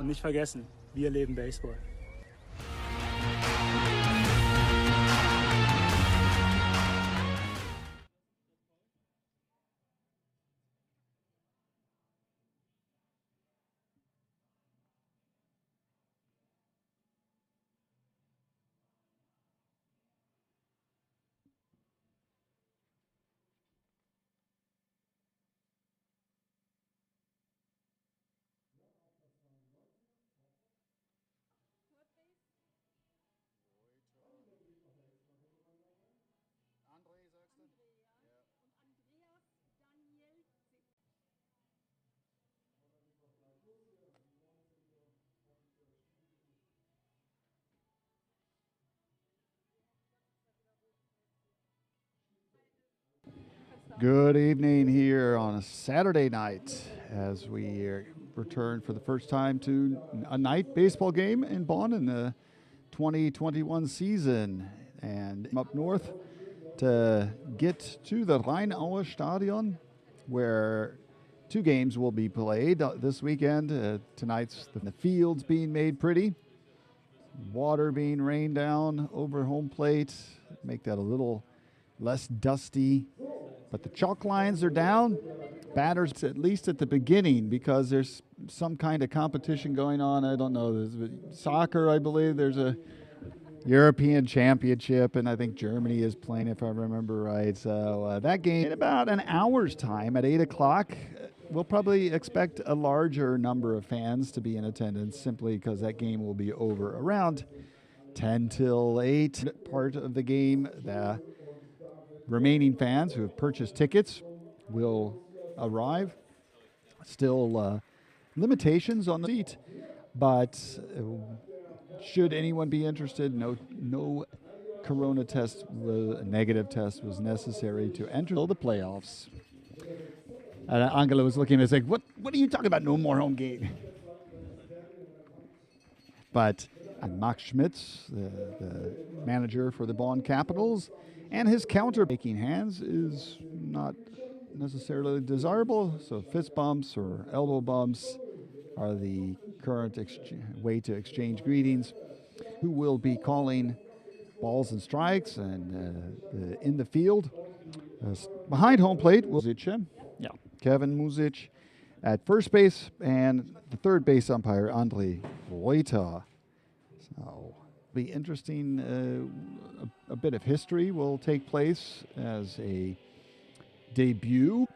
Und nicht vergessen, wir leben Baseball. Good evening here on a Saturday night as we return for the first time to a night baseball game in Bonn in the 2021 season. And up north to get to the Rheinaue Stadion where two games will be played this weekend. Tonight's the fields being made pretty, water being rained down over home plate, make that a little less dusty. But the chalk lines are down. Batters, at least at the beginning, because there's some kind of competition going on. I don't know. There's soccer, I believe. There's a European Championship, and I think Germany is playing, if I remember right. So that game in about an hour's time at 8 o'clock. We'll probably expect a larger number of fans to be in attendance simply because that game will be over around 10 till 8. Part of the game, the remaining fans who have purchased tickets will arrive. Still limitations on the seat, but should anyone be interested, no corona test, negative test was necessary to enter the playoffs. Angela was looking at us like, what are you talking about? No more home game. But Max Schmitz, the manager for the Bonn Capitals, and his counter making hands is not necessarily desirable. So fist bumps or elbow bumps are the current way to exchange greetings. Who will be calling balls and strikes and in the field? Behind home plate, Kevin Muzic at first base, and the third base umpire, Andre Reuter. So be interesting. A bit of history will take place as a debut.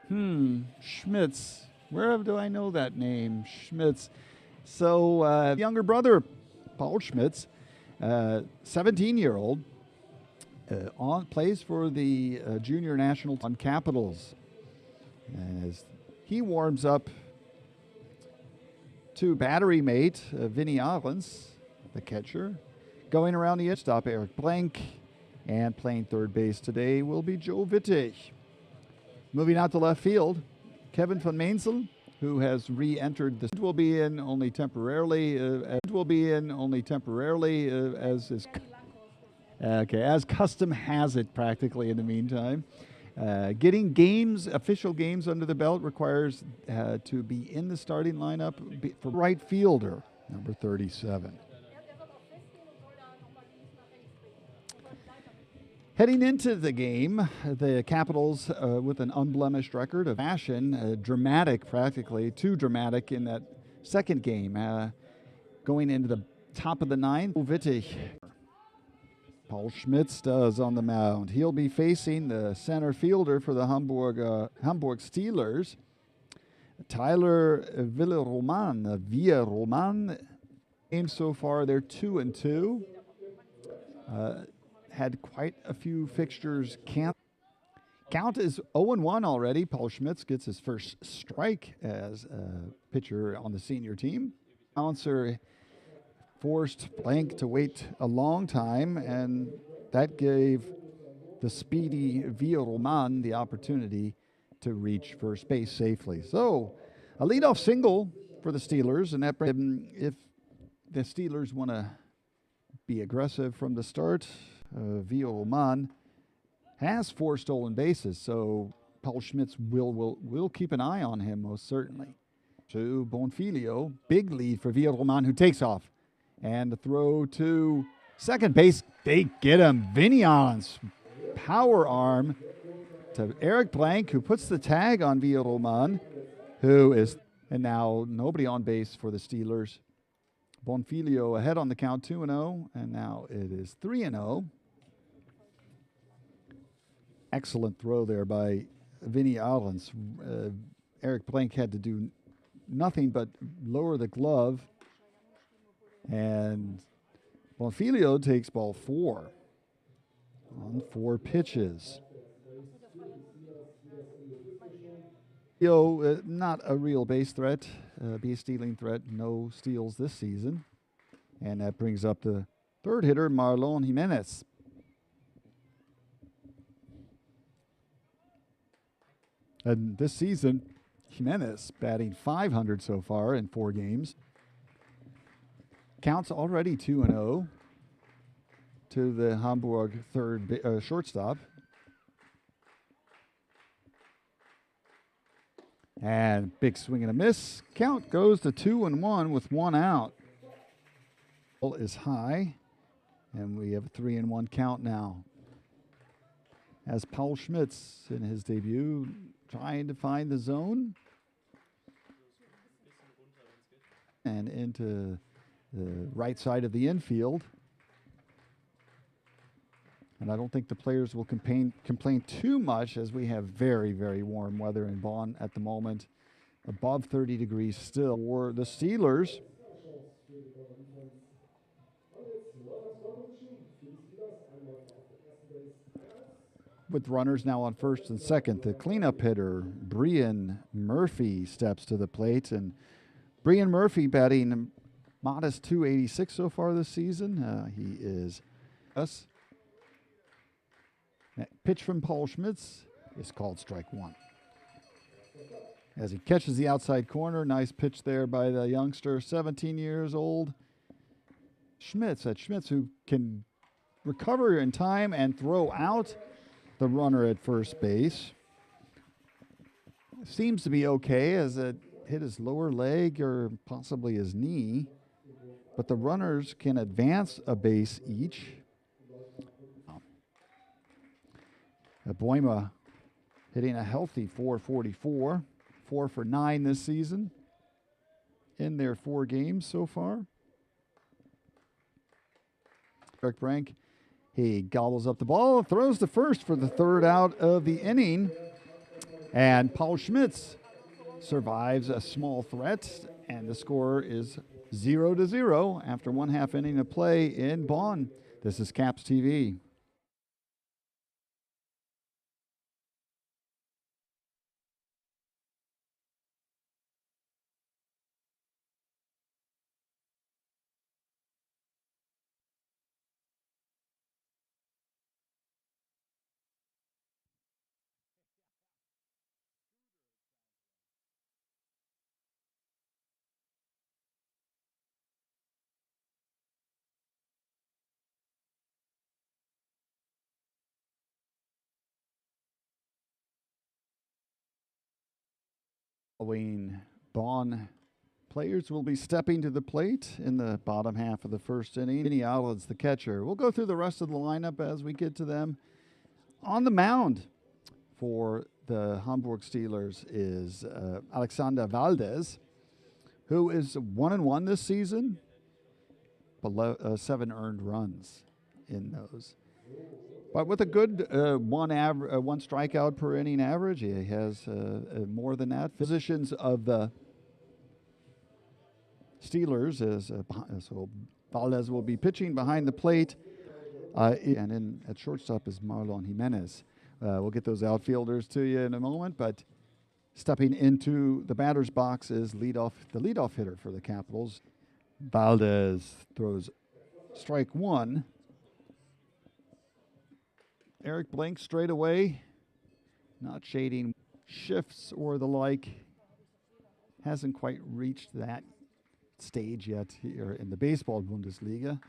Schmitz. Where do I know that name? Schmitz. So younger brother, Paul Schmitz, 17-year-old, plays for the junior national Capitals. As he warms up to battery mate Vinny Ahrens, the catcher. Going around the edge, stop Eric Blank, and playing third base today will be Joe Wittig. Moving out to left field, Kevin van Meensel, who has re-entered the will be in only temporarily. As custom has it practically in the meantime. Getting official games under the belt requires to be in the starting lineup for right fielder, number 37. Heading into the game, the Capitals with an unblemished record of fashion, dramatic practically, too dramatic in that second game. Going into the top of the ninth, Wittig. Paul Schmitz does on the mound. He'll be facing the center fielder for the Hamburg Steelers, Tyler Villarreal. Games so far, they're 2-2. Had quite a few fixtures. Count is 0-1 already. Paul Schmitz gets his first strike as a pitcher on the senior team. Bouncer forced Blank to wait a long time, and that gave the speedy Villarreal the opportunity to reach first base safely. So a leadoff single for the Steelers, and that if the Steelers want to be aggressive from the start, Villarreal has 4 stolen bases, so Paul Schmitz will keep an eye on him most certainly. to Bonfolli. Big lead for Villarreal, who takes off. And the throw to second base. They get him. Vinnyans. Power arm to Eric Blank, who puts the tag on Villarreal, who is, and now nobody on base for the Steelers. Bonfolli ahead on the count, 2-0, and now it is 3-0. Excellent throw there by Vinny Arons. Eric Blank had to do nothing but lower the glove, and Bonfolli takes ball 4 on 4 pitches. Not a real base threat, base stealing threat, no steals this season. And that brings up the third hitter, Marlon Jimenez. And this season, Jimenez batting .500 so far in 4 games. Counts already 2-0 to the Hamburg third shortstop. And big swing and a miss. Count goes to 2-1 with 1 out. Ball is high, and we have a 3-1 count now. As Paul Schmitz in his debut, trying to find the zone. And into the right side of the infield. And I don't think the players will complain too much, as we have very, very warm weather in Bonn at the moment. Above 30 degrees still for the Steelers. With runners now on first and second, the cleanup hitter, Brienne Murphy, steps to the plate. And Brienne Murphy batting modest .286 so far this season. He is us. Pitch from Paul Schmitz is called strike 1. As he catches the outside corner, nice pitch there by the youngster, 17 years old. Schmitz, who can recover in time and throw out the runner at first base. Seems to be okay, as it hit his lower leg or possibly his knee. But the runners can advance a base each. Boima hitting a healthy .444, 4 for 9 this season in their 4 games so far. Eric Blank, he gobbles up the ball, throws to first for the 3rd out of the inning. And Paul Schmitz survives a small threat, and the score is 0-0 after 1/2 inning of play in Bonn. This is Caps TV. Following Bonn players will be stepping to the plate in the bottom half of the first inning. Vinny Allen's the catcher. We'll go through the rest of the lineup as we get to them. On the mound for the Hamburg Steelers is Alexander Valdez, who is 1-1 this season, below 7 earned runs in those. But with a good one strikeout per inning average, he has more than that. Positions of the Steelers is so Valdez will be pitching behind the plate, and in at shortstop is Marlon Jimenez. We'll get those outfielders to you in a moment, but stepping into the batter's box is the leadoff hitter for the Capitals. Valdez throws strike 1. Eric Blank straight away, not shading shifts or the like. Hasn't quite reached that stage yet here in the baseball Bundesliga.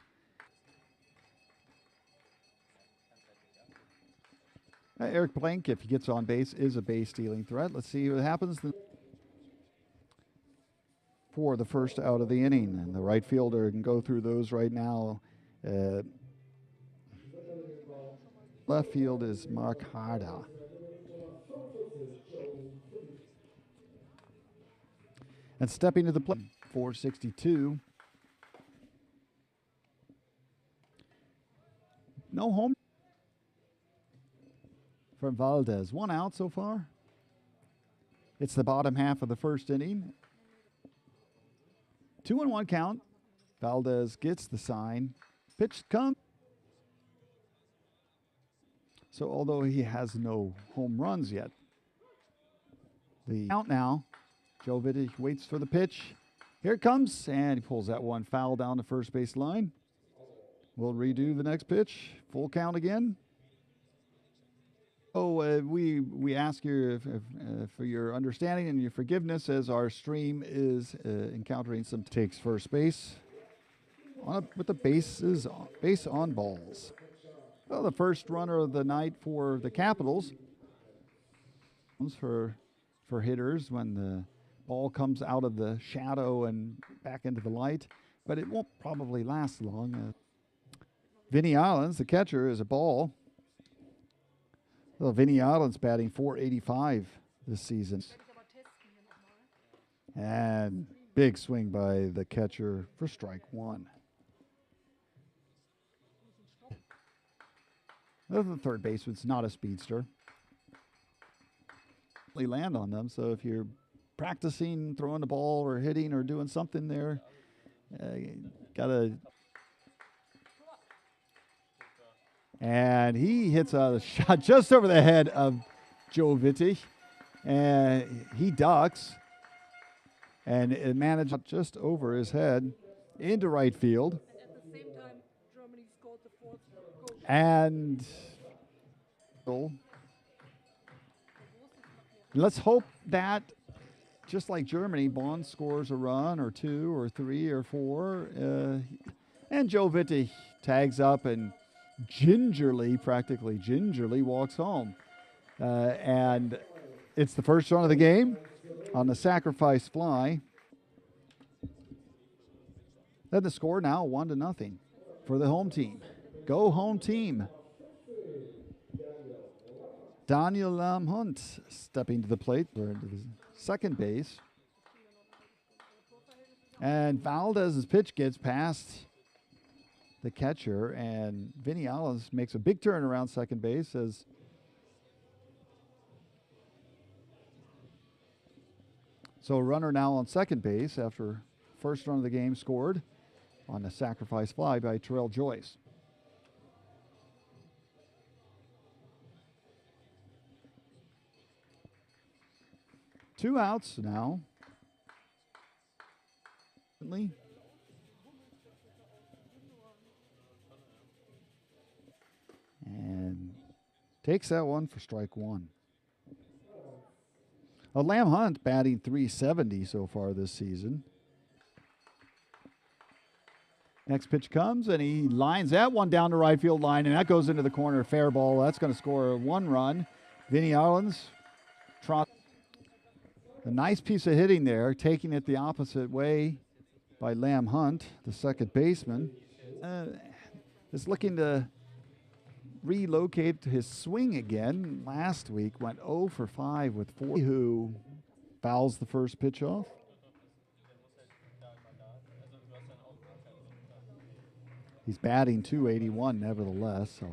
Eric Blank, if he gets on base, is a base stealing threat. Let's see what happens. for the first out of the inning. And the right fielder can go through those right now. Left field is Marcarda. And stepping to the plate, 462. No home from Valdez. 1 out so far. It's the bottom half of the first inning. 2-1 count. Valdez gets the sign. Pitch comes. So although he has no home runs yet, the count now. Joe Vittich waits for the pitch. Here it comes, and he pulls that one foul down the first base line. We'll redo the next pitch. Full count again. We ask you for your understanding and your forgiveness as our stream is encountering some takes first base with the base on balls. Well, the first runner of the night for the Capitals for hitters when the ball comes out of the shadow and back into the light, but it won't probably last long. Vinny Islands, the catcher, is a ball. Well, Vinny Islands batting .485 this season. And big swing by the catcher for strike one. The third baseman's not a speedster. They land on them, so if you're practicing throwing the ball or hitting or doing something there, gotta. And he hits a shot just over the head of Joe Vittich, and he ducks, and it managed just over his head into right field. And at the same time, Germany scored the fourth goal. And let's hope that, just like Germany, Bonn scores a run or two or three or four, and Joe Vittich tags up and practically gingerly walks home. And it's the first run of the game on the sacrifice fly. Then the score now 1-0 for the home team. Go home team. Daniel Lamhunt stepping to the plate for the second base. And Valdez's pitch gets past the catcher, and Vinny Islands makes a big turn around second base as so a runner now on second base after first run of the game scored on a sacrifice fly by Terrell Joyce. Two outs now. And takes that one for strike one. Lamhunt batting .370 so far this season. Next pitch comes, and he lines that one down the right field line, and that goes into the corner. Fair ball. That's going to score 1 run. Vinny Islands trot. A nice piece of hitting there, taking it the opposite way by Lamhunt, the second baseman. Is looking to relocate his swing again. Last week went 0 for 5 with 4, who fouls the first pitch off. He's batting .281 nevertheless, so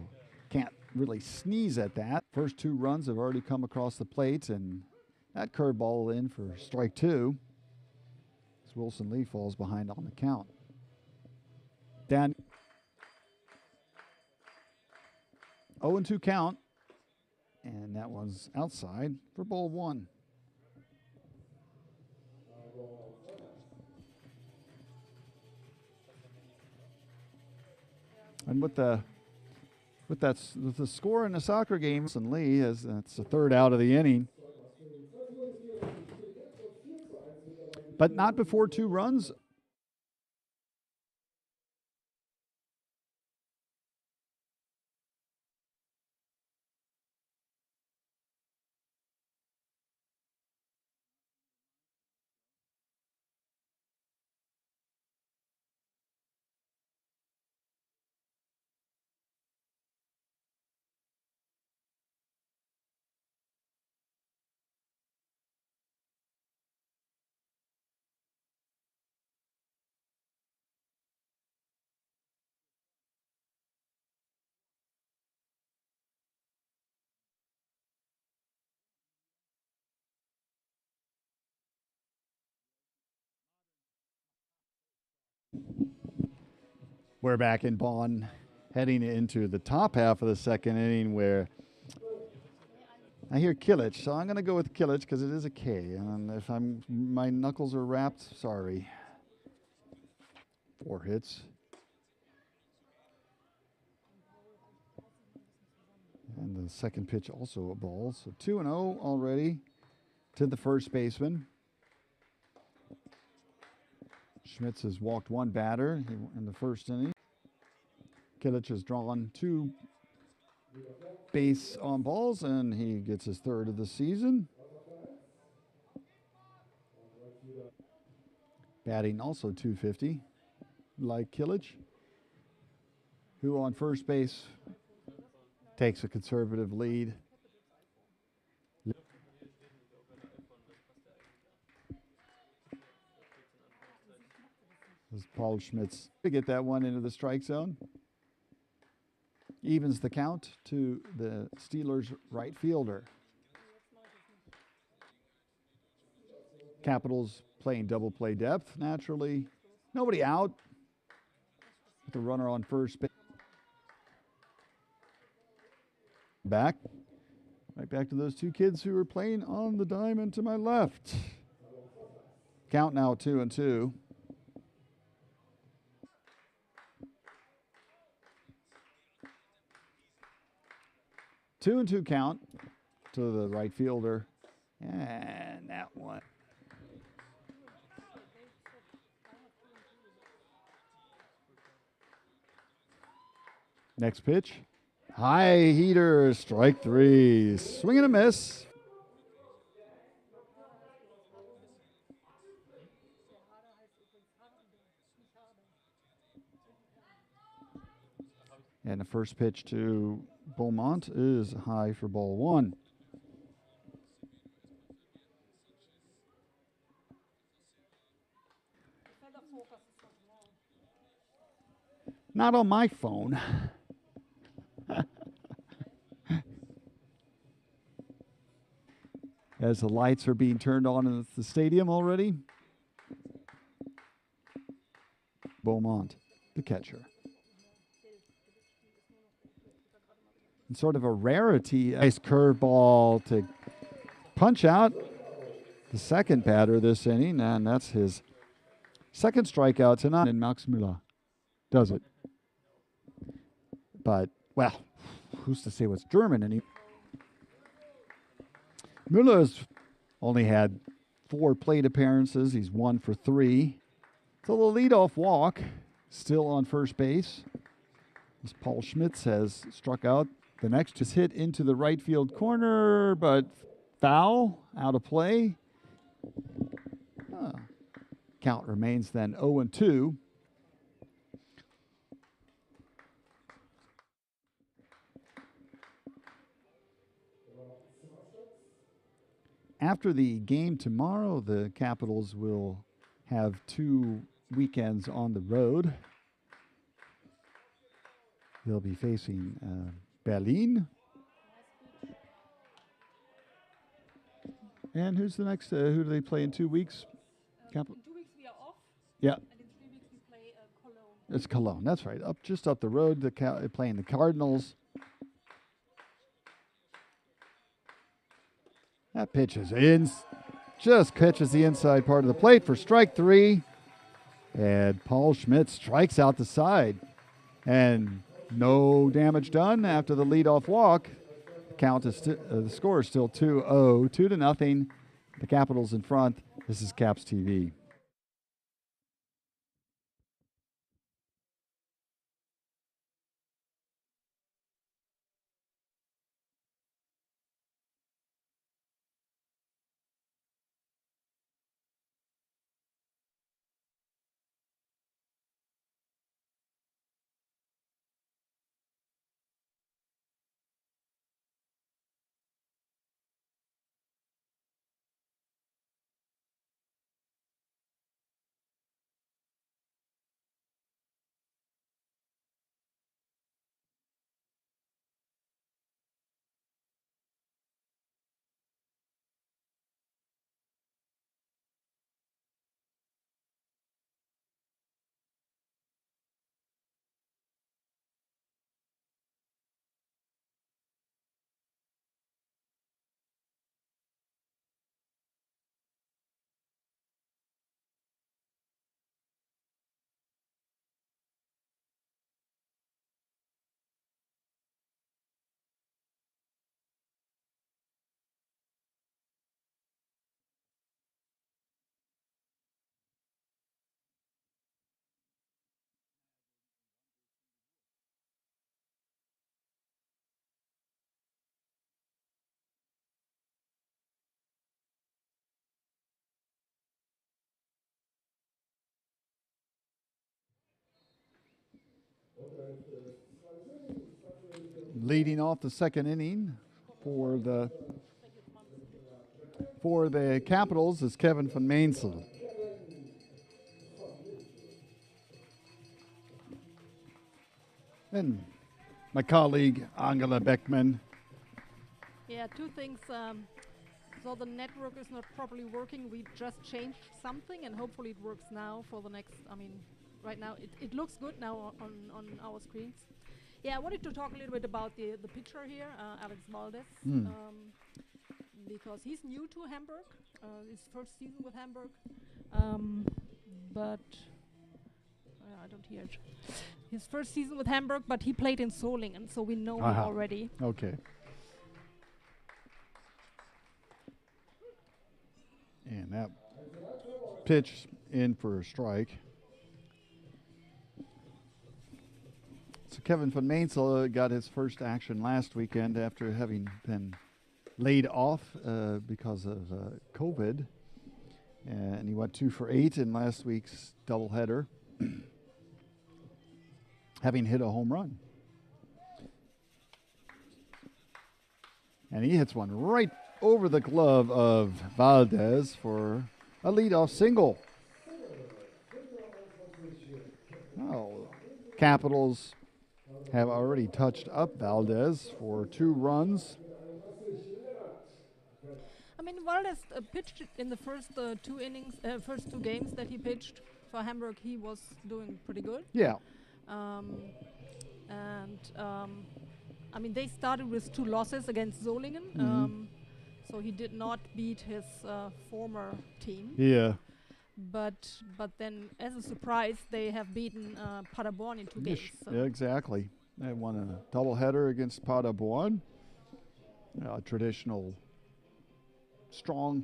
can't really sneeze at that. First 2 runs have already come across the plate, and that curveball in for strike 2. As Wilson Lee falls behind on the count. Dan 0-2 count, and that one's outside for ball 1. And with the score in the soccer game, Wilson Lee that's the third out of the inning. But not before 2 runs. We're back in Bonn, heading into the top half of the second inning where I hear Kilic, so I'm going to go with Kilic because it is a K. And if my knuckles are wrapped, sorry. 4 hits. And the second pitch also a ball. So 2-0 already to the first baseman. Schmitz has walked 1 batter in the first inning. Kilic has drawn 2 base on balls, and he gets his 3rd of the season. Batting also .250, like Kilic, who on first base takes a conservative lead. This is Paul Schmitz to get that one into the strike zone. Evens the count to the Steelers' right fielder. Capitals playing double play depth, naturally. Nobody out with the runner on first base. Right back to those 2 kids who were playing on the diamond to my left. Count now 2-2. 2-2 count to the right fielder. And that one. Next pitch. High heater, strike 3. Swing and a miss. And the first pitch to Beaumont is high for ball 1. Not on my phone. As the lights are being turned on in the stadium already. Beaumont, the catcher. And sort of a rarity, nice curveball to punch out the second batter this inning, and that's his second strikeout tonight. And Max Müller does it. But, well, who's to say what's German? And Müller's only had 4 plate appearances. He's 1 for 3. So the leadoff walk, still on first base. As Paul Schmitz has struck out. The next is hit into the right field corner, but foul, out of play. Count remains then 0-2. After the game tomorrow, the Capitals will have 2 weekends on the road. They'll be facing Berlin. And who's the next? Who do they play in 2 weeks? In 2 weeks we are off. Yeah. And in 3 weeks we play Cologne. It's Cologne. That's right. Just up the road, playing the Cardinals. That pitch is in. Just catches the inside part of the plate for strike 3. And Paul Schmitz strikes out the side. And no damage done after the leadoff walk. The score is still 2-0, 2-0. The Capitals in front. This is Caps TV. Leading off the second inning for the Capitals is Kevin van Meensel. And my colleague Angela Beckman. Yeah, two things. So the network is not properly working. We just changed something, and hopefully it works now for the next. I mean, right now it looks good now on our screens. Yeah, I wanted to talk a little bit about the pitcher here, Alex Valdez, because he's new to Hamburg. His first season with Hamburg, but I don't hear it. His first season with Hamburg, but he played in Solingen, so we know him already. Okay. And that pitch in for a strike. So Kevin van Meensel got his first action last weekend after having been laid off because of COVID. And he went 2 for 8 in last week's doubleheader, having hit a home run. And he hits one right over the glove of Valdez for a leadoff single. Oh, Capitals have already touched up Valdez for 2 runs. I mean, Valdez pitched in the first 2 innings, first 2 games that he pitched for Hamburg. He was doing pretty good. Yeah. I mean, they started with 2 losses against Solingen. So he did not beat his former team. Yeah. But then, as a surprise, they have beaten Paderborn in 2 games. So Yeah, exactly. They won a doubleheader against Paderborn. Traditional strong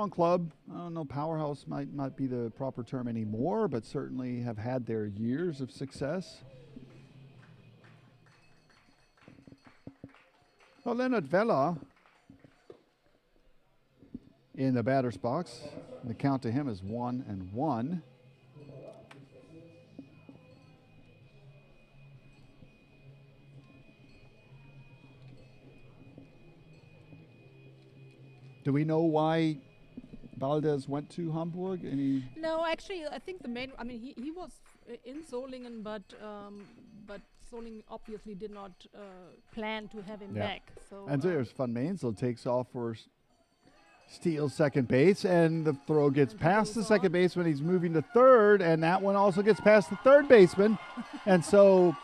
club. I don't know, powerhouse might be the proper term anymore, but certainly have had their years of success. Well, Leonard Vella in the batter's box. The count to him is 1-1. Do we know why Valdez went to Hamburg? No, actually, I think the main. I mean, he was in Solingen, but Solingen obviously did not plan to have him back. So and there's Van Meensel takes off for steals second base, and the throw gets past the second baseman. He's moving to third, and that one also gets past the third baseman, and so.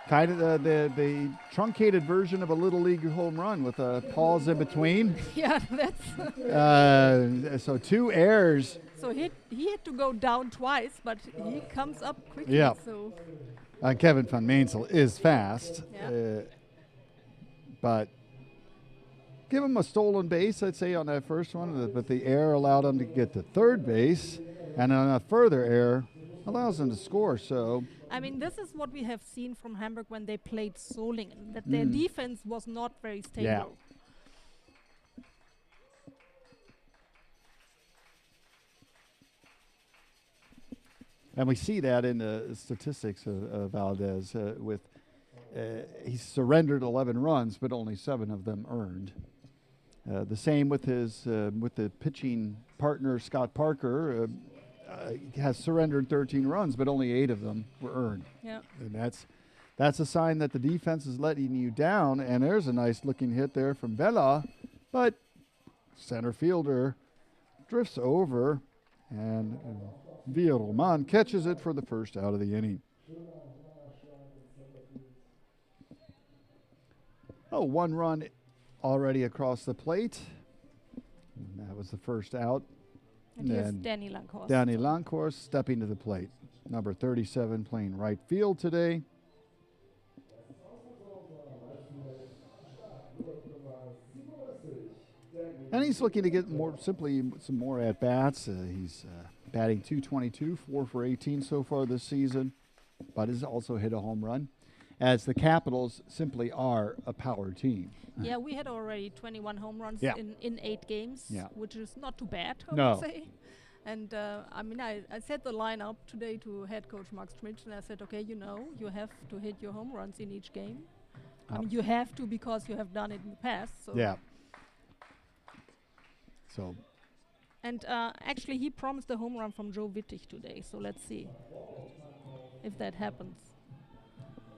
Kind of the truncated version of a Little League home run with a pause in between. Yeah, that's... so 2 errors. So he had to go down twice, but he comes up quickly. Yeah. So. Kevin van Meensel is fast. Yeah. But give him a stolen base, I'd say, on that first one. But the error allowed him to get to third base. And on a further error, allows him to score. So... I mean, this is what we have seen from Hamburg when they played Solingen, that their defense was not very stable. Yeah. And we see that in the statistics of Valdez. He surrendered 11 runs, but only 7 of them earned. The same with the pitching partner, Scott Parker. Has surrendered 13 runs, but only 8 of them were earned. Yeah. And that's a sign that the defense is letting you down. And there's a nice looking hit there from Vela, but center fielder drifts over, and Villarreal catches it for the first out of the inning. Oh, 1 run already across the plate. And that was the first out. And here's Donnie Loncoast. Donnie Loncoast stepping to the plate. Number 37 playing right field today. And he's looking to get some more at-bats. He's batting .222, 4 for 18 so far this season, but has also hit a home run, as the Capitals simply are a power team. Yeah, we had already 21 home runs in 8 games, which is not too bad, I would say. And I mean, I set the lineup today to head coach Max Schmitz, and I said, okay, you have to hit your home runs in each game. I mean, you have to because you have done it in the past. So Yeah. So. And actually, he promised a home run from Joe Wittig today. So let's see if that happens.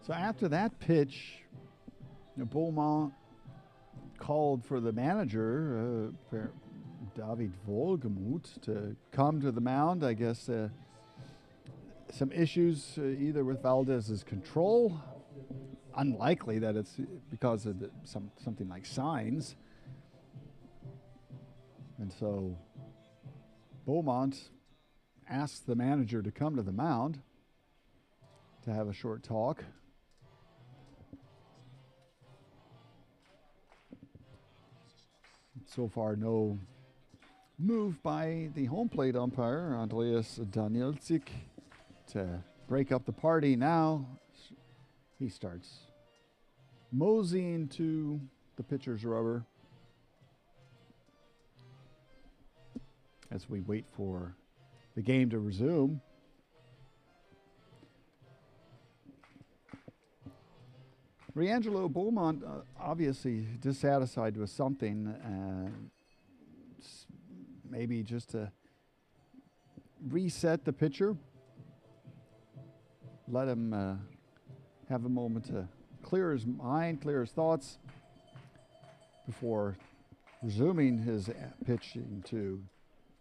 So after that pitch, Beaumont called for the manager, David Wohlgemuth, to come to the mound. I guess some issues either with Valdez's control. Unlikely that it's because of something like signs. And so Beaumont asked the manager to come to the mound to have a short talk. So far, no move by the home plate umpire, Andreas Danielczyk, to break up the party. Now he starts moseying to the pitcher's rubber as we wait for the game to resume. Riangelo Beaumont obviously dissatisfied with something, maybe just to reset the pitcher, let him have a moment to clear his mind, clear his thoughts before resuming his pitching to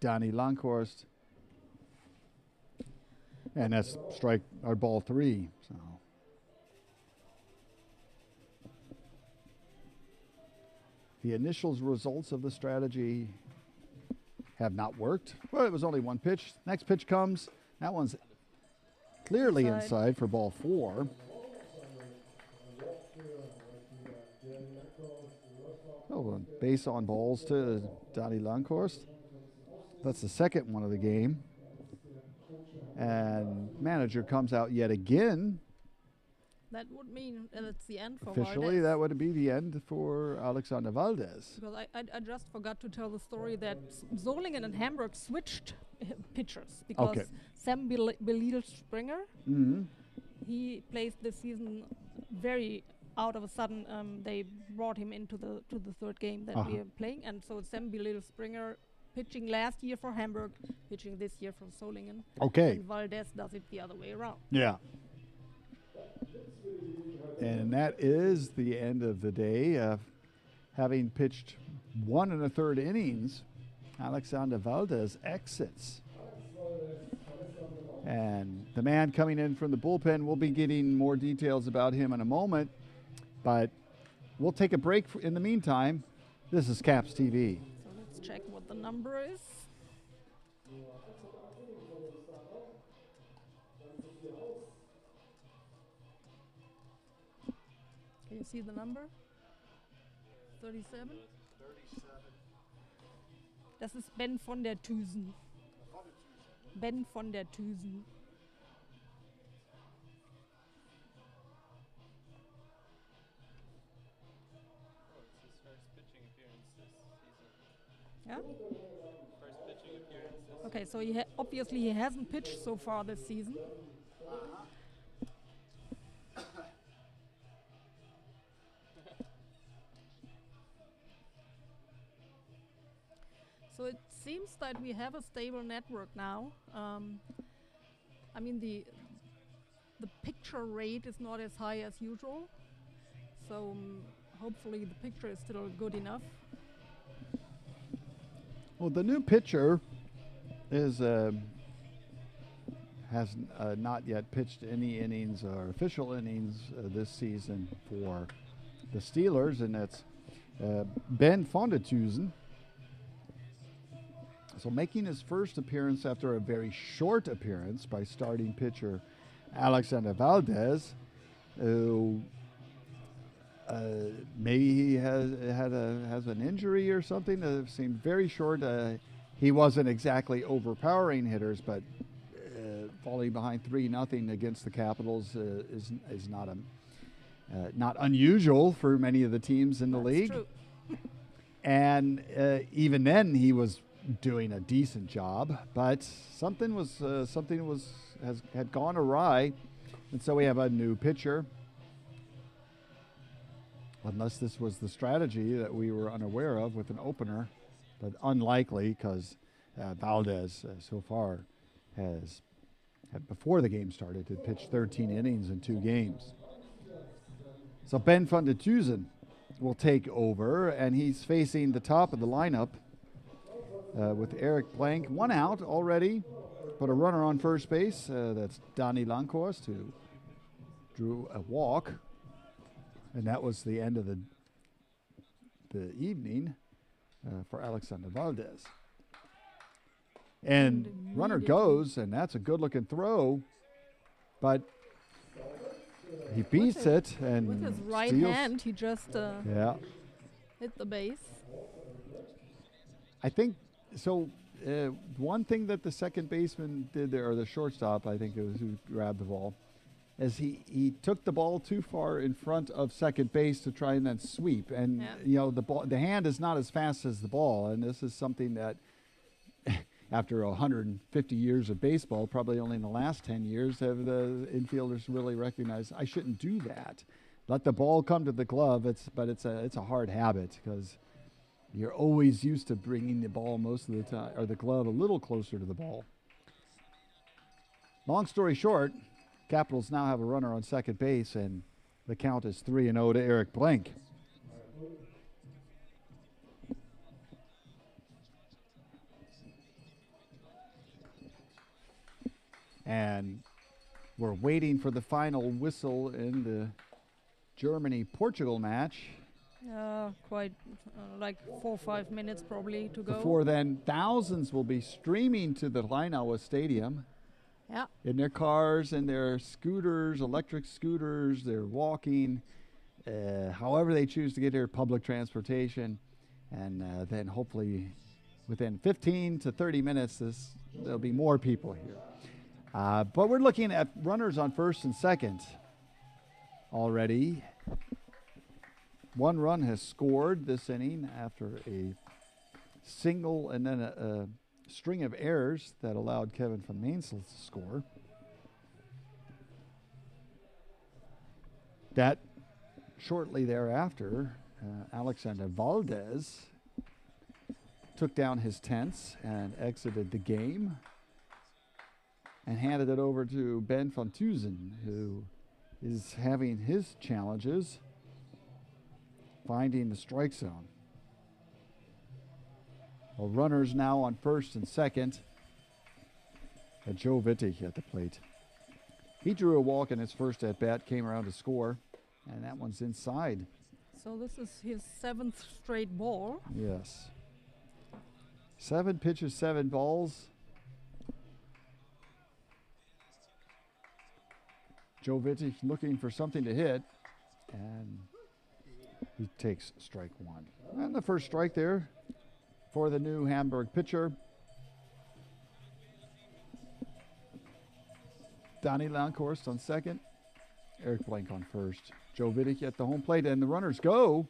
Donnie Loncoast. And that's ball 3. So. The initial results of the strategy have not worked. Well, it was only one pitch. Next pitch comes. That one's clearly inside for ball 4. Oh, base on balls to Donnie Loncoast. That's the second one of the game. And manager comes out yet again. That would mean it's the end for Officially, Valdez. that would be the end for Alexander Valdez. Because I just forgot to tell the story that Solingen and Hamburg switched pitchers because Sam Belil Springer, he plays this season very out of a sudden. They brought him into the third game that we are playing, and so Sam Belil Springer pitching last year for Hamburg, pitching this year for Solingen. Okay. And Valdez does it the other way around. Yeah. And that is the end of the day. Having pitched 1 1/3 innings, Alexander Valdez exits. And the man coming in from the bullpen, we'll be getting more details about him in a moment. But we'll take a break in the meantime. This is Caps TV. So let's check what the number is. Can you see the number? 37? 37. Das ist Ben von der Thusen. Ben von der Thusen. Oh, it's his first pitching appearance this season. Yeah? First pitching appearance this Okay, so obviously he hasn't pitched so far this season. So it seems that we have a stable network now. I mean, the picture rate is not as high as usual. So hopefully the picture is still good enough. Well, the new pitcher has not yet pitched any innings or official innings this season for the Steelers, and that's Ben von der Thusen. So making his first appearance after a very short appearance by starting pitcher Alexander Valdez, who maybe he has an injury or something that seemed very short. He wasn't exactly overpowering hitters, but falling behind 3-0 against the Capitals is not unusual for many of the teams in the league. True. And even then, he was doing a decent job, but something had gone awry, and so we have a new pitcher. Unless this was the strategy that we were unaware of with an opener, but unlikely because Valdez so far has, before the game started, had pitched 13 innings in 2 games. So Ben van der Tuzen will take over, and he's facing the top of the lineup with Eric Blank. 1 out already, but a runner on first base. That's Donnie Loncoast, who drew a walk. And that was the end of the evening for Alexander Valdez. And runner goes, and that's a good-looking throw, but he beats it and with his right steals. hand, he just hit the base. I think so. One thing that the second baseman did there, or the shortstop, I think it was who grabbed the ball, is he took the ball too far in front of second base to try and then sweep. And the hand is not as fast as the ball, and this is something that after 150 years of baseball, probably only in the last 10 years have the infielders really recognized, I shouldn't do that. Let the ball come to the glove. But it's a hard habit because you're always used to bringing the ball most of the time, or the glove a little closer to the ball. Long story short, Capitals now have a runner on second base, and the count is 3-0 to Eric Blank. And we're waiting for the final whistle in the Germany-Portugal match. Quite like 4 or 5 minutes probably to go. Before then, thousands will be streaming to the Rheinaua Stadium. Yeah. In their cars and their scooters, electric scooters, they're walking, however they choose to get here, public transportation. And then hopefully within 15 to 30 minutes, there'll be more people here. But we're looking at runners on first and second already. 1 run has scored this inning after a single and then a string of errors that allowed Kevin van Meensel to score. That shortly thereafter, Alexander Valdez took down his tents and exited the game and handed it over to Ben van Tuzen, who is having his challenges finding the strike zone. Well, runners now on first and second. Joe Wittig at the plate. He drew a walk in his first at-bat, came around to score, and that one's inside. So this is his 7th straight ball. Yes. 7 pitches, 7 balls. Joe Wittig looking for something to hit, and he takes strike 1. And the first strike there for the new Hamburg pitcher. Donnie Loncoast on second. Eric Blank on first. Joe Wittig at the home plate, and the runners go.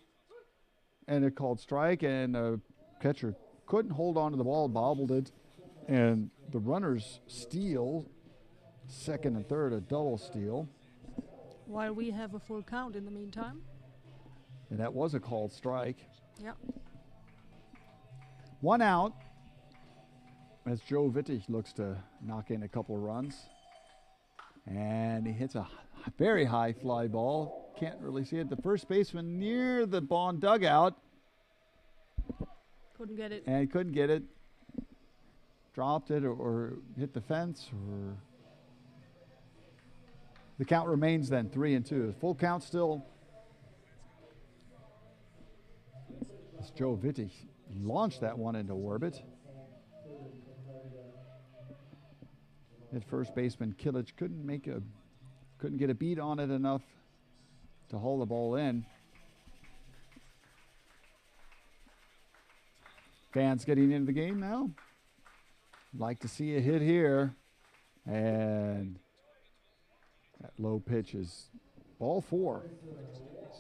And it called strike, and the catcher couldn't hold on to the ball, bobbled it. And the runners steal second and third, a double steal. While we have a full count in the meantime. And that was a called strike. Yeah. 1 out as Joe Wittig looks to knock in a couple runs. And he hits a very high fly ball. Can't really see it. The first baseman near the Bonn dugout. Couldn't get it. And he couldn't get it. Dropped it or hit the fence. Or the count remains then 3-2. Full count still. As Joe Wittig launched that one into orbit. At first baseman Kilic couldn't get a beat on it enough to haul the ball in. Fans getting into the game now. Like to see a hit here. And that low pitch is Ball 4.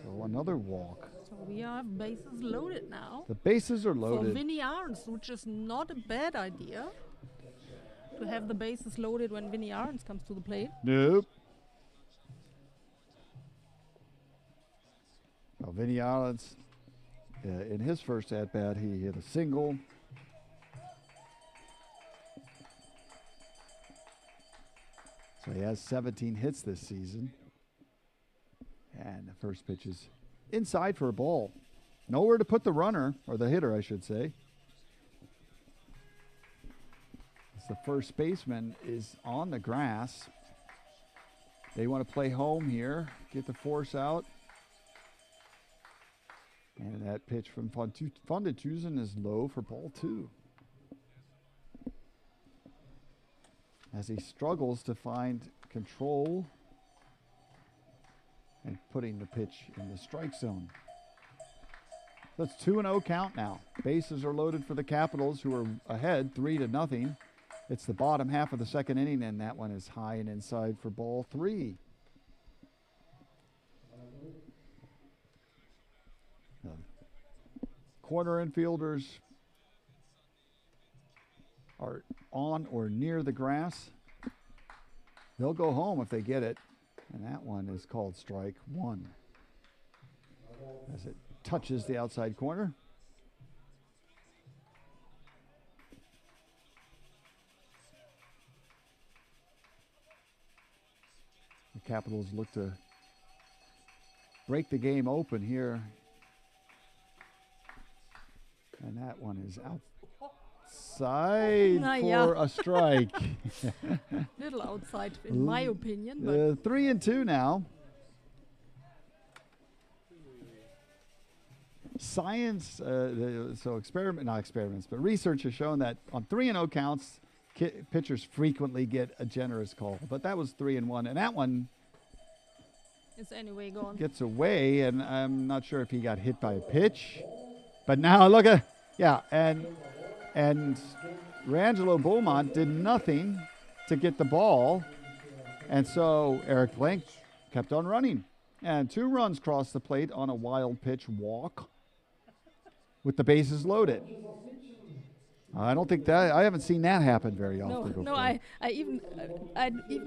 So another walk. So we have bases loaded now. The bases are For loaded. Vinnie Arns, which is not a bad idea. To have the bases loaded when Vinnie Arns comes to the plate. Nope. Well, Vinnie Arns, in his first at-bat, he hit a single. So he has 17 hits this season. And the first pitch is inside for a ball. Nowhere to put the runner, or the hitter, I should say. As the first baseman is on the grass. They want to play home here, get the force out. And that pitch from van der Tuzen is low for ball 2. As he struggles to find control and putting the pitch in the strike zone. That's 2-0 count now. Bases are loaded for the Capitals, who are ahead 3-0. It's the bottom half of the second inning, and that one is high and inside for ball 3. Corner infielders are on or near the grass. They'll go home if they get it. And that one is called strike 1. As it touches the outside corner. The Capitals look to break the game open here. And that one is outside for a strike. Little outside, in my opinion. But 3-2 now. Science, so not experiments, but research has shown that on 3-0 counts, pitchers frequently get a generous call. But that was 3-1, and that one it's anyway gone. Gets away, and I'm not sure if he got hit by a pitch. But now look at, and Rangelo Beaumont did nothing to get the ball. And so Eric Blank kept on running. And 2 runs crossed the plate on a wild pitch walk with the bases loaded. I don't think that, I haven't seen that happen very often before. No, I even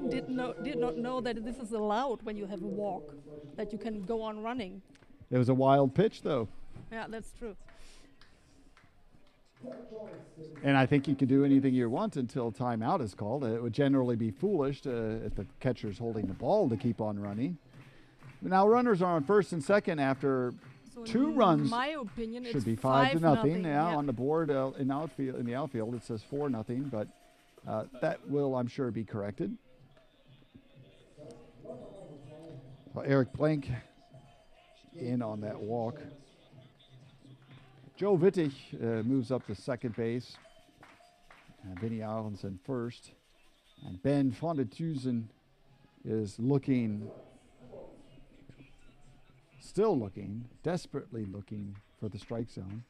did not know that this is allowed when you have a walk, that you can go on running. It was a wild pitch, though. Yeah, that's true. And I think you can do anything you want until timeout is called. It would generally be foolish if the catcher's holding the ball to keep on running. Now runners are on first and second after 2 runs. In my opinion, should it's be 5-0. Yeah, on the board in the outfield it says 4-0, but that will, I'm sure, be corrected. Well, Eric Blank in on that walk. Joe Wittig moves up to second base. Vinnie Arns in first. And Ben van der Tuzen is still looking, desperately looking for the strike zone.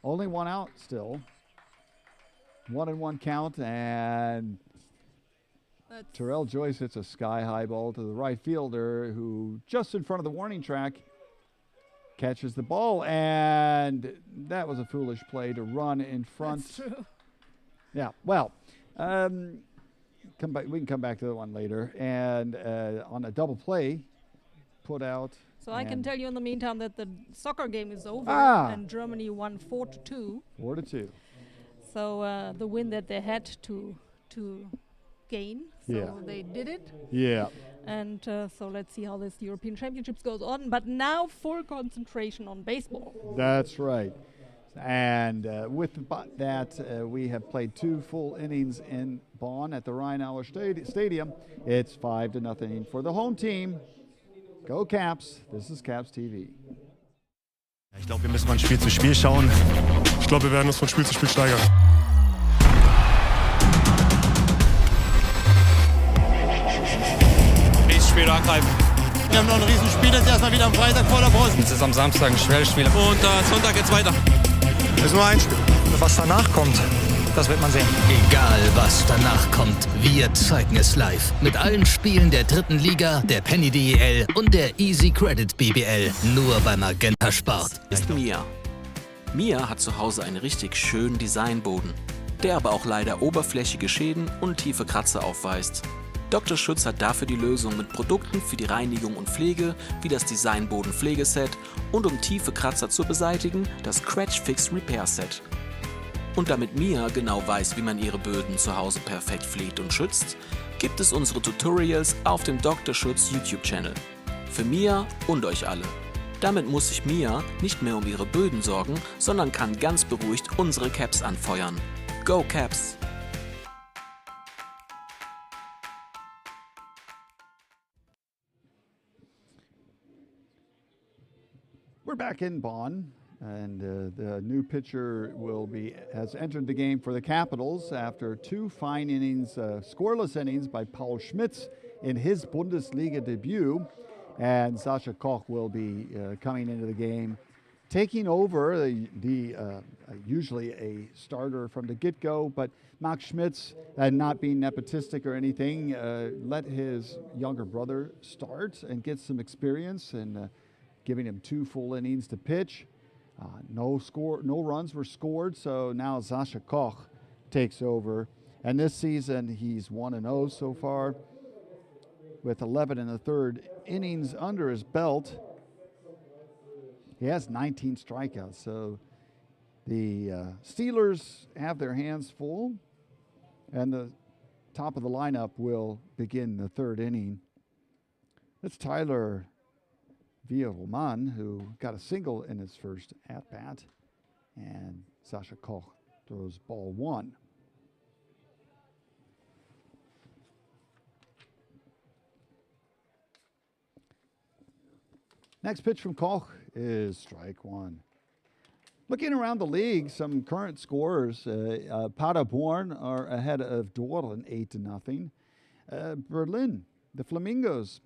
Only 1 out still. 1-1 count, and Terrell Joyce hits a sky-high ball to the right fielder, who just in front of the warning track catches the ball, and that was a foolish play to run in front. That's true. Yeah, well, we can come back to that one later. And on a double play, put out. So I can tell you in the meantime that the soccer game is over and Germany won 4-2. 4-2. So the win that they had to gain. So they did it. Yeah. And so let's see how this European Championships goes on. But now full concentration on baseball. That's right. And with that, we have played 2 full innings in Bonn at the Rhein-Auer Stadium. It's 5-0 for the home team. Go Caps. This is Caps TV. Ich glaube, wir müssen von Spiel zu Spiel schauen. Ich glaube, wir werden uns von Spiel zu Spiel steigern. Nächstes Spiel angreifen. Wir haben noch ein Riesenspiel, jetzt erstmal wieder am Freitag vor der Brust. Jetzt ist am Samstag ein schweres Spiel. Und Sonntag geht's weiter. Es ist nur ein Spiel. Was danach kommt, Das wird man sehen. Egal, was danach kommt, wir zeigen es live. Mit allen Spielen der 3. Liga, der Penny DEL und der Easy Credit BBL. Nur bei Magenta Sport. Ist Mia. Mia hat zu Hause einen richtig schönen Designboden, der aber auch leider oberflächige Schäden und tiefe Kratzer aufweist. Dr. Schütz hat dafür die Lösung mit Produkten für die Reinigung und Pflege, wie das Designboden-Pflegeset und um tiefe Kratzer zu beseitigen, das Scratch Fix Repair Set. Und damit Mia genau weiß, wie man ihre Böden zu Hause perfekt pflegt und schützt, gibt es unsere Tutorials auf dem Dr. Schütz YouTube-Channel. Für Mia und euch alle. Damit muss sich Mia nicht mehr um ihre Böden sorgen, sondern kann ganz beruhigt unsere Caps anfeuern. Go Caps! We're back in Bonn, and the new pitcher has entered the game for the Capitals after 2 fine innings, scoreless innings by Paul Schmitz in his Bundesliga debut. And Sascha Koch will be coming into the game, taking over usually a starter from the get-go, but Max Schmitz, not being nepotistic or anything, let his younger brother start and get some experience and giving him 2 full innings to pitch. No runs were scored, so now Sascha Koch takes over. And this season, he's 1-0 so far, with 11 1/3 innings under his belt. He has 19 strikeouts, so the Steelers have their hands full, and the top of the lineup will begin the 3rd inning. It's Tyler Villarreal, who got a single in his first at-bat, and Sascha Koch throws ball 1. Next pitch from Koch is strike 1. Looking around the league, some current scorers. Paderborn are ahead of Dortmund 8-0. Berlin, the Flamingos,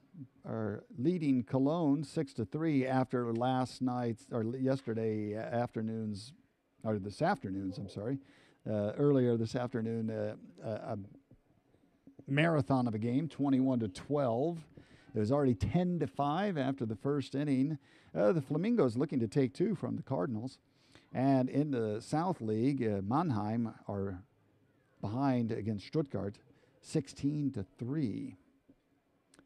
are leading Cologne 6-3 after this afternoon's, earlier this afternoon, a marathon of a game, 21-12. It was already 10-5 after the first inning. The Flamingos looking to take 2 from the Cardinals. And in the South League, Mannheim are behind against Stuttgart, 16-3.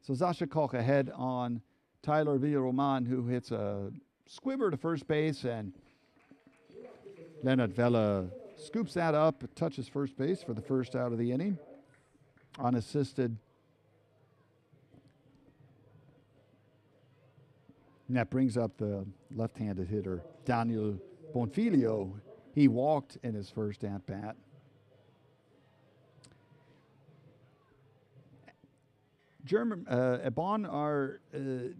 So Sascha Koch ahead on Tyler Villarreal, who hits a squibber to first base, and Leonard Vella scoops that up, touches first base for the first out of the inning, unassisted. And that brings up the left-handed hitter, Daniel Bonfolli. He walked in his first at-bat. Bonn are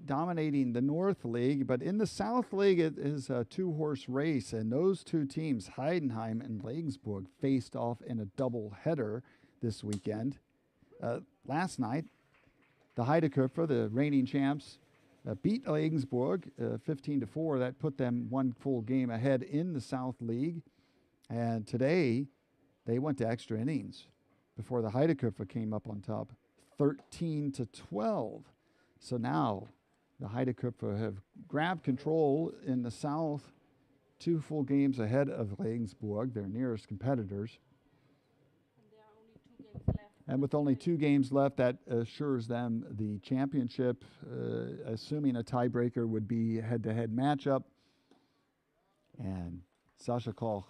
dominating the North League, but in the South League it is a 2-horse race, and those 2 teams, Heidenheim and Regensburg, faced off in a double-header this weekend. Last night, the Heideköpfer, the reigning champs, beat Regensburg 15-4. That put them 1 full game ahead in the South League. And today, they went to extra innings before the Heideköpfer came up on top, 13-12. So now the Heideköpfer have grabbed control in the South, 2 full games ahead of Regensburg, their nearest competitors. And with only 2 games left, that assures them the championship, assuming a tiebreaker would be head-to-head matchup. And Sascha Koch,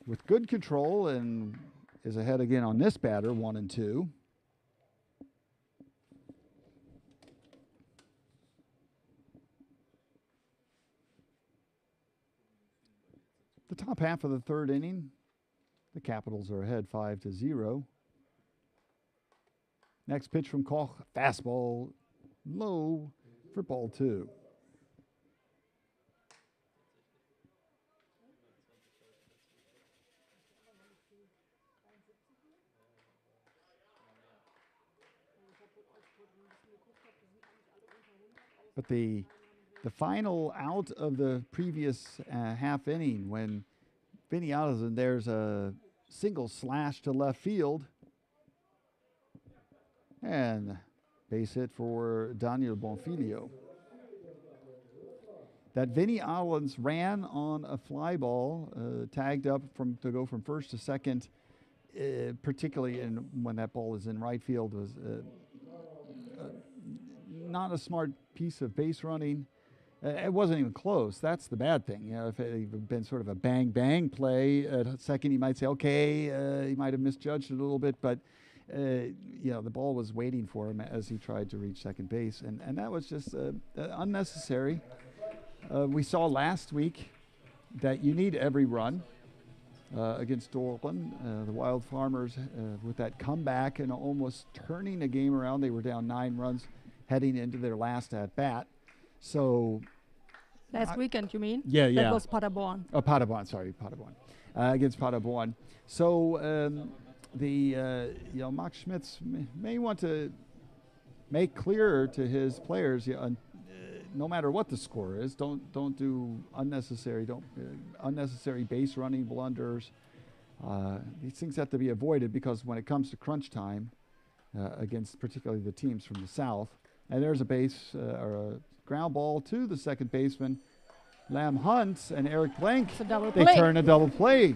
with good control, and is ahead again on this batter, 1-2. The top half of the 3rd inning, the Capitals are ahead 5-0. Next pitch from Koch, fastball low for ball 2. But the final out of the previous half inning, when Vinny Allison, there's a single slash to left field. And base hit for Daniel Bonfolli. That Vinny Allens ran on a fly ball, tagged up to go from first to second, particularly when that ball is in right field, was not a smart piece of base running. It wasn't even close. That's the bad thing. You know, if it had been sort of a bang play at second, you might say, okay, he might have misjudged it a little bit, but you know, the ball was waiting for him as he tried to reach second base, and that was just unnecessary. We saw last week that you need every run against Dortmund. The Wild Farmers, with that comeback and almost turning the game around, they were down 9 runs heading into their last at-bat. So last weekend, you mean? Yeah. That was Paderborn. Oh, Paderborn, sorry, Paderborn. Against Paderborn. So Mark Schmitz may want to make clearer to his players, no matter what the score is, don't do unnecessary base running blunders. These things have to be avoided, because when it comes to crunch time against particularly the teams from the south, and there's a base or a ground ball to the second baseman, Lam Hunt and Eric Blank. It's a double they play. Turn a double play.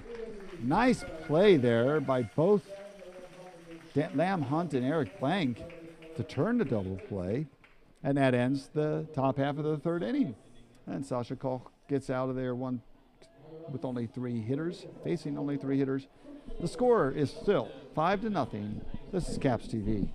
Nice play there by both Lam Hunt and Eric Blank to turn the double play. And that ends the top half of the third inning. And Sasha Koch gets out of there with only 3 hitters, facing only 3 hitters. The score is still 5-0. This is Caps TV.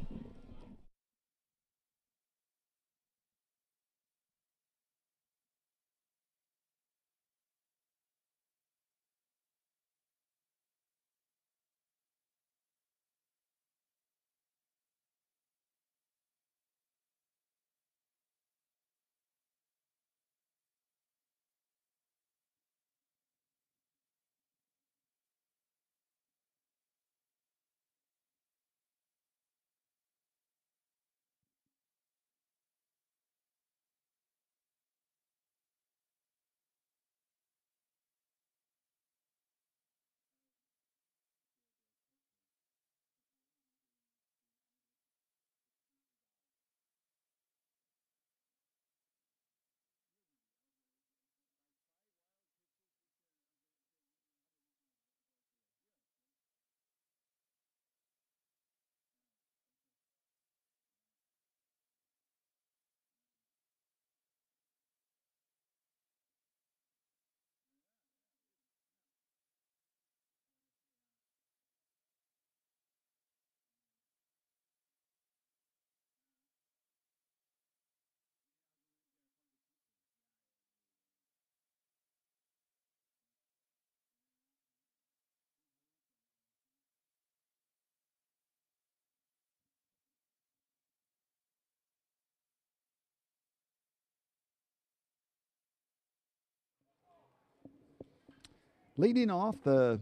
Leading off the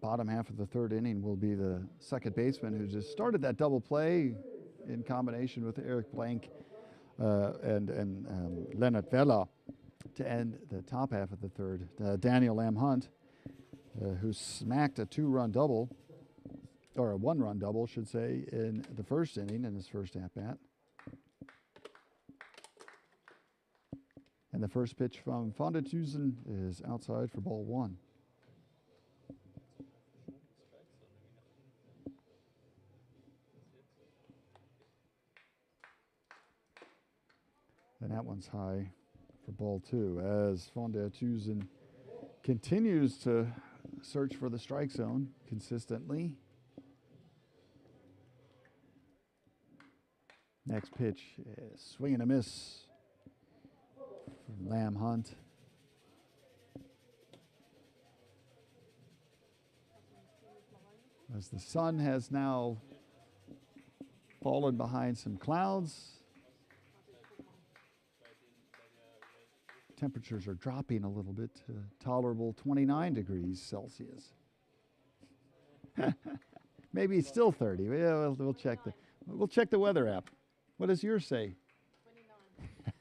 bottom half of the third inning will be the second baseman, who just started that double play in combination with Eric Blank and Leonard Vella to end the top half of the third. Daniel Lam Hunt, who smacked a 2-run double, or a 1-run double, should say, in the first inning in his first at-bat. And the first pitch from Van der Tuzen is outside for ball 1. And that one's high for ball 2, as Van der Tuzen continues to search for the strike zone consistently. Next pitch is swing and a miss from Lam Hunt. As the sun has now fallen behind some clouds, temperatures are dropping a little bit to tolerable 29 degrees Celsius. Maybe it's still 30. Yeah, we'll check the weather app. What does yours say?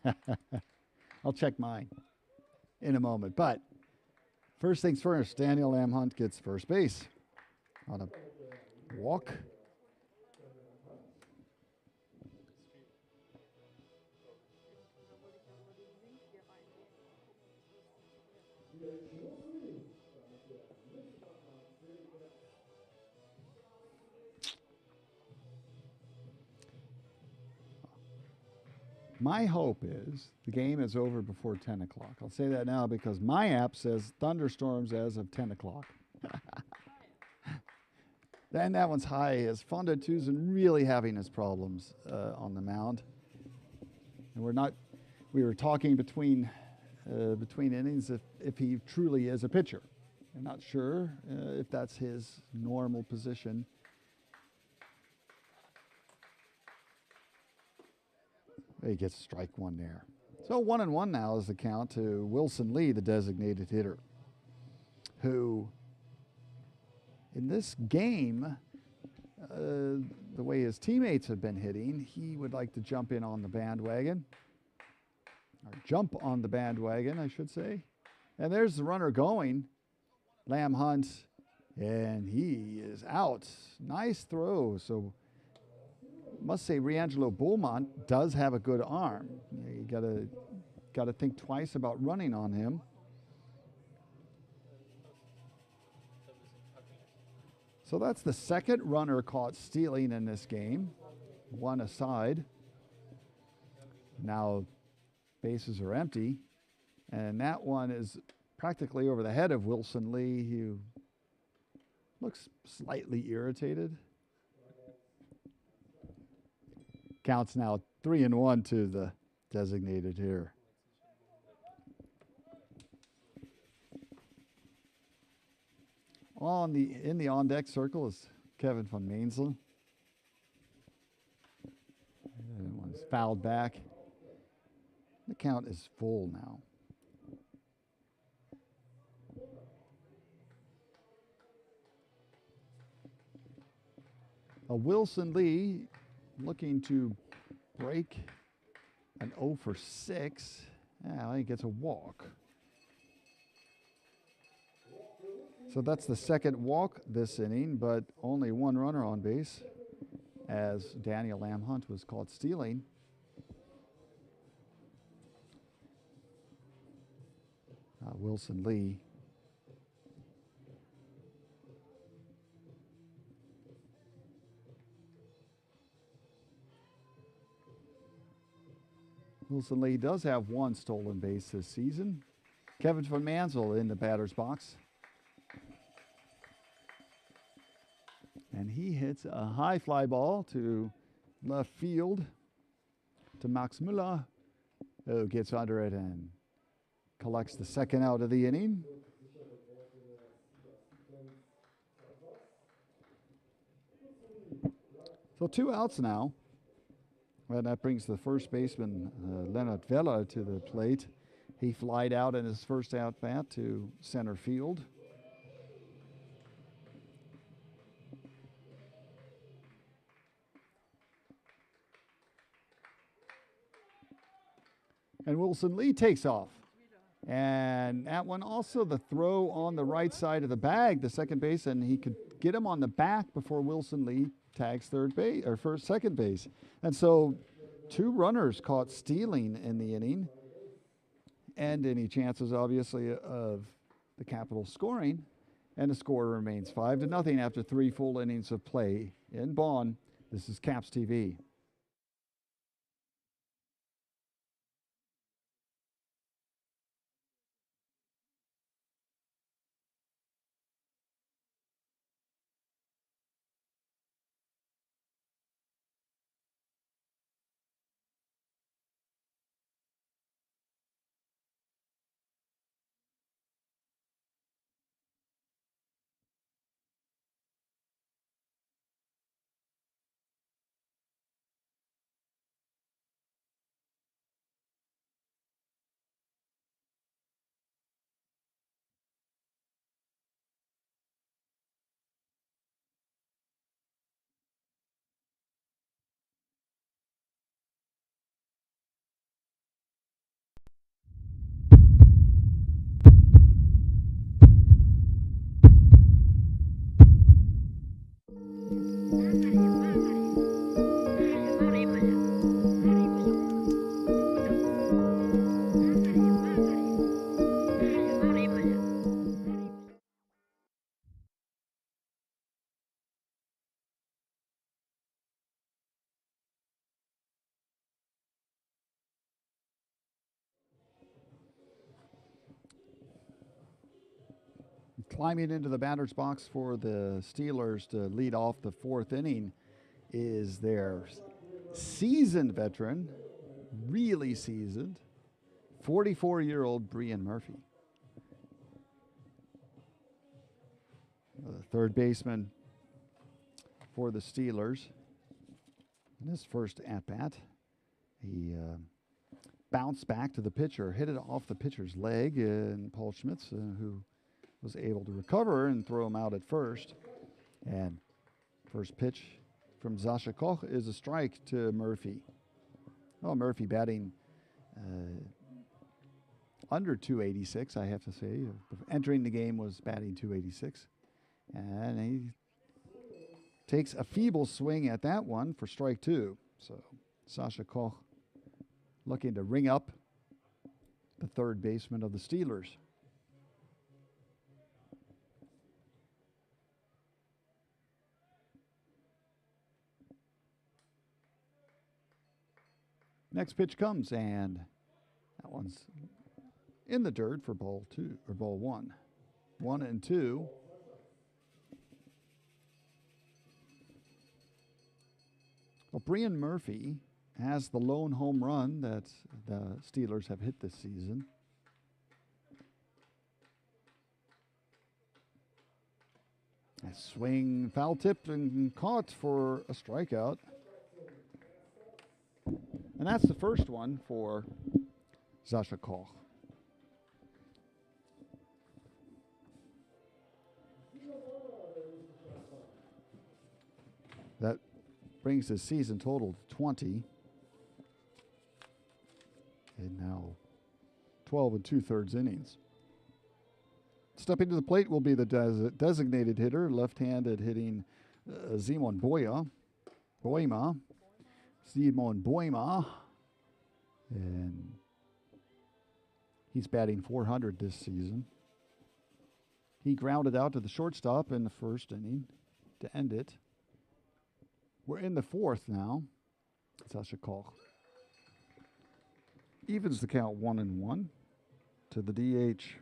29. I'll check mine in a moment. But First things first, Daniel Lamhunt gets first base on a walk. My hope is the game is over before 10 o'clock. I'll say that now because my app says thunderstorms as of 10 o'clock. Then that one's high as Fonda Tucson really having his problems on the mound. And we were talking between innings if he truly is a pitcher. I'm not sure if that's his normal position. He gets strike one there. So 1-1 now is the count to Wilson Lee, the designated hitter, who in this game, the way his teammates have been hitting, he would like to jump in on the bandwagon, or jump on the bandwagon, I should say. And there's the runner going, Lamhunt, and he is out. Nice throw. So must say Riangelo Beaumont does have a good arm. You gotta think twice about running on him. So that's the second runner caught stealing in this game. One aside. Now bases are empty. And that one is practically over the head of Wilson Lee, who looks slightly irritated. Counts now 3-1 to the designated hitter. In the on-deck circle is Kevin van Meensel. And one's fouled back. The count is full now. Wilson Lee looking to break an 0 for 6. He gets a walk. So that's the second walk this inning, but only one runner on base as Daniel Lamhunt was caught stealing. Wilson Lee. Wilson Lee does have one stolen base this season. Kevin van Mansell in the batter's box. And he hits a high fly ball to left field to Max Müller, who gets under it and collects the second out of the inning. So 2 outs now. And that brings the first baseman, Leonard Vella, to the plate. He flied out in his first at-bat to center field. And Wilson Lee takes off. And that one also, the throw on the right side of the bag, the second base, and he could get him on the back before Wilson Lee tags second base. And so 2 runners caught stealing in the inning, and any chances, obviously, of the Capital scoring. And the score remains 5-0 after 3 full innings of play in Bonn. This is Caps TV. climbing into the batter's box for the Steelers to lead off the fourth inning is their seasoned veteran, really seasoned, 44-year-old Brienne Murphy. The third baseman for the Steelers. In his first at-bat, he bounced back to the pitcher, hit it off the pitcher's leg, and Paul Schmitz, who was able to recover and throw him out at first. And first pitch from Sascha Koch is a strike to Murphy. Oh, Murphy batting under 286, I have to say. Entering the game was batting 286. And he takes a feeble swing at that one for strike two. So Sascha Koch looking to ring up the third baseman of the Steelers. Next pitch comes, and that one's in the dirt for ball two, or ball one. 1-2. Well, Brienne Murphy has the lone home run that the Steelers have hit this season. A swing, foul tipped and caught for a strikeout. And that's the first one for Sascha Koch. That brings his season total to 20. And now 12 2/3 innings. Stepping to the plate will be the designated hitter, left-handed hitting Simon Boima. And he's batting .400 this season. He grounded out to the shortstop in the first inning to end it. We're in the fourth now. Sascha Koch evens the count 1-1 to the DH.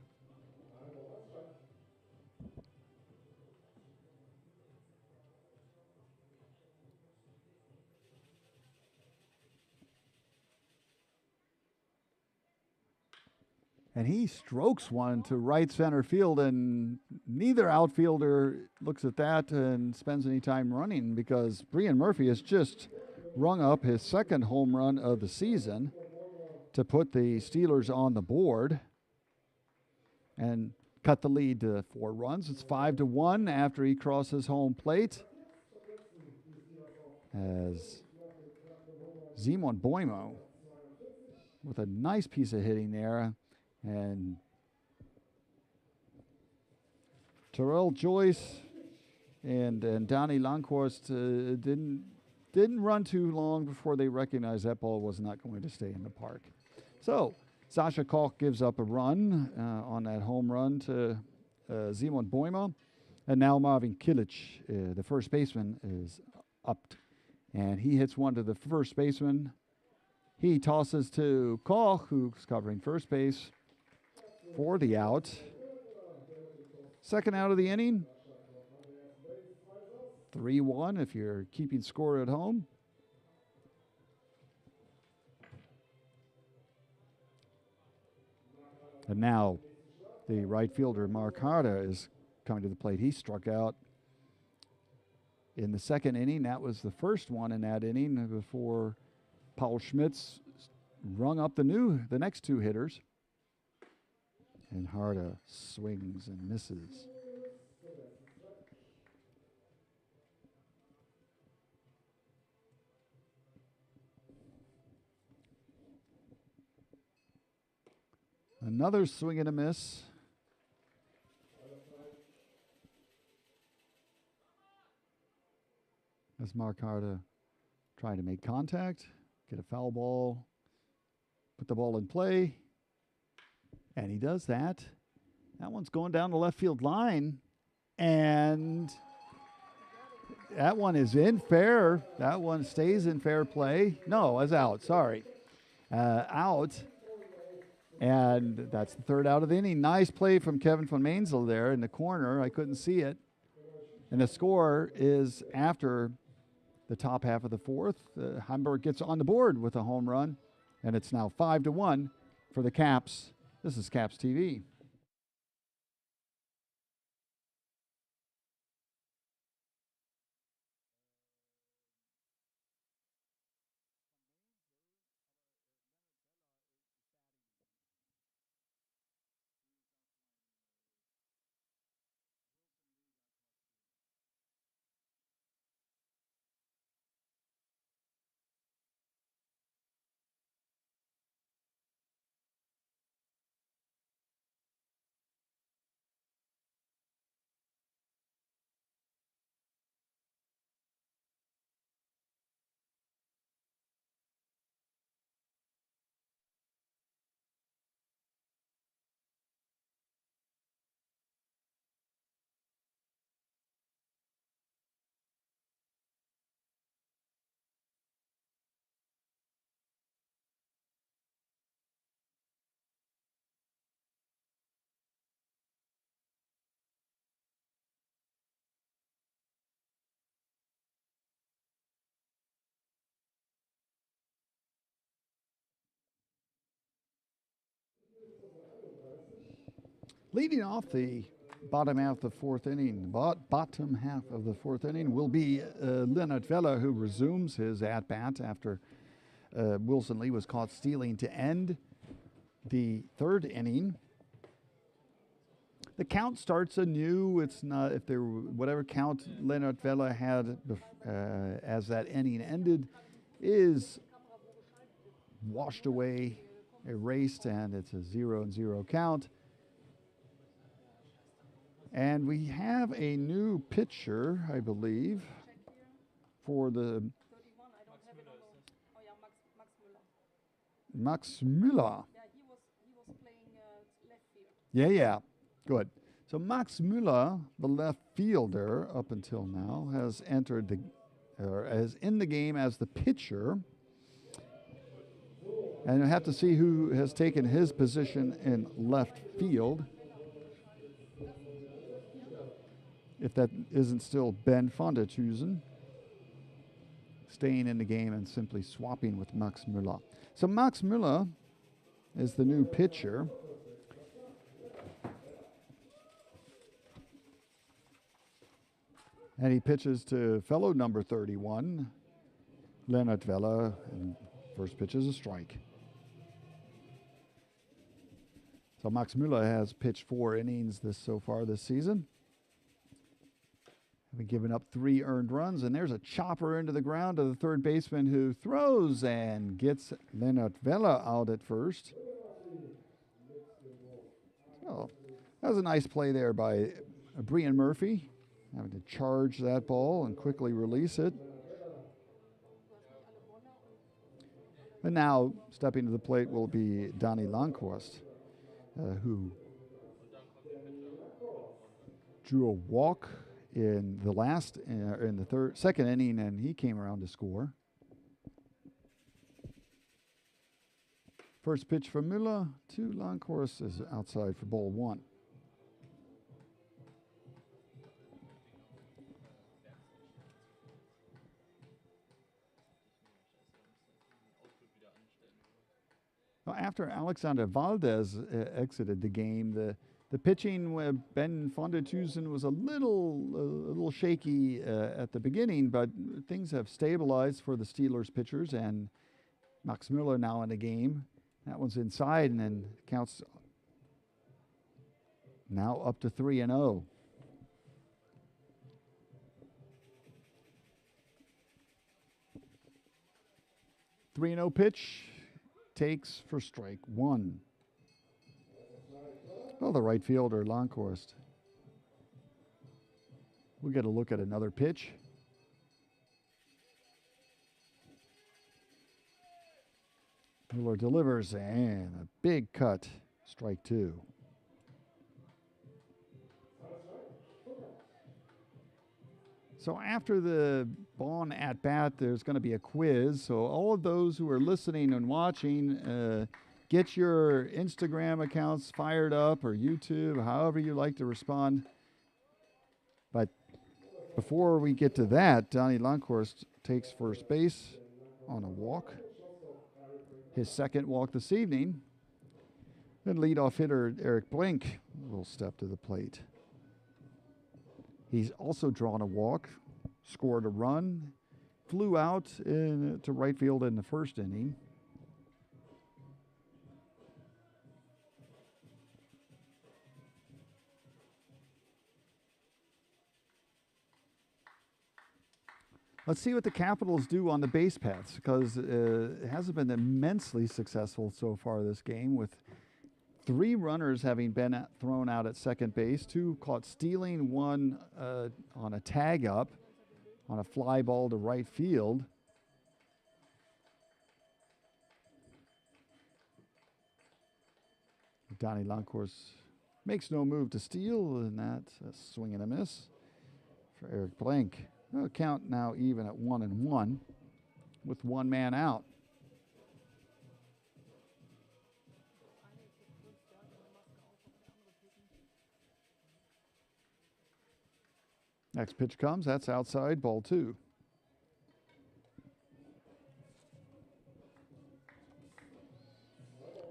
And he strokes one to right center field, and neither outfielder looks at that and spends any time running, because Brienne Murphy has just rung up his second home run of the season to put the Steelers on the board and cut the lead to 4 runs. It's 5-1 after he crosses home plate, as Simon Boima with a nice piece of hitting there. And Terrell Joyce and Donnie Loncoast didn't run too long before they recognized that ball was not going to stay in the park. So Sascha Koch gives up a run on that home run to Simon Boima. And now Marvin Kilic, the first baseman, is up. And he hits one to the first baseman. He tosses to Koch, who's covering first base, for the out. Second out of the inning. 3-1 if you're keeping score at home. And now the right fielder, Marcarda, is coming to the plate. He struck out in the second inning. That was the first one in that inning before Paul Schmitz rung up the next two hitters. And Harda swings and misses. Another swing and a miss. As Marcarda trying to make contact, get a foul ball, put the ball in play. And he does that. That one's going down the left field line. And that one is in fair. That one stays in fair play. No, it's out. Sorry. Out. And that's the third out of the inning. Nice play from Kevin von Mainzel there in the corner. I couldn't see it. And the score is after the top half of the fourth. Hamburg gets on the board with a home run, and it's now 5-1 for the Caps. This is Caps TV. Leading off the bottom half of the fourth inning, bottom half of the fourth inning will be Leonard Vella, who resumes his at-bat after Wilson Lee was caught stealing to end the third inning. The count starts anew. It's not, if there whatever count Leonard Vella had as that inning ended is washed away, erased, and it's a 0-0 count. And we have a new pitcher, I believe, for the Max Müller. Yeah, he was playing left field. Yeah, good. So Max Müller, the left fielder, up until now, has entered is in the game as the pitcher. And you have to see who has taken his position in left field. If that isn't still Ben van der Tuzen, staying in the game and simply swapping with Max Müller. So Max Müller is the new pitcher. And he pitches to fellow number 31, Leonard Vella, and first pitch is a strike. So Max Müller has pitched 4 innings so far this season. Having given up 3 earned runs, and there's a chopper into the ground to the third baseman who throws and gets Leonard Vella out at first. So that was a nice play there by Brienne Murphy, having to charge that ball and quickly release it. And now stepping to the plate will be Donnie Loncoast, who drew a walk in the second inning, and he came around to score. First pitch from Müller to Loncoast is outside for ball 1. Well, after Alexander Valdez exited the game, the pitching with Ben van der Tuzen was a little shaky at the beginning, but things have stabilized for the Steelers pitchers, and Max Müller now in the game. That one's inside, and then counts now up to 3-0. Pitch takes for strike 1. Well, the right fielder, Loncoast. We'll get a look at another pitch. Müller delivers, and a big cut, strike 2. So after the Bonn at-bat, there's going to be a quiz. So all of those who are listening and watching, Get your Instagram accounts fired up or YouTube, however you like to respond. But before we get to that, Donnie Loncoast takes first base on a walk. His second walk this evening. Then leadoff hitter Eric Blink will step to the plate. He's also drawn a walk, scored a run, flew out to right field in the first inning. Let's see what the Capitals do on the base paths, because it hasn't been immensely successful so far this game, with 3 runners having been thrown out at second base, 2 caught stealing, 1 on a tag up on a fly ball to right field. Donnie Loncoast makes no move to steal, and that's a swing and a miss for Eric Blank. Count now even at 1-1 with 1 man out. Next pitch comes, that's outside, ball 2.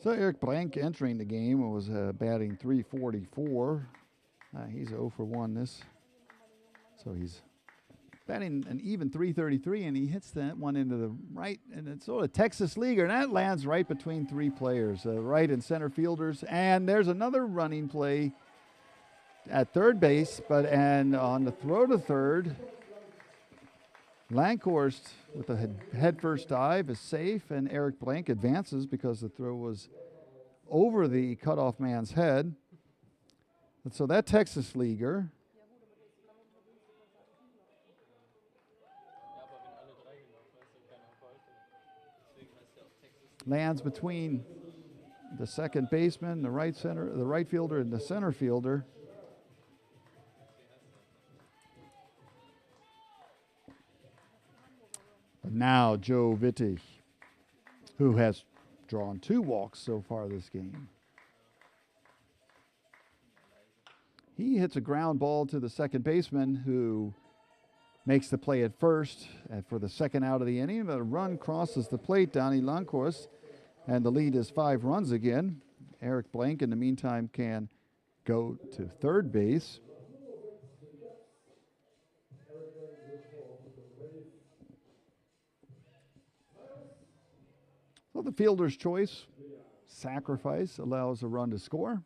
So Eric Blank entering the game was batting .344. He's 0 for 1 this. So he's batting an even .333, and he hits that one into the right, and it's sort of Texas Leaguer, and that lands right between 3 players, right and center fielders. And there's another running play at third base, and on the throw to third, Loncoast with a head first dive is safe, and Eric Blank advances because the throw was over the cutoff man's head. And so that Texas Leaguer lands between the second baseman, the right fielder, and the center fielder. But now Joe Wittig, who has drawn 2 walks so far this game. He hits a ground ball to the second baseman, who makes the play at first for the second out of the inning. The run crosses the plate, Donnie Loncoast, and the lead is 5 runs again. Eric Blank, in the meantime, can go to third base. So the fielder's choice, sacrifice, allows a run to score.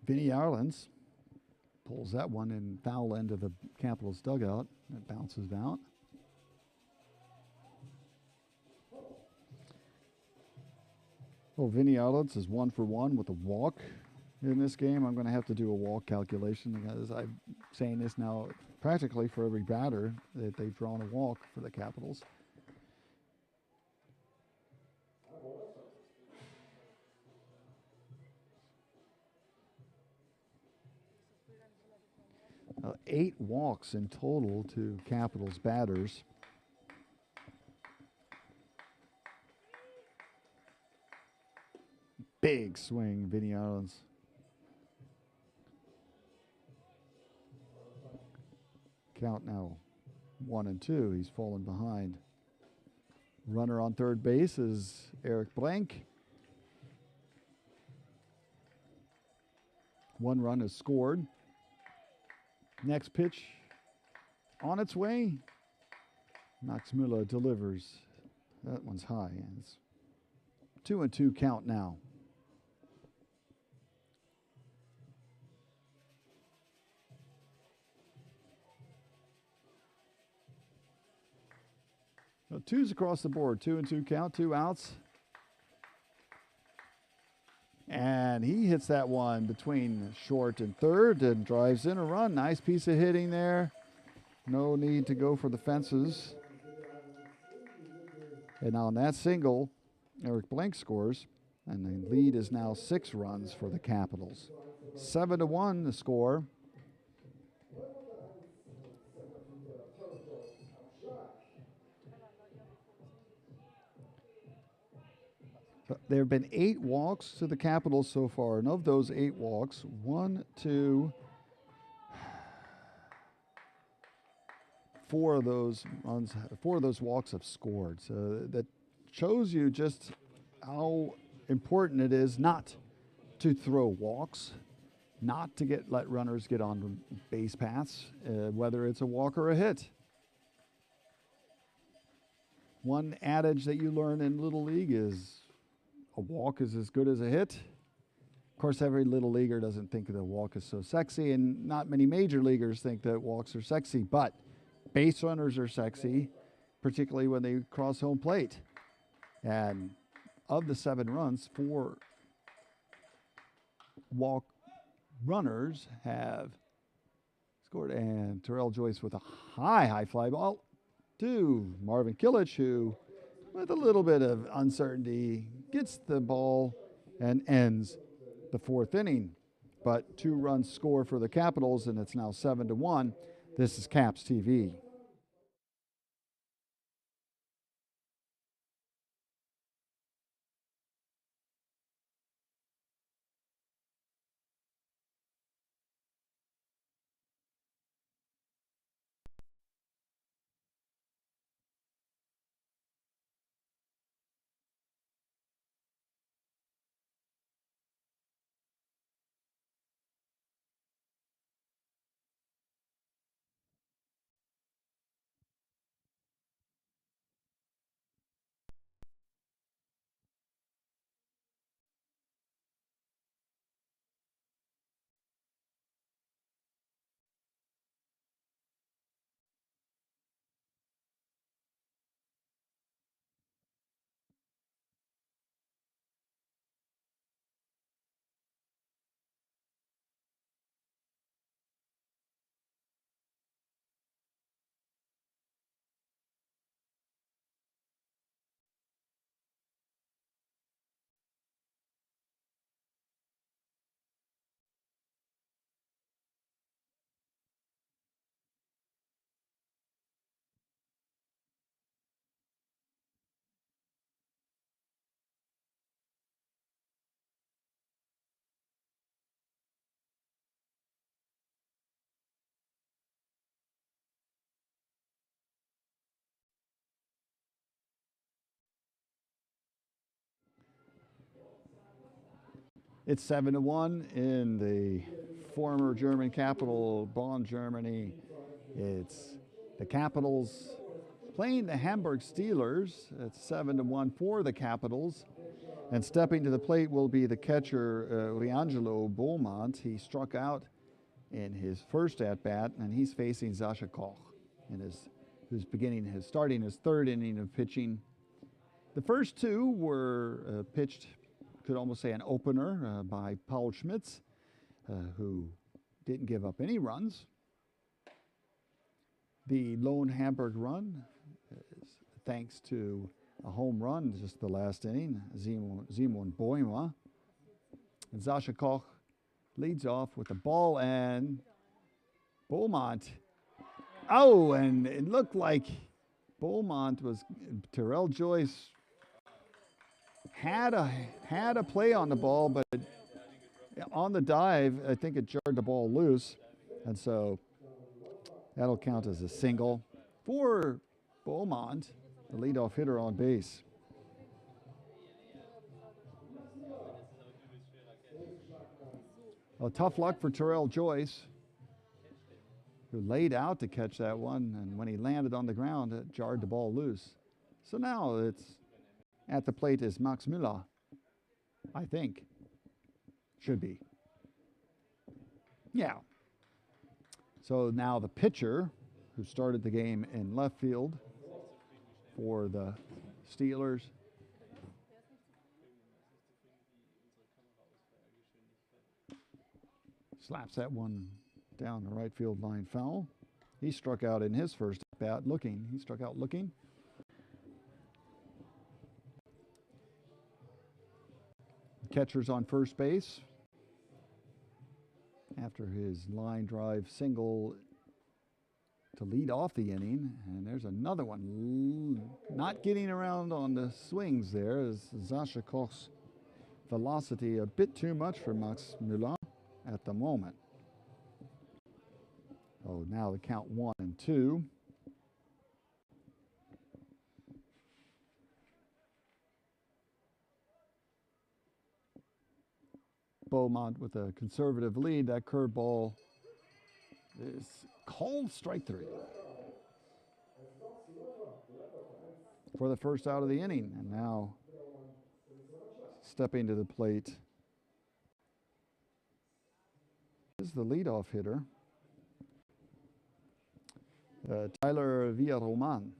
Vinny Arlens pulls that one in foul end of the Capitals dugout. It bounces out. Well, Vinny Arlens is 1 for 1 with a walk in this game. I'm going to have to do a walk calculation, because I'm saying this now practically for every batter that they've drawn a walk for the Capitals. Eight walks in total to Capitals batters. Big swing, Vinny Arlens. Count now 1-2. He's fallen behind. Runner on third base is Eric Blank. 1 run is scored. Next pitch on its way. Max Müller delivers. That one's high. And it's 2-2 count now. So 2's across the board. 2-2 count, 2 outs. And he hits that one between short and third and drives in a run. Nice piece of hitting there. No need to go for the fences. And on that single, Eric Blank scores, and the lead is now 6 runs for the Capitals. 7-1 the score. So there have been 8 walks to the Capitals so far, and of those 8 walks, 4 of those walks have scored. So that shows you just how important it is not to throw walks, not to let runners get on base paths, whether it's a walk or a hit. One adage that you learn in Little League is a walk is as good as a hit. Of course, every Little Leaguer doesn't think the walk is so sexy, and not many major leaguers think that walks are sexy, but base runners are sexy, particularly when they cross home plate. And of the 7 runs, 4 walk runners have scored. And Terrell Joyce with a high fly ball to Marvin Kilich, who, with a little bit of uncertainty, gets the ball and ends the 4th inning. But 2 runs score for the Capitals, and it's now 7-1. This is Caps TV. It's 7-1 in the former German capital, Bonn, Germany. It's the Capitals playing the Hamburg Steelers. It's 7-1 for the Capitals. And stepping to the plate will be the catcher, Riangelo Beaumont. He struck out in his first at-bat, and he's facing Sascha Koch, who's starting his 3rd inning of pitching. The first 2 were pitched, could almost say an opener, by Paul Schmitz, who didn't give up any runs. The lone Hamburg run is thanks to a home run just the last inning, Simon Boima. And Sascha Koch leads off with the ball, and Beaumont. Oh, and it looked like Beaumont was Terrell Joyce had a play on the ball, but on the dive, I think it jarred the ball loose, and so that'll count as a single for Beaumont, the leadoff hitter on base. Well, tough luck for Terrell Joyce, who laid out to catch that one, and when he landed on the ground, it jarred the ball loose. So now it's at the plate is Max Müller, I think. Should be. Yeah. So now the pitcher, who started the game in left field for the Steelers, slaps that one down the right field line foul. He struck out in his first bat looking. He struck out looking. catcher's on first base after his line drive single to lead off the inning. And there's another one. Not getting around on the swings there is Sascha Koch's velocity a bit too much for Max Müller at the moment. Oh, now the count 1-2. Beaumont with a conservative lead. That curveball is called strike 3 for the first out of the inning. And now stepping to the plate is the leadoff hitter, Tyler Villarreal,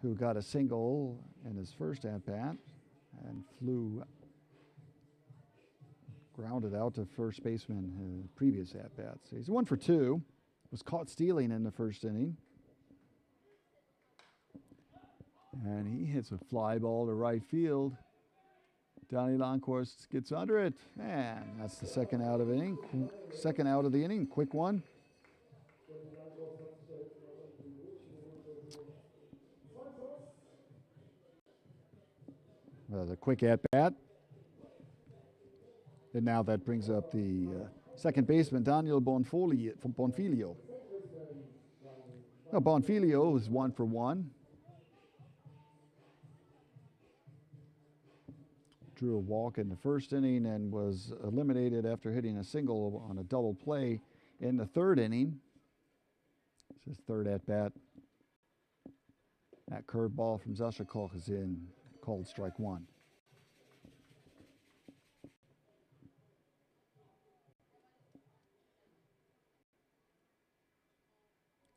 who got a single in his first at-bat and grounded out to first baseman in previous at-bat. So he's 1 for 2, was caught stealing in the first inning. And he hits a fly ball to right field. Donnie Loncoast gets under it, and that's the second out of the inning. Second out of the inning, quick one. The quick at-bat. And now that brings up the second baseman, Daniel Bonfolli from Bonfilio. Now Bonfilio is 1 for 1. Drew a walk in the first inning and was eliminated after hitting a single on a double play in the third inning. It's his third at-bat. That curveball from Sascha Koch is in, called strike 1.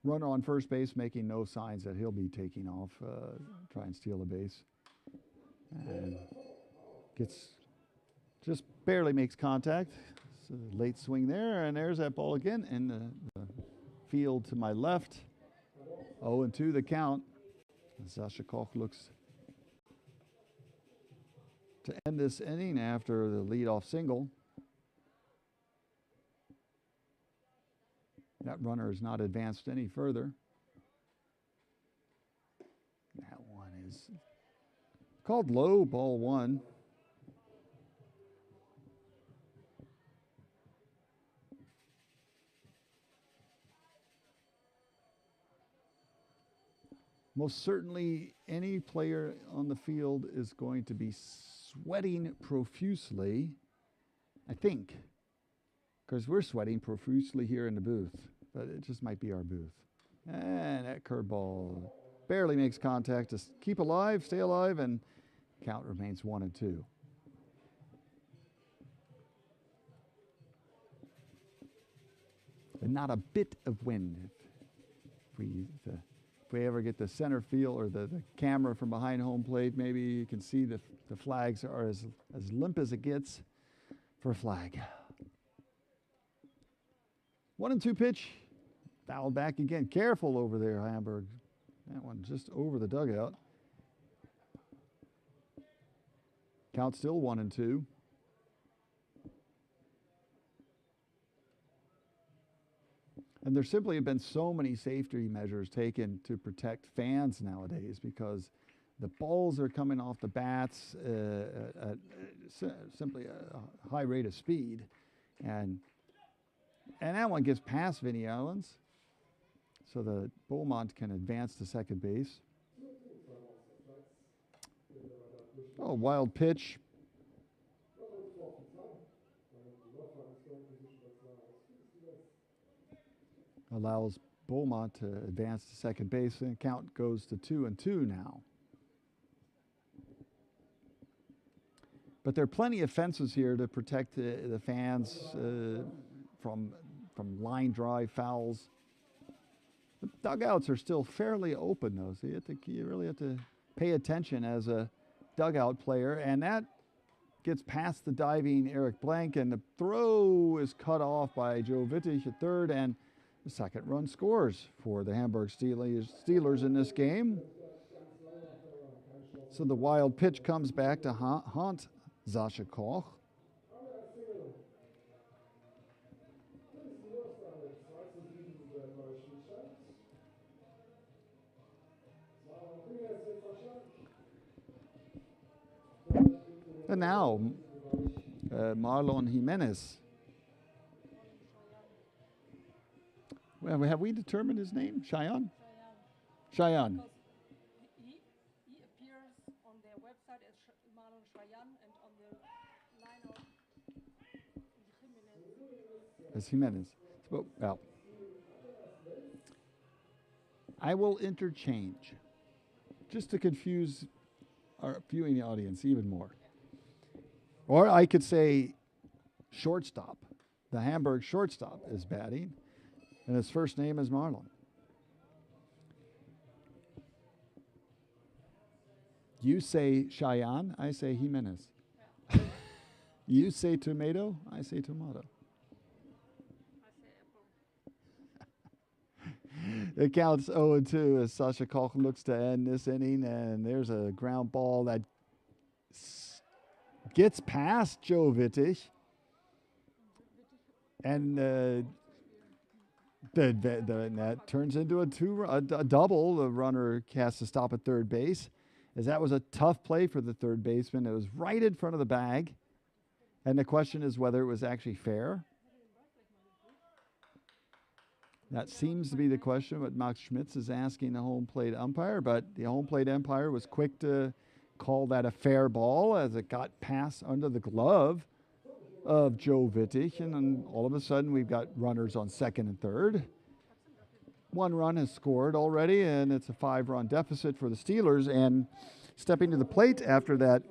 Runner on first base making no signs that he'll be taking off, try and steal a base. And just barely makes contact. It's a late swing there, and there's that ball again in the field to my left. 0-2 the count. Sascha Koch looks to end this inning after the leadoff single. That runner is not advanced any further. That one is called low, ball 1. Most certainly any player on the field is going to be sweating profusely, I think, because we're sweating profusely here in the booth, but it just might be our booth. And that curveball barely makes contact to keep alive, stay alive, and count remains 1-2. And not a bit of wind. If we ever get the center field or the camera from behind home plate, maybe you can see the flags are as limp as it gets for a flag. 1-2 pitch, fouled back again. Careful over there, Hamburg. That one just over the dugout. Count still 1-2. And there simply have been so many safety measures taken to protect fans nowadays because the balls are coming off the bats at simply a high rate of speed. And that one gets past Vinnie Allens, so the Beaumont can advance to second base. Oh, wild pitch. Allows Beaumont to advance to second base, and count goes to 2-2 now. But there are plenty of fences here to protect the fans from line drive fouls. The dugouts are still fairly open, though, so you really have to pay attention as a dugout player, and that gets past the diving Eric Blank, and the throw is cut off by Joe Wittig at third, and the second run scores for the Hamburg Steelers in this game. So the wild pitch comes back to haunt Sascha Koch. And now, Marlon Jimenez. Well, have we determined his name? Cheyenne? Cheyenne. He appears on their website as Marlon Cheyenne and on the lineup Jimenez. As Jimenez. So, well, I will interchange just to confuse our viewing audience even more. Or I could say shortstop. The Hamburg shortstop is batting, and his first name is Marlon. You say Cheyenne, I say Jimenez. You say tomato, I say tomato. It counts 0-2 as Sascha Koch looks to end this inning, and there's a ground ball that gets past Joe Wittig, and that turns into a double. The runner has to stop at third base, as that was a tough play for the third baseman. It was right in front of the bag, and the question is whether it was actually fair. That seems to be the question, what Max Schmitz is asking the home plate umpire, but the home plate umpire was quick to call that a fair ball as it got past under the glove of Joe Wittig, and then all of a sudden we've got runners on second and third. One run has scored already, and it's a 5-run deficit for the Steelers, and stepping to the plate after that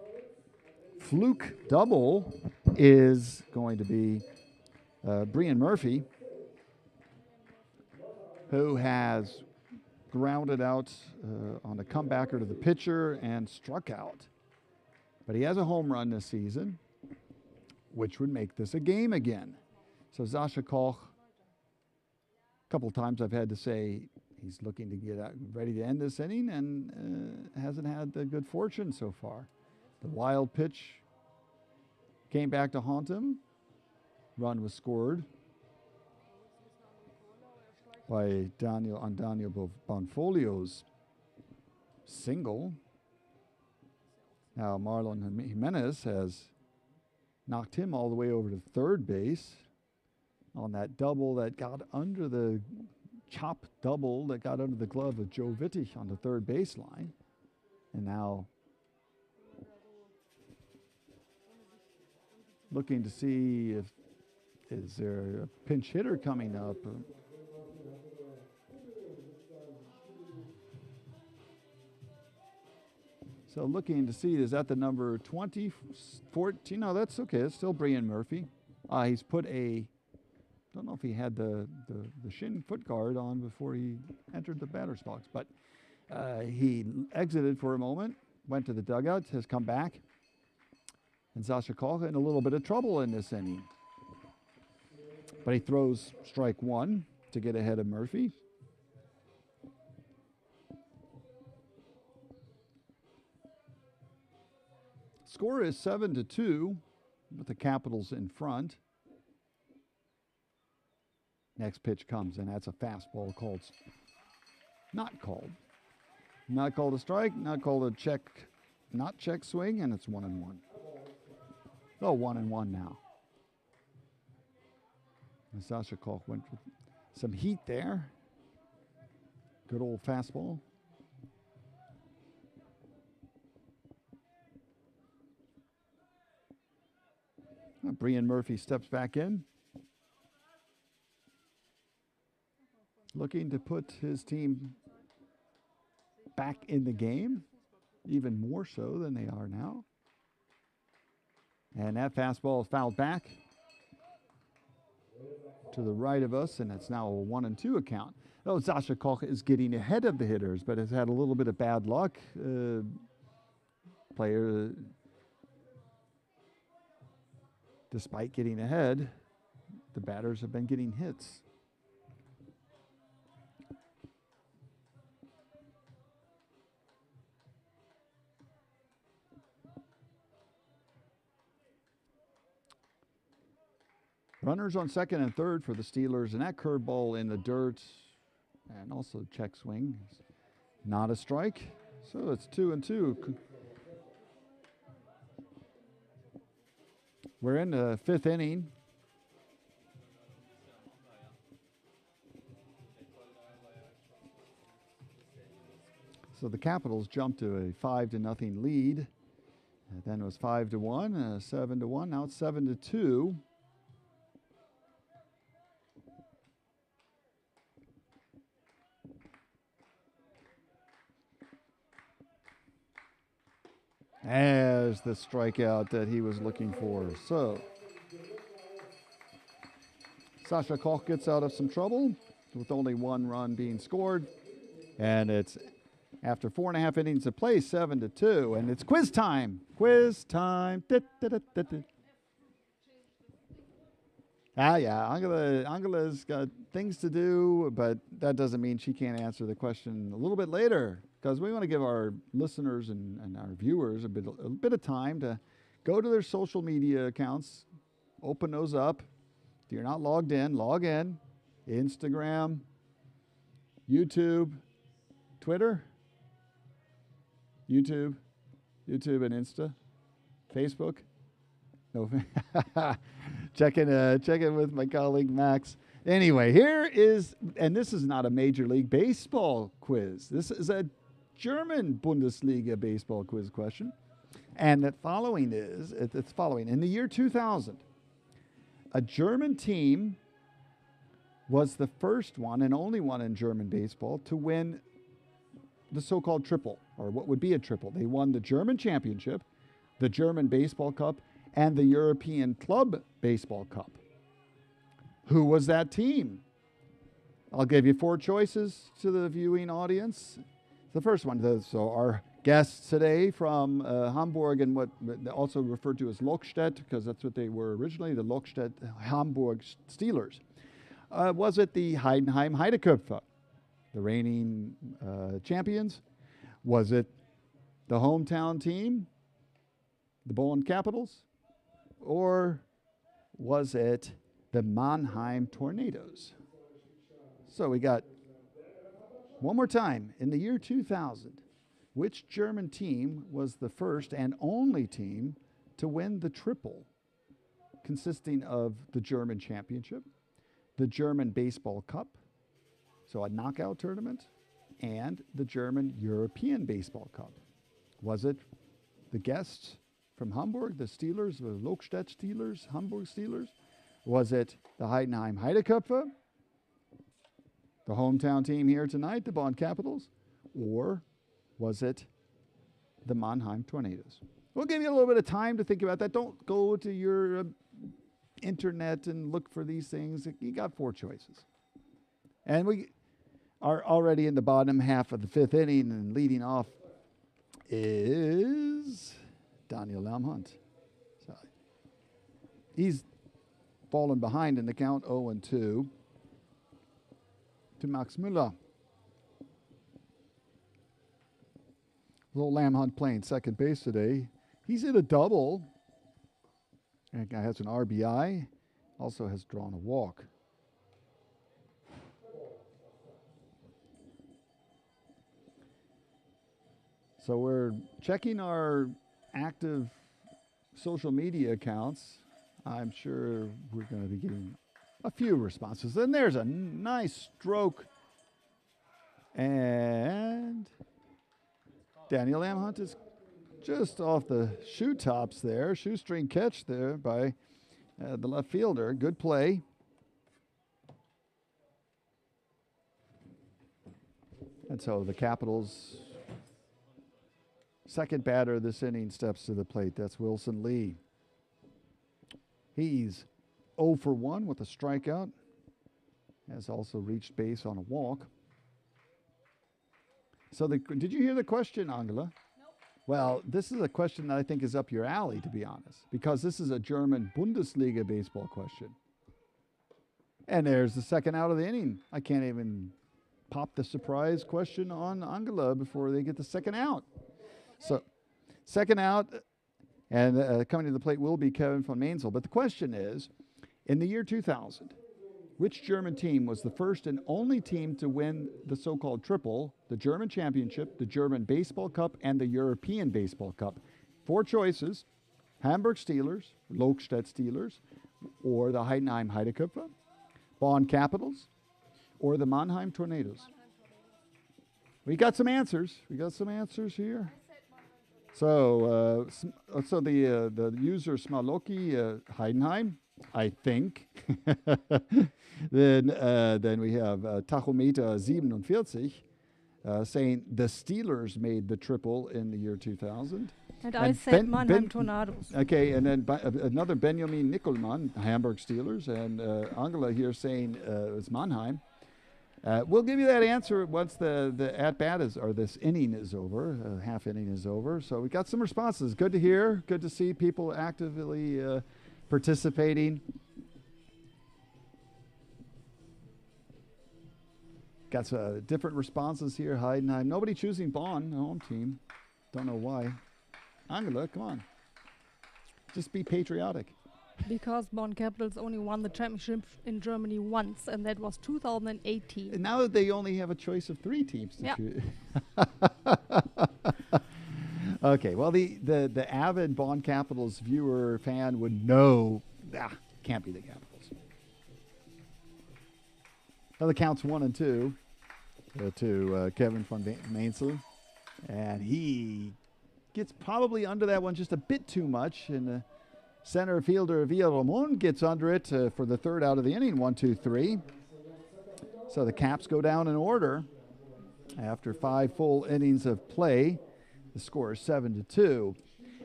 fluke double is going to be Brienne Murphy, who has grounded out on the comebacker to the pitcher and struck out. But he has a home run this season, which would make this a game again. So Sascha Koch, a couple of times I've had to say he's looking to get out, ready to end this inning, and hasn't had the good fortune so far. The wild pitch came back to haunt him. Run was scored by Daniel Bonfolio's single. Now Marlon Jimenez has knocked him all the way over to third base on that double that got under the chop double that got under the glove of Joe Wittig on the third baseline. And now looking to see if is there a pinch hitter coming up. So looking to see, is that the number 20, 14? No, that's okay. It's still Brienne Murphy. He's put a, don't know if he had the shin foot guard on before he entered the batter's box, but he exited for a moment, went to the dugout, has come back. And Sascha Koch in a little bit of trouble in this inning. But he throws strike one to get ahead of Murphy. Score is 7-2 with the Capitals in front. Next pitch comes, and that's a fastball called, not called. Not called a strike, not called a check, not check swing, and it's 1-1. Oh, 1-1 now. And Sascha Koch went with some heat there. Good old fastball. Brienne Murphy steps back in, looking to put his team back in the game, even more so than they are now. And that fastball is fouled back to the right of us, and it's now a 1-2 account. Oh, Sascha Koch is getting ahead of the hitters, but has had a little bit of bad luck. Player, despite getting ahead, the batters have been getting hits. Runners on second and third for the Steelers, and that curveball in the dirt, and also check swing. Not a strike, so it's 2-2. We're in the fifth inning. So the Capitals jumped to a 5-0 lead. And then it was 5-1, 7-1. Now it's 7-2. As the strikeout that he was looking for. So Sasha Koch gets out of some trouble with only one run being scored. And it's after 4.5 innings of play, 7-2. And it's quiz time. Quiz time. Yeah, Angela's got things to do, but that doesn't mean she can't answer the question a little bit later, because we want to give our listeners and our viewers a bit of time to go to their social media accounts, open those up. If you're not logged in, log in. Instagram, YouTube, Twitter, YouTube and Insta, Facebook. No, check in with my colleague Max. Anyway, here is, and this is not a Major League Baseball quiz. This is a German Bundesliga baseball quiz question. And it's following. In the year 2000, a German team was the first one and only one in German baseball to win the so-called triple, or what would be a triple. They won the German Championship, the German Baseball Cup, and the European Club Baseball Cup. Who was that team? I'll give you 4 choices to the viewing audience. The first one, so our guests today from Hamburg, and what also referred to as Lokstedt, because that's what they were originally, the Lokstedt Hamburg Steelers. Was it the Heidenheim Heideköpfe, the reigning champions? Was it the hometown team, the Bonn Capitals? Or was it the Mannheim Tornadoes? So we got one more time. In the year 2000, which German team was the first and only team to win the triple, consisting of the German Championship, the German Baseball Cup, so a knockout tournament, and the German European Baseball Cup? Was it the guests from Hamburg, the Steelers, the Lokstedt Steelers, Hamburg Steelers? Was it the Heidenheim Heideköpfe, the hometown team here tonight, the Bonn Capitals? Or was it the Mannheim Tornadoes? We'll give you a little bit of time to think about that. Don't go to your internet and look for these things. You got 4 choices. And we are already in the bottom half of the 5th inning, and leading off is Daniel Lamhunt. So he's fallen behind in the count, 0-2 to Max Müller. Little Lamhunt playing second base today. He's hit a double. That guy has an RBI. Also has drawn a walk. So we're checking our active social media accounts. I'm sure we're going to be getting a few responses. And there's a nice stroke. And Daniel Lamhunt is just off the shoe tops there. Shoestring catch there by the left fielder. Good play. And so the Capitals' second batter this inning steps to the plate. That's Wilson Lee. He's 0 for 1 with a strikeout. Has also reached base on a walk. So did you hear the question, Angela? Nope. Well, this is a question that I think is up your alley, to be honest, because this is a German Bundesliga baseball question. And there's the second out of the inning. I can't even pop the surprise question on Angela before they get the second out. So second out, and coming to the plate will be Kevin von Mainzel. But the question is, In the year 2000, which German team was the first and only team to win the so-called triple, the German Championship, the German Baseball Cup, and the European Baseball Cup? 4 choices: Hamburg Steelers, Lokstedt Steelers, or the Heidenheim Heideköpfe, Bonn Capitals, or the Mannheim Tornadoes. We got some answers. We got some answers here. So, the user Smaloki Heidenheim, I think. Then we have Tachometer 47 saying the Steelers made the triple in the year 2000. And I said Mannheim Tornadoes. Okay, and then another Benjamin Nickelmann, Hamburg Steelers, and Angela here saying it's Mannheim. We'll give you that answer once the at-bat is, or this inning is over, half inning is over. So we got some responses. Good to hear. Good to see people actively participating. Got some different responses here. Heidenheim. Nobody choosing Bonn, the home team. Don't know why. Angela, come on. Just be patriotic. Because Bonn Capitals only won the championship in Germany once, and that was 2018. And now they only have a choice of 3 teams to choose. Okay, well, the avid Bonn Capitals viewer fan would know, can't be the Capitals. Well, the counts 1 and 2 to Kevin von Mainzel. And he gets probably under that one just a bit too much, and the center fielder Villarreal gets under it for the 3rd out of the inning, 1, 2, 3. So the Caps go down in order after 5 full innings of play. The score is 7-2.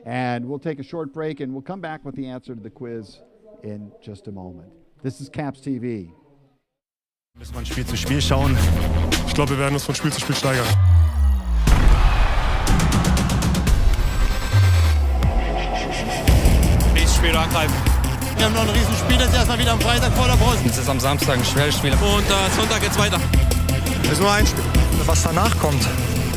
And we'll take a short break, and we'll come back with the answer to the quiz in just a moment. This is Caps TV. Müssen wir von Spiel zu Spiel schauen. Ich glaube, wir werden uns von Spiel zu Spiel steigern. Spiel angreifen. Wir haben noch ein Riesenspiel jetzt erstmal wieder am Freitag vor der Brust. Es ist am Samstag ein schweres Spiel. Und Sonntag geht's weiter. Es ist nur ein Spiel. Was danach kommt,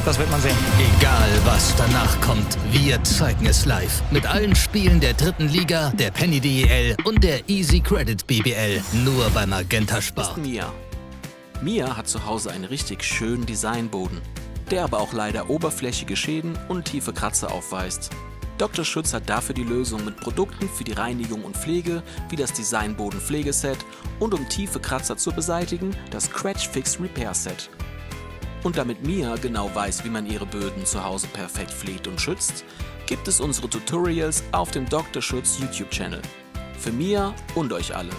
das wird man sehen. Egal, was danach kommt, wir zeigen es live. Mit allen Spielen der 3. Liga, der Penny DEL und der Easy Credit BBL. Nur bei Magenta Sport. Mia. Mia hat zu Hause einen richtig schönen Designboden, der aber auch leider oberflächige Schäden und tiefe Kratzer aufweist. Dr. Schmitz hat dafür die Lösung mit Produkten für die Reinigung und Pflege, wie das Designboden-Pflegeset und um tiefe Kratzer zu beseitigen, das Scratch Fix Repair Set. Und damit Mia genau weiß, wie man ihre Böden zu Hause perfekt pflegt und schützt, gibt es unsere Tutorials auf dem Dr. Schutz YouTube-Channel. Für Mia und euch alle.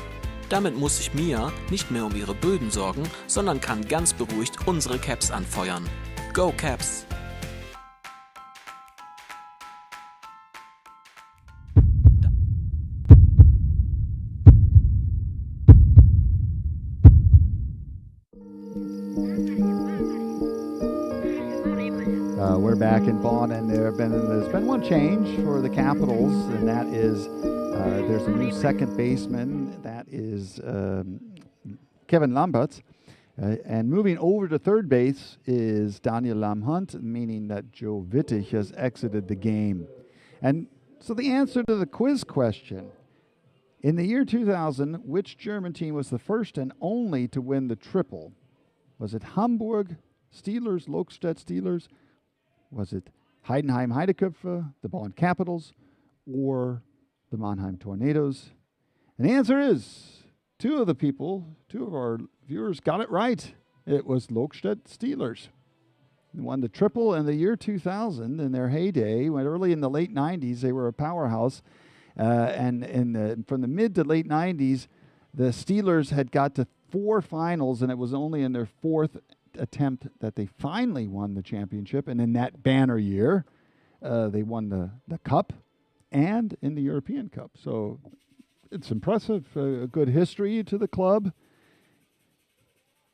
Damit muss sich Mia nicht mehr um ihre Böden sorgen, sondern kann ganz beruhigt unsere Caps anfeuern. Go Caps! We're back in Bonn, and there's been one change for the Capitals, and that is there's a new second baseman. That is Kevin Lambert. And moving over to third base is Daniel Lamhunt, meaning that Joe Wittig has exited the game. And so the answer to the quiz question, in the year 2000, which German team was the first and only to win the triple? Was it Hamburg Steelers, Lokstedt Steelers? Was it Heidenheim Heideköpfe, the Bonn Capitals, or the Mannheim Tornadoes? And the answer is, two of our viewers got it right. It was Lokstedt Steelers. They won the triple in the year 2000 in their heyday. When early in the late 90s, they were a powerhouse. And from the mid to late 90s, the Steelers had got to 4 finals, and it was only in their 4th attempt that they finally won the championship. And in that banner year, they won the Cup and in the European Cup. So it's impressive, a good history to the club.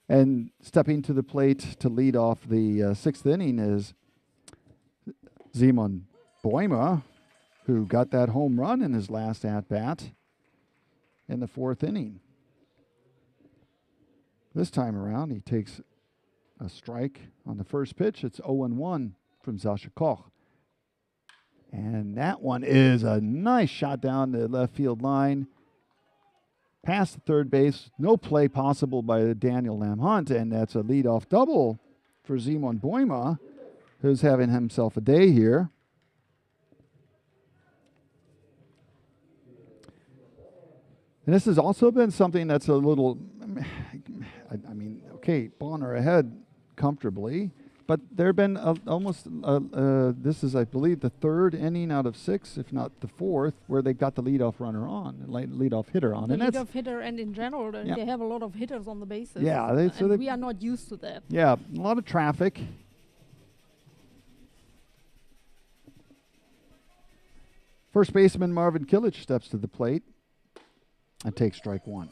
And stepping to the plate to lead off the 6th inning is Simon Bäumer, who got that home run in his last at-bat in the 4th inning. This time around, he takes a strike on the first pitch. It's 0-1 from Sascha Koch. And that one is a nice shot down the left field line. past the third base. No play possible by Daniel Lamhunt, and that's a leadoff double for Simon Boima, who's having himself a day here. And this has also been something that's a little, I mean, okay, Bonn are ahead comfortably, but there have been this is, I believe, the third inning out of 6, if not the fourth, where they got the leadoff runner on, leadoff hitter on. The and leadoff hitter, and in general, they have a lot of hitters on the bases. Yeah, we are not used to that. Yeah, a lot of traffic. First baseman Marvin Kilich steps to the plate and takes strike 1.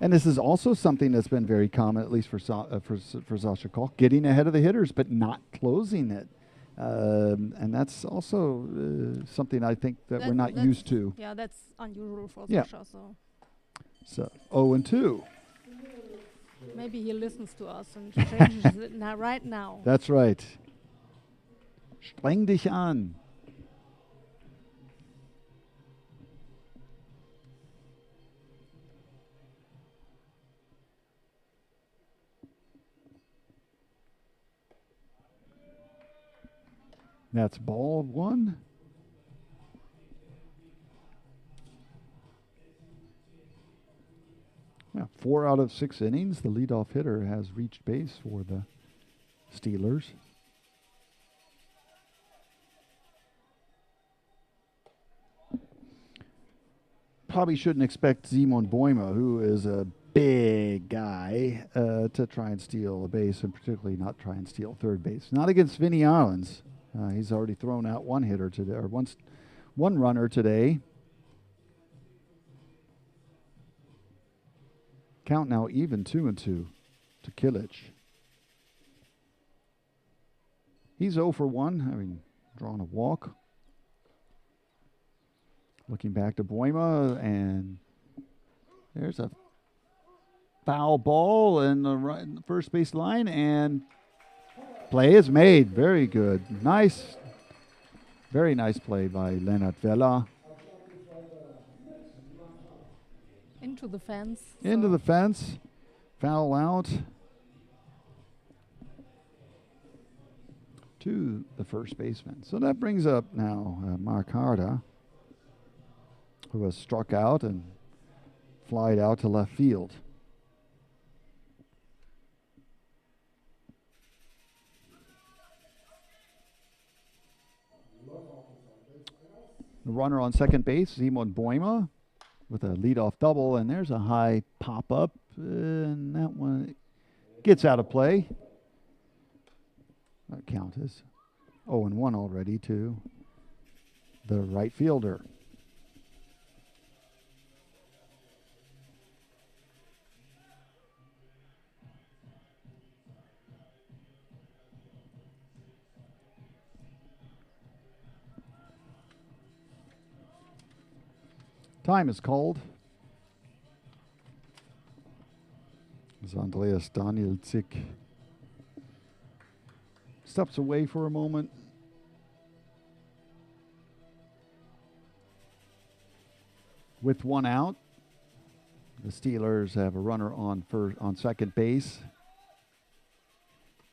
And this is also something that's been very common, at least for Sasha Koch, getting ahead of the hitters but not closing it. And that's also something I think that we're not used to. Yeah, that's unusual for Sasha. So 0-2. Maybe he listens to us and changes it right now. That's right. Streng dich an. That's ball 1. Yeah, 4 out of 6 innings. The leadoff hitter has reached base for the Steelers. Probably shouldn't expect Simon Boima, who is a big guy, to try and steal a base, and particularly not try and steal third base. Not against Vinnie Arlens. He's already thrown out one hitter today, or one runner today. Count now even 2-2 to Kilich. He's 0 for 1, having drawn a walk. Looking back to Boima, and there's a foul ball in the first base line, and play is made. Very good. Nice. Very nice play by Lennart Vella. Into the fence. Into the fence. Foul out. To the first baseman. So that brings up now Marcarda, who has struck out and flied out to left field. The runner on second base, Simon Boima, with a leadoff double, and there's a high pop-up, and that one gets out of play. That count is 0-1 already to the right fielder. Time is called. As Andreas Danielczyk steps away for a moment. With 1 out, the Steelers have a runner on second base.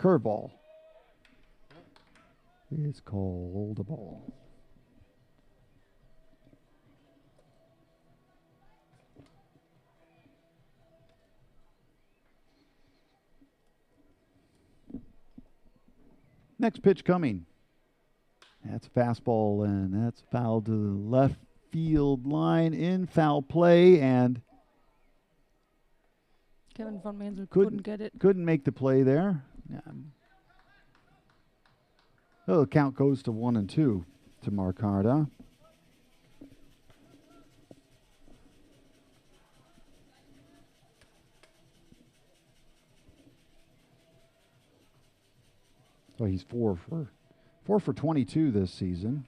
Curveball is called a ball. Next pitch coming. That's a fastball, and that's fouled to the left field line in foul play, and Kevin von Mansell couldn't get it. Couldn't make the play there. So the count goes to 1-2 to Marcarda. So he's 4 for 22 this season.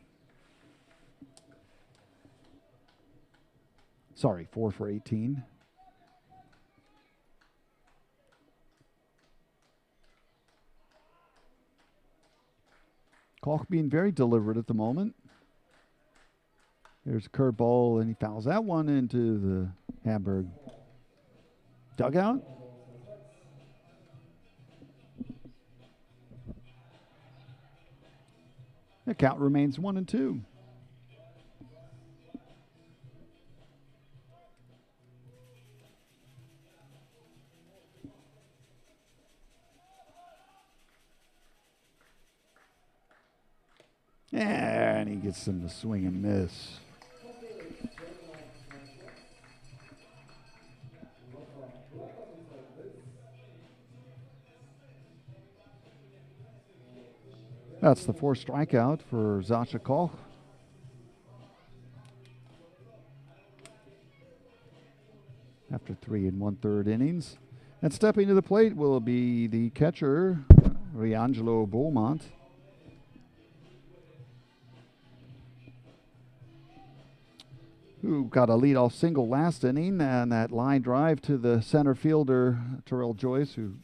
Sorry, 4 for 18. Koch being very deliberate at the moment. There's a curveball, and he fouls that one into the Hamburg dugout. The count remains 1-2. And he gets them to swing and miss. That's the fourth strikeout for Sascha Koch. After 3 1/3 innings. And stepping to the plate will be the catcher, Riangelo Beaumont. Who got a leadoff single last inning, and that line drive to the center fielder, Terrell Joyce, who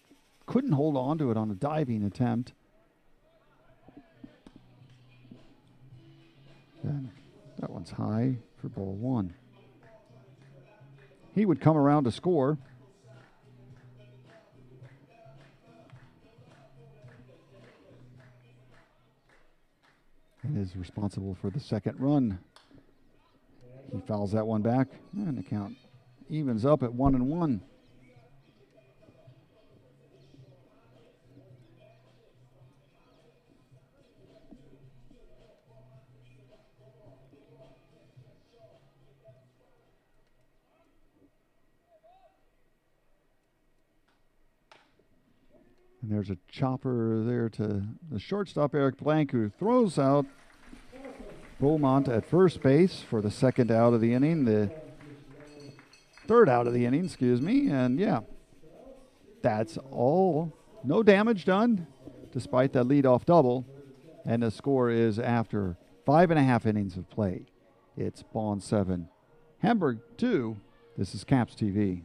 couldn't hold on to it on a diving attempt. And that one's high for ball one. He would come around to score. And is responsible for the second run. He fouls that one back, and the count evens up at 1-1. And there's a chopper there to the shortstop, Eric Blank, who throws out Beaumont at first base for the second out of the inning, the third out of the inning, excuse me. And yeah, that's all. No damage done, despite that leadoff double. And the score is after 5.5 innings of play. It's Bonn 7, Hamburg 2. This is Caps TV.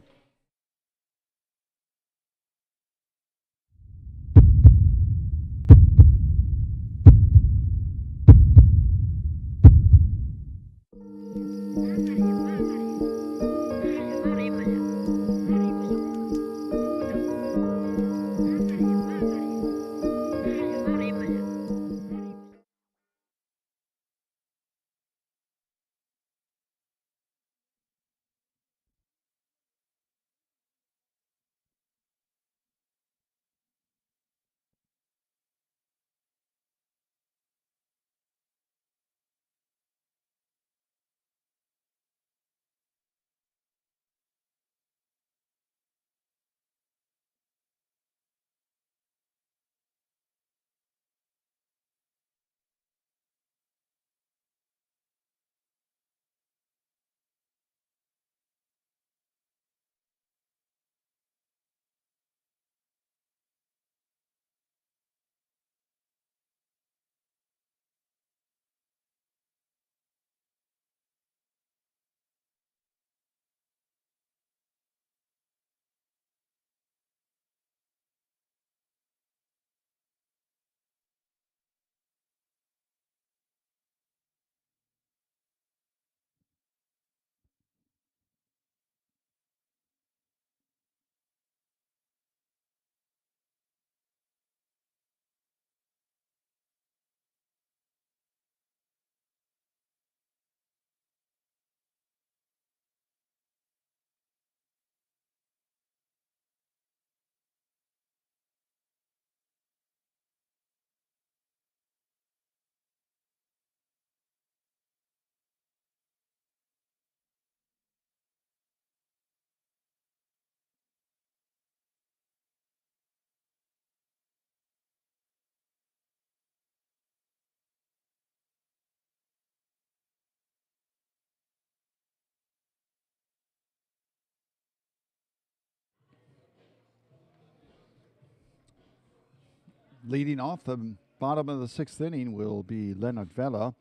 Leading off the bottom of the sixth inning will be Leonard Vela.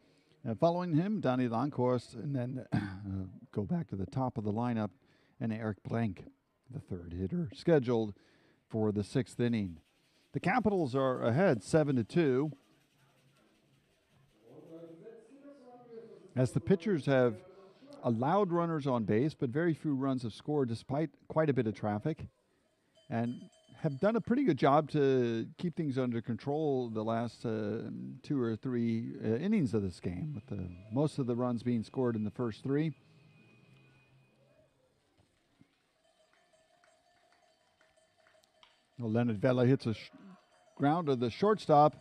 And following him, Donnie Loncoast, and then go back to the top of the lineup, and Eric Blank, the third hitter, scheduled for the sixth inning. The Capitals are ahead 7-2. as the pitchers have allowed runners on base, but very few runs have scored despite quite a bit of traffic, and have done a pretty good job to keep things under control the last 2 or 3 innings of this game, with most of the runs being scored in the first 3. Well, Leonard Vella hits a ground to the shortstop.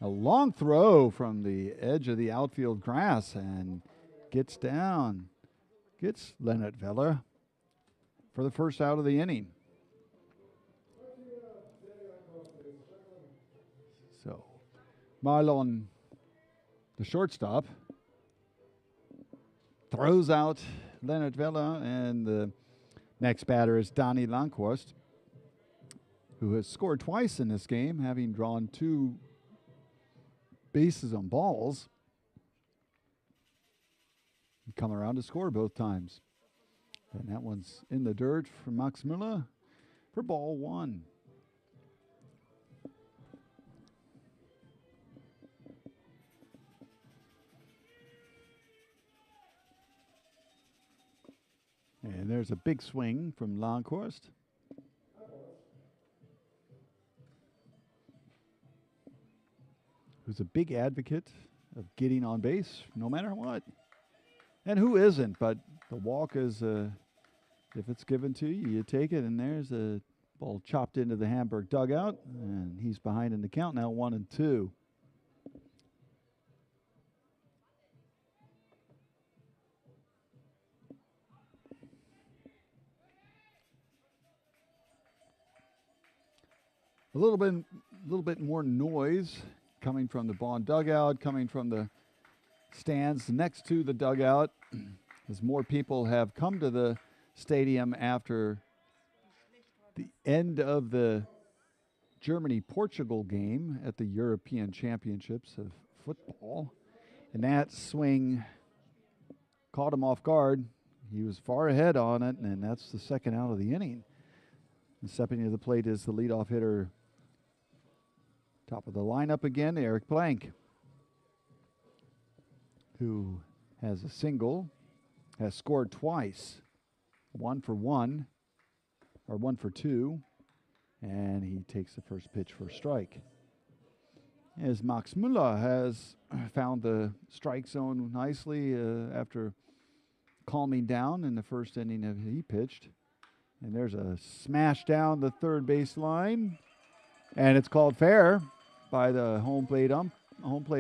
A long throw from the edge of the outfield grass and gets down. Gets Leonard Vella for the first out of the inning. So, Marlon, the shortstop, throws out Leonard Vella, and the next batter is Donnie Loncoast, who has scored twice in this game, having drawn 2 bases on balls. Come around to score both times. And that one's in the dirt for Max Müller for ball 1. And there's a big swing from Loncoast. Who's a big advocate of getting on base no matter what. And who isn't? But the walk is, if it's given to you, you take it. And there's a ball chopped into the Hamburg dugout. And he's behind in the count now, 1-2. A little bit more noise coming from the Bonn dugout, coming from the stands next to the dugout, as more people have come to the stadium after the end of the Germany-Portugal game at the European Championships of football. And that swing caught him off guard. He was far ahead on it, and that's the second out of the inning. And stepping to the plate is the leadoff hitter, top of the lineup again, Eric Blank, who has a single, has scored twice, 1 for 1, or 1 for 2, and he takes the first pitch for a strike. As Max Müller has found the strike zone nicely after calming down in the first inning that he pitched. And there's a smash down the third base line, and it's called fair by the home plate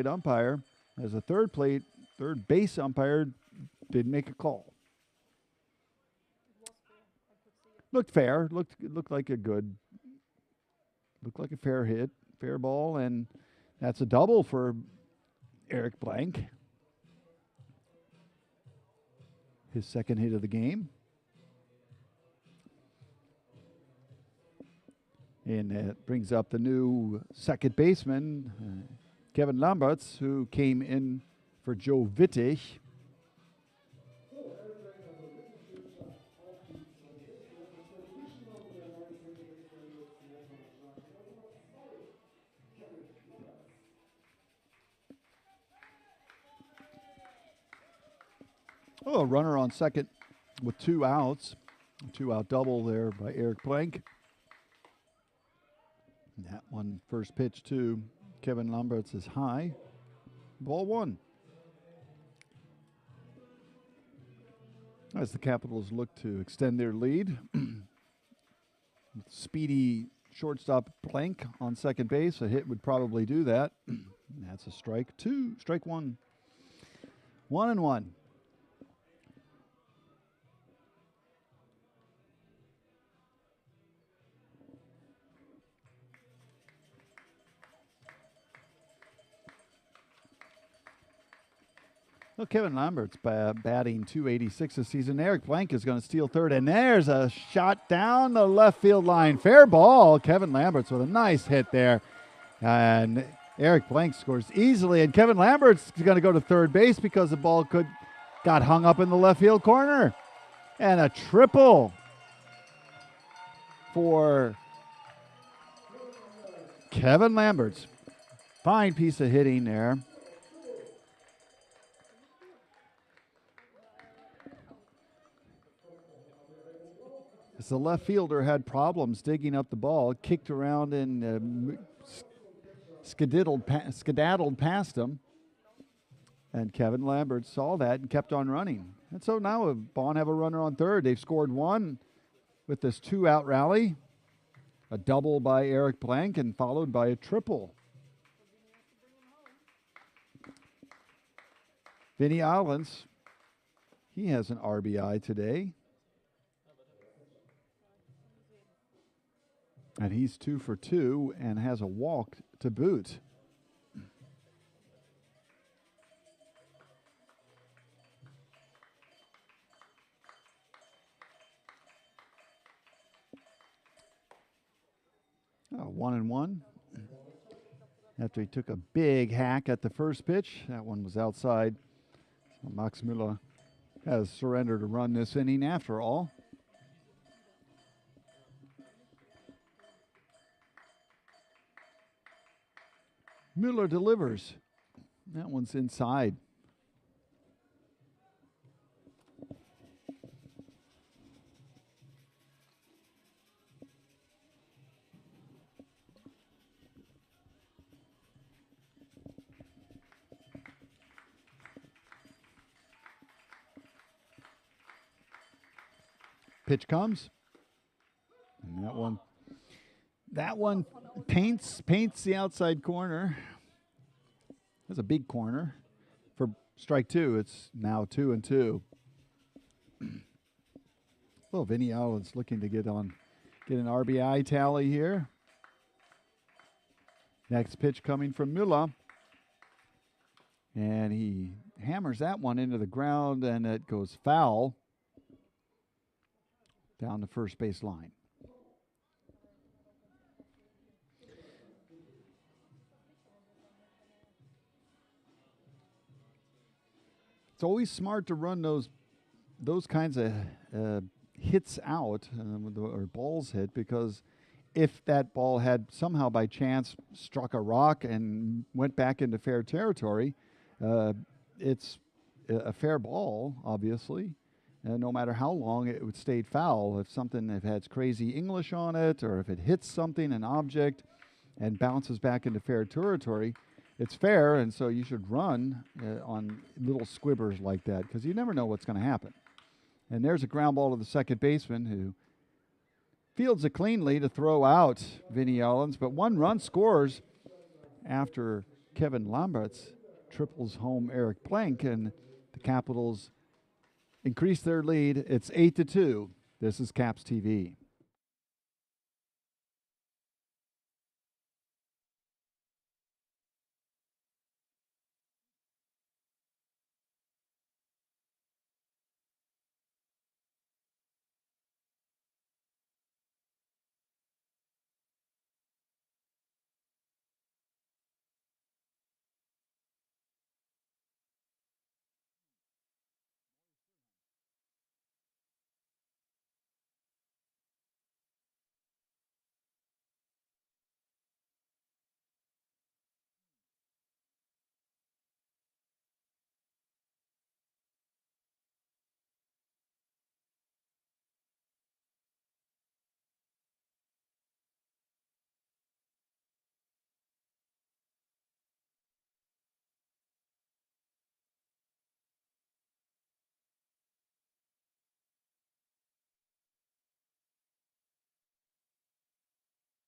umpire, as a third base umpire did make a call. Looked fair. Looked like a fair hit, fair ball, and that's a double for Eric Blank. His second hit of the game. And that brings up the new second baseman, Kevin Lamberts, who came in for Joe Wittig. Oh, a runner on second with 2 outs. A 2-out double there by Eric Blank. And that one, first pitch to Kevin Lamberts, is high. Ball 1. As the Capitals look to extend their lead. Speedy shortstop Blank on second base. A hit would probably do that. That's a strike 2. Strike 1. 1-1. Well, Kevin Lambert's batting .286 this season. Eric Blank is going to steal third, and there's a shot down the left field line. Fair ball. Kevin Lambert's with a nice hit there. And Eric Blank scores easily, and Kevin Lambert's going to go to third base because the ball got hung up in the left field corner. And a triple for Kevin Lambert's. Fine piece of hitting there. as the left fielder had problems digging up the ball, kicked around and skedaddled past him. And Kevin Lambert saw that and kept on running. And so now Bonn have a runner on third. They've scored one with this 2-out rally. A double by Eric Blank and followed by a triple. Vinny Allens, he has an RBI today. And he's 2 for 2 and has a walk to boot. Oh, 1-1. After he took a big hack at the first pitch, that one was outside. So Max Müller has surrendered a run this inning after all. Müller delivers. That one's inside. Pitch comes. And that one paints the outside corner. That's a big corner. For strike two, it's now 2-2. Well, Vinny Allen's looking to get an RBI tally here. Next pitch coming from Müller. And he hammers that one into the ground, and it goes foul down the first base line. It's always smart to run those kinds of hits out, or balls hit, because if that ball had somehow by chance struck a rock and went back into fair territory, it's a fair ball, obviously. No matter how long it would stay foul, if it has crazy English on it, or if it hits something, an object, and bounces back into fair territory, it's fair, and so you should run on little squibbers like that, because you never know what's going to happen. And there's a ground ball to the second baseman, who fields it cleanly to throw out Vinny Allens, but one run scores after Kevin Lamberts triples home Eric Plank, and the Capitals increase their lead. It's 8-2. This is Caps TV.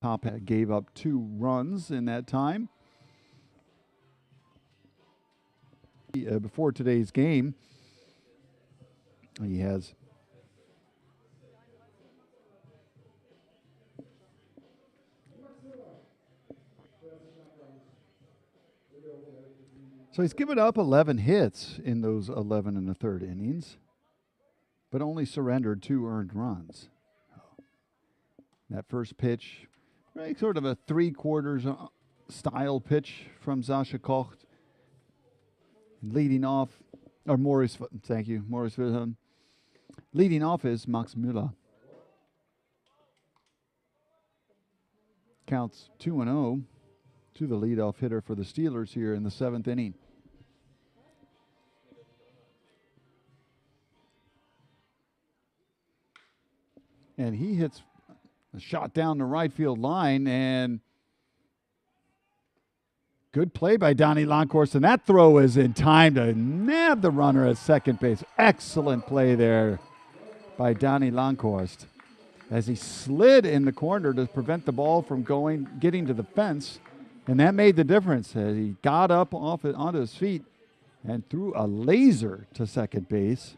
Pop gave up 2 runs in that time. Before today's game, he has so he's given up 11 hits in those 11 and a third innings, but only surrendered 2 earned runs. That first pitch, right, sort of a 3/4 style pitch from Sascha Koch. Leading off, or Morris Wilhelm. Leading off is Max Müller. Counts 2-0 to the leadoff hitter for the Steelers here in the 7th inning. and he hits a shot down the right field line, and good play by Donnie Loncoast, and that throw is in time to nab the runner at second base. Excellent play there by Donnie Loncoast as he slid in the corner to prevent the ball from getting to the fence, and that made the difference. He got up onto his feet and threw a laser to second base.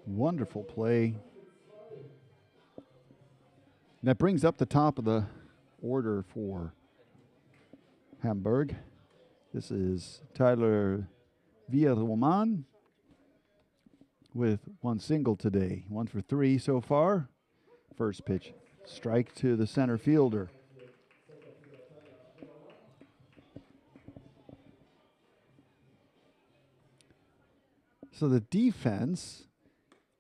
Wonderful play. That brings up the top of the order for Hamburg. This is Tyler Villarreal with one single today. 1 for 3 so far. First pitch, strike to the center fielder. So the defense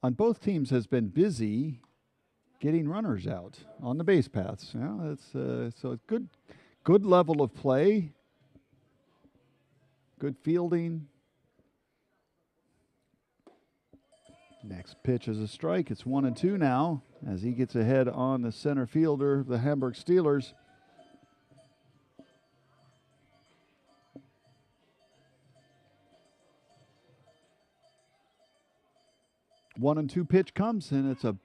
on both teams has been busy getting runners out on the base paths. Yeah, it's so it's good level of play, good fielding. Next pitch is a strike. It's 1-2 now as he gets ahead on the center fielder of the Hamburg Steelers. One and 2 pitch comes, and it's a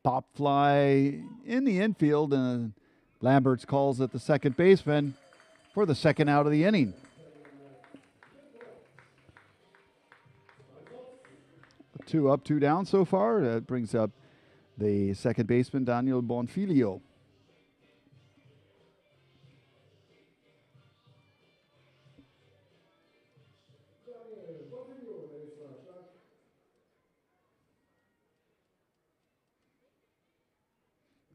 pop fly in the infield, and Lamberts calls at the second baseman for the second out of the inning. Two up, two down so far. That brings up the second baseman, Daniel Bonfolli.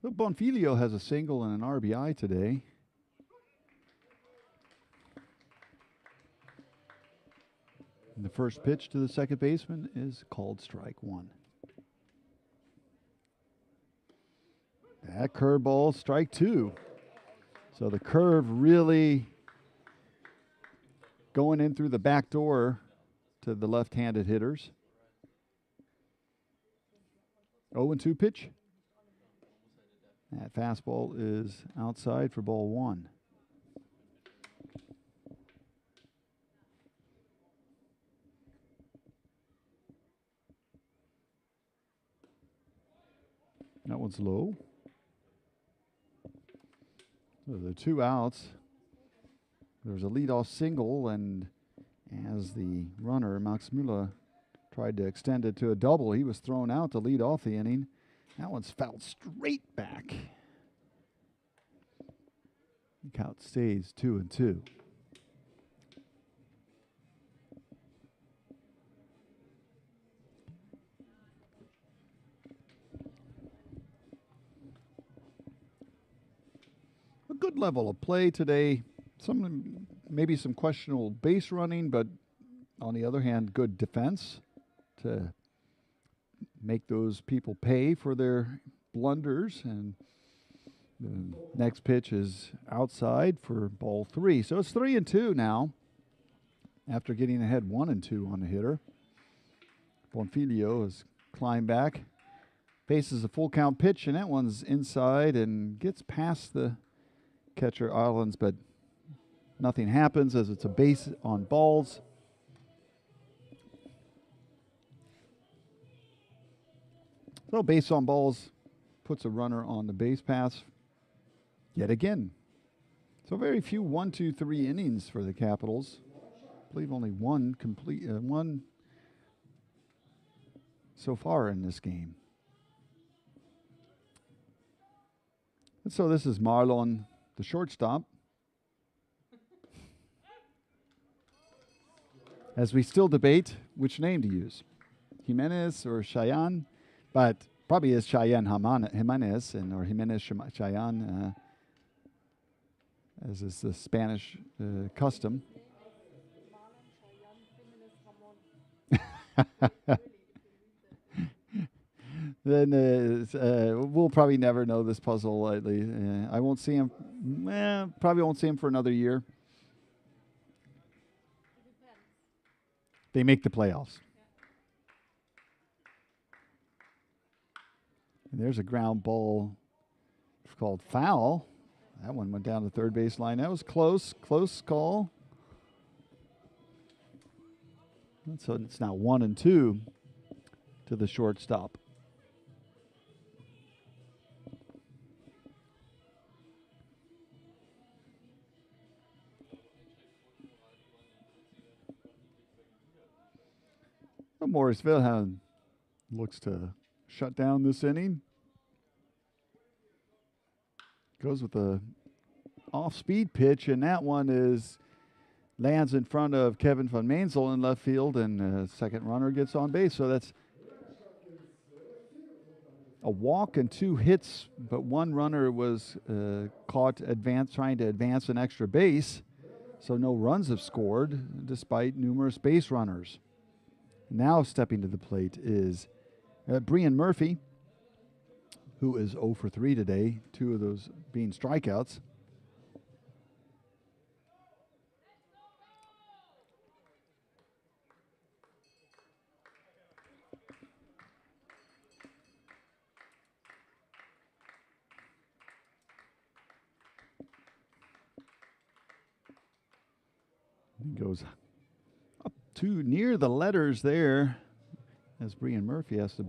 Bonfolli has a single and an RBI today. And the first pitch to the second baseman is called strike one. That curveball, strike two. So the curve really going in through the back door to the left-handed hitters. 0-2 pitch. That fastball is outside for ball one. That one's low. So the 2 outs. There's a leadoff single, and as the runner, Max Müller, tried to extend it to a double, he was thrown out to lead off the inning. That one's fouled straight back. The count stays 2-2. A good level of play today. Maybe some questionable base running, but on the other hand, good defense to make those people pay for their blunders. And the next pitch is outside for ball three. So it's 3-2 now after getting ahead 1-2 on the hitter. Bonfolli has climbed back, faces a full count pitch, and that one's inside and gets past the catcher Islands, but nothing happens as it's a base on balls. So base on balls puts a runner on the base paths yet again. So very few 1, 2, 3 innings for the Capitals. I believe only one so far in this game. And so this is Marlon, the shortstop. As we still debate which name to use, Jimenez or Cheyenne. But probably is Cheyenne Jimenez or Jimenez Cheyenne, as is the Spanish custom. Then we'll probably never know this puzzle lightly. I won't see him. Probably won't see him for another year. they make the playoffs. And there's a ground ball. It's called foul. That one went down the third baseline. That was close call. And so it's now 1-2 to the shortstop. So Maurice Wilhelm looks to shut down this inning. Goes with a off-speed pitch, and that one lands in front of Kevin van Meensel in left field, and the second runner gets on base. So that's a walk and 2 hits, but one runner was caught trying to advance an extra base. So no runs have scored despite numerous base runners. Now stepping to the plate is Brienne Murphy, who is 0 for 3 today, 2 of those being strikeouts. He goes up too near the letters there, as Brienne Murphy has to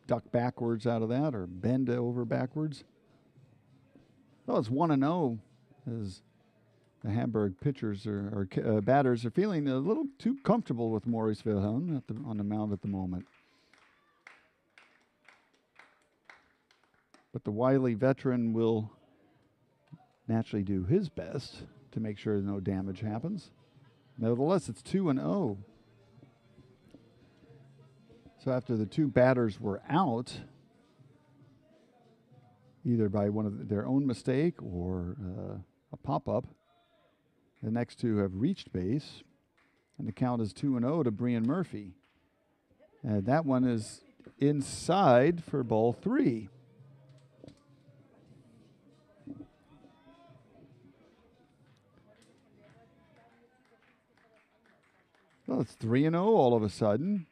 duck backwards out of that or bend over backwards. Well, it's 1-0 as the Hamburg pitchers or batters are feeling a little too comfortable with Maurice Wilhelm on the mound at the moment. But the wily veteran will naturally do his best to make sure no damage happens. Nevertheless, it's 2-0. So after the 2 batters were out, either by one of their own mistake or a pop-up, the next 2 have reached base, and the count is 2-0 to Brienne Murphy. And that one is inside for ball 3. Well, it's 3-0 all of a sudden.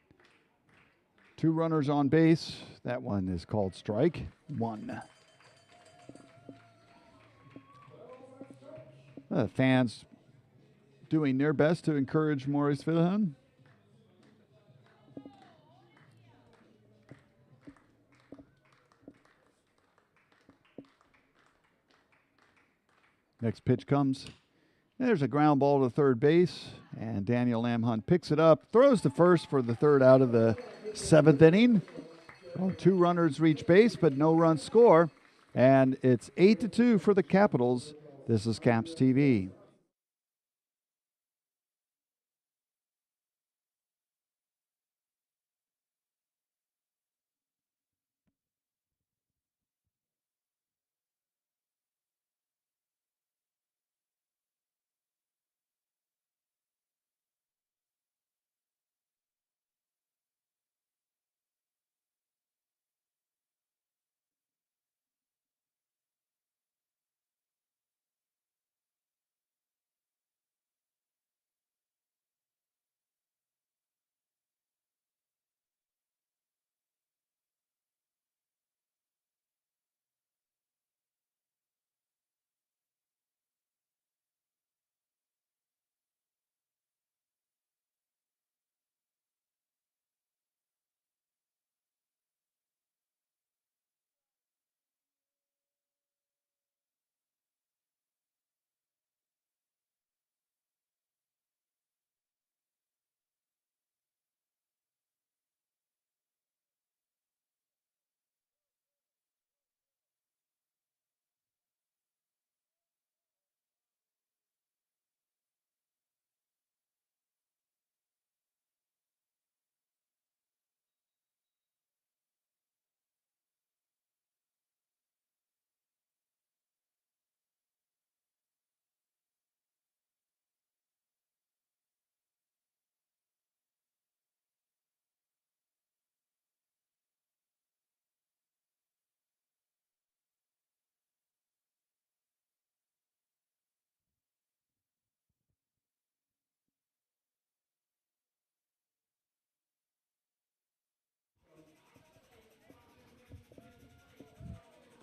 2 runners on base. That one is called strike 1. Fans doing their best to encourage Maurice Wilhelm. Next pitch comes. There's a ground ball to third base, and Daniel Lamhunt picks it up, throws to first for the 3rd out of the 7th inning. Well, 2 runners reach base, but no runs score, and it's 8-2 for the Capitals. This is Caps TV.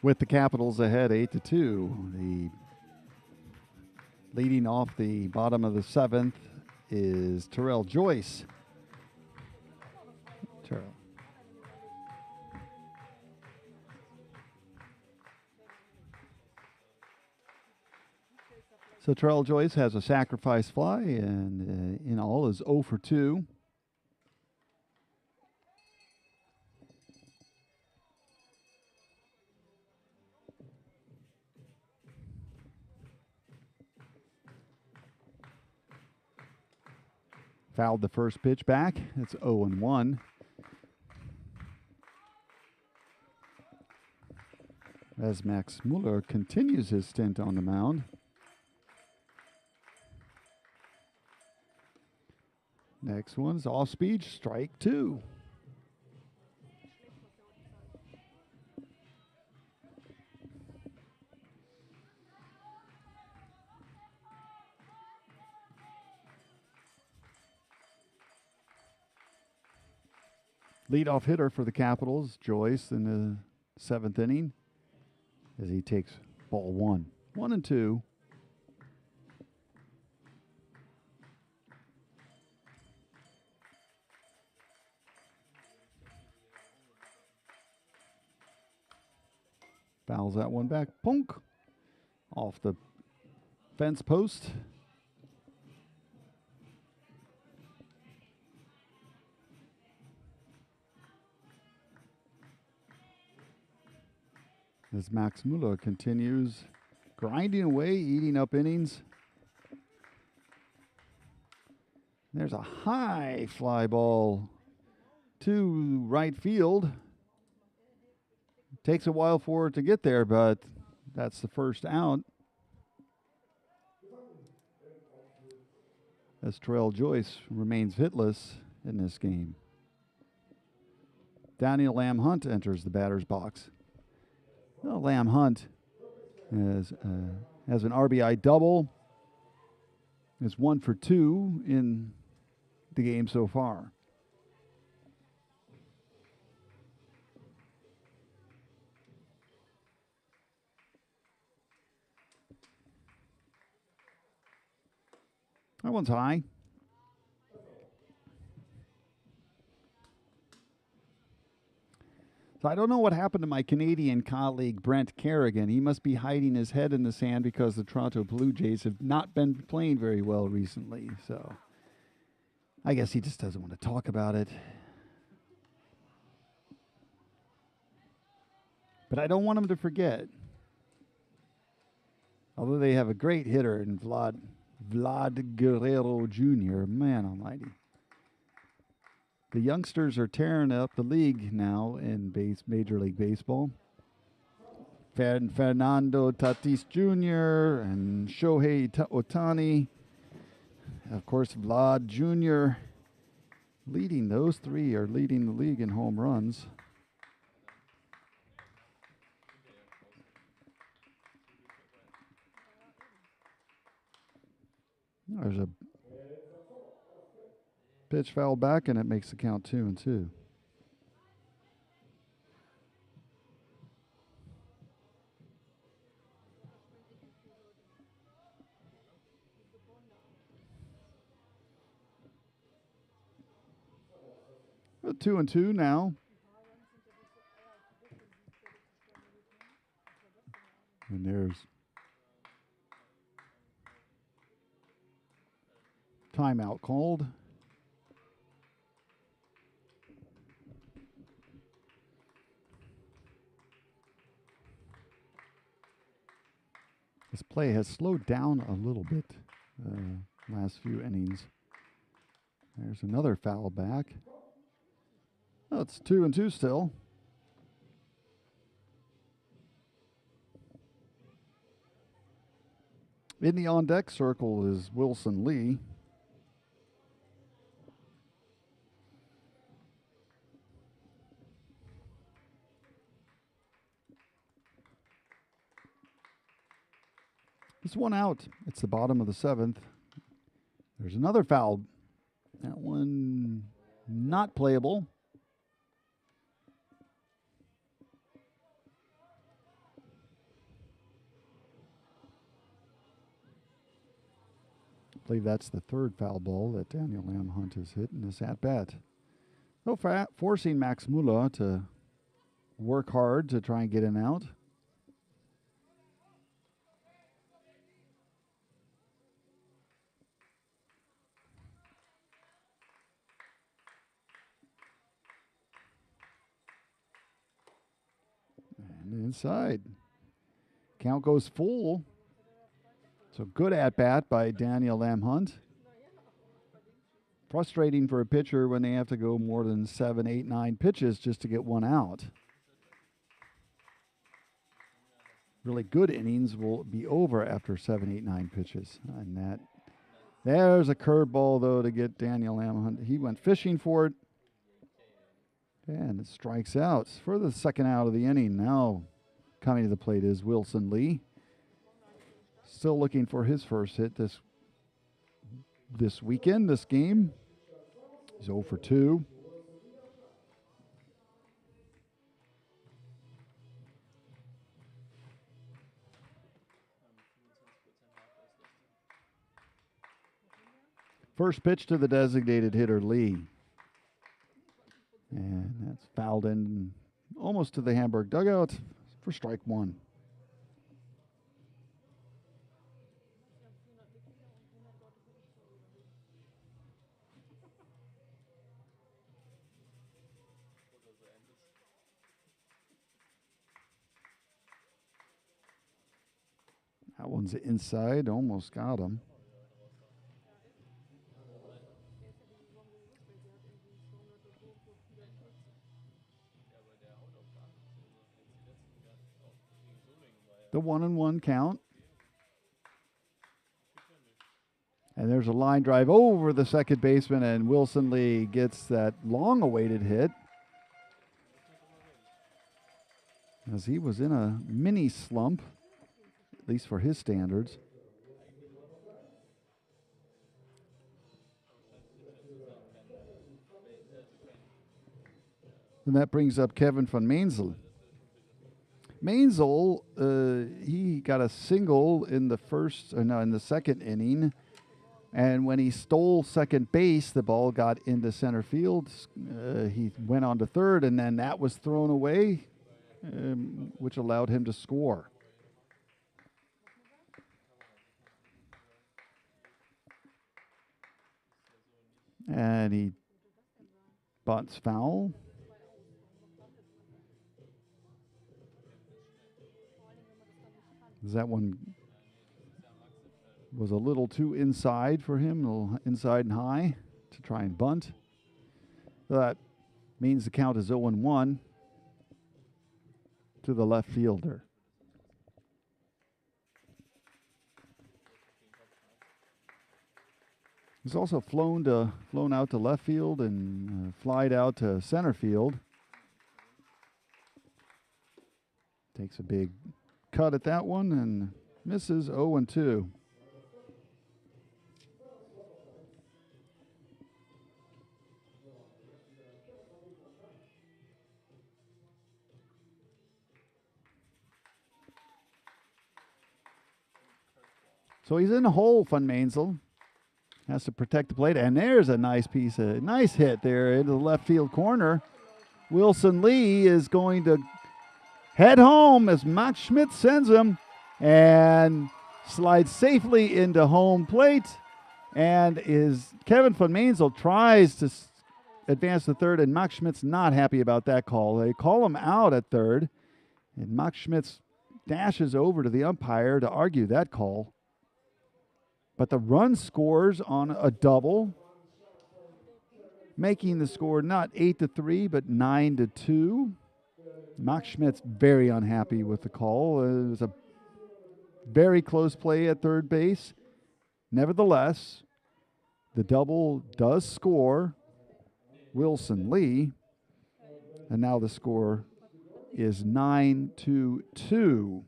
with the Capitals ahead 8-2. The leading off the bottom of the 7th is Terrell Joyce. Terrell. So Terrell Joyce has a sacrifice fly and in all is 0 for 2. Fouled the first pitch back. It's 0-1. As Max Muller continues his stint on the mound. Next one's off speed, strike 2. Leadoff hitter for the Capitals, Joyce, in the 7th inning, as he takes ball 1. 1-2. Fouls that one back. Punk. Off the fence post. As Max Muller continues grinding away, eating up innings. There's a high fly ball to right field. Takes a while for it to get there, but that's the first out. As Terrell Joyce remains hitless in this game. Daniel Lamb Hunt enters the batter's box. Well, Lamb Hunt has an RBI double. Is 1 for 2 in the game so far. That one's high. So I don't know what happened to my Canadian colleague, Brent Kerrigan. He must be hiding his head in the sand because the Toronto Blue Jays have not been playing very well recently. So I guess he just doesn't want to talk about it. But I don't want him to forget. Although they have a great hitter in Vlad Guerrero Jr., man almighty. The youngsters are tearing up the league now in Major League Baseball. Fernando Tatis Jr. and Shohei Ohtani. Of course, Vlad Jr. leading. Those three are leading the league in home runs. There's a pitch foul back, and it makes the count 2-2. Well, 2-2 now. And there's timeout called. This play has slowed down a little bit last few innings. There's another foul back. Oh, it's 2-2 still. In the on-deck circle is Wilson Lee. This one out. It's the bottom of the 7th. There's another foul. That one not playable. I believe that's the third foul ball that Daniel Lamhunt has hit in this at-bat. So forcing Max Müller to work hard to try and get an out. And inside. Count goes full. So good at-bat by Daniel Lamhunt. Frustrating for a pitcher when they have to go more than 7, 8, 9 pitches just to get one out. Really good innings will be over after 7, 8, 9 pitches. And there's a curveball, though, to get Daniel Lamhunt. He went fishing for it. And it strikes out for the second out of the inning. Now coming to the plate is Wilson Lee. Still looking for his first hit this weekend, this game. He's 0 for 2. First pitch to the designated hitter, Lee. And that's fouled in almost to the Hamburg dugout for strike one. That one's inside, almost got him. The 1-1 count. And there's a line drive over the second baseman, and Wilson Lee gets that long-awaited hit. As he was in a mini slump, at least for his standards. And that brings up Kevin van Mainzel. Mainzel, he got a single in the second inning. And when he stole second base, the ball got into center field. He went on to third, and then that was thrown away, which allowed him to score. And he bunts foul. That one was a little too inside for him, a little inside and high to try and bunt. That means the count is 0-1 to the left fielder. He's also flown out to left field and flied out to center field. Takes a big cut at that one and misses 0-2. So he's in the hole, Van Mainzel. Has to protect the plate, and there's a nice hit there into the left field corner. Wilson Lee is going to head home as Max Schmitz sends him and slides safely into home plate. And Kevin van Mainzel tries to advance to third, and Max Schmitz not happy about that call. They call him out at third, and Max Schmitz dashes over to the umpire to argue that call. But the run scores on a double, making the score not 8-3, but 9-2. Max Schmitz very unhappy with the call. It was a very close play at third base. Nevertheless, the double does score Wilson Lee, and now the score is 9-2.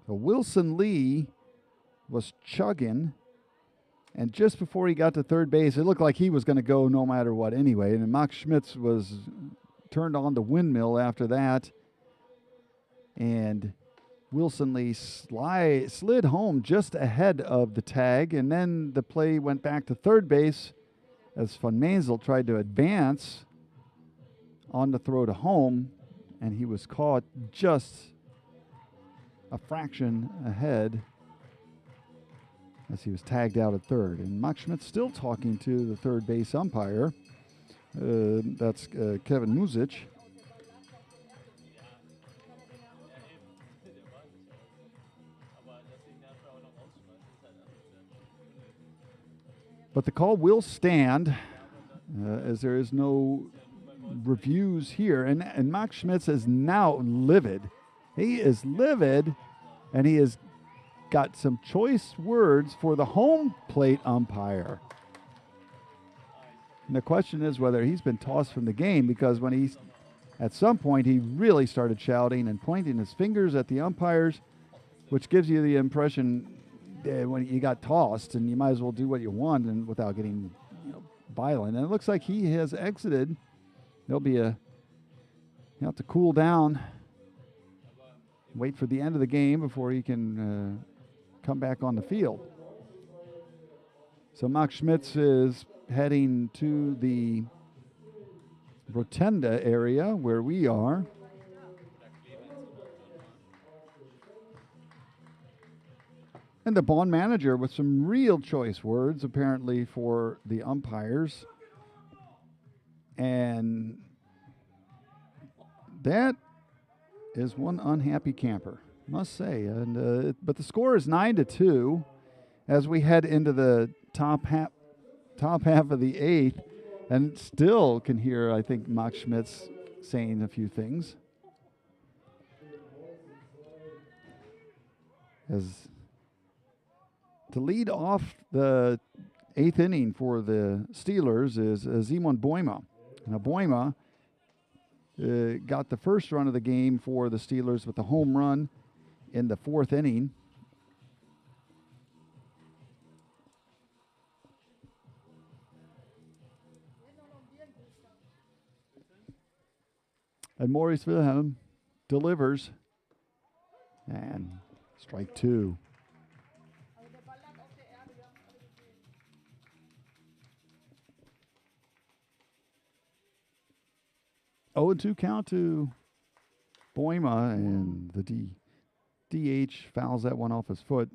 So Wilson Lee was chugging, and just before he got to third base, it looked like he was going to go no matter what anyway. And Max Schmitz was turned on the windmill after that. and Wilson Lee slid home just ahead of the tag, and then the play went back to third base as Van Meensel tried to advance on the throw to home, and he was caught just a fraction ahead as he was tagged out at third. And Max Schmitz still talking to the third base umpire. That's Kevin Music. But the call will stand as there is no reviews here. And Max Schmitz is now livid. He is livid, and he has got some choice words for the home plate umpire. And the question is whether he's been tossed from the game, because when at some point he really started shouting and pointing his fingers at the umpires, which gives you the impression when you got tossed, and you might as well do what you want and without getting violent. And it looks like he has exited. There'll be you have to cool down, wait for the end of the game before he can come back on the field. So Max Schmitz is heading to the Rotunda area where we are. And the Bonn manager with some real choice words, apparently, for the umpires. And that is one unhappy camper, must say. And but the score is 9-2 as we head into the top half of the eighth, and still can hear, I think, Max Schmitz saying a few things. As to lead off the eighth inning for the Steelers is Simon Boima. Now, Boima got the first run of the game for the Steelers with a home run in the fourth inning. And Maurice Wilhelm delivers. And strike two. Oh, and 2 count to Boima, and the DH fouls that one off his foot.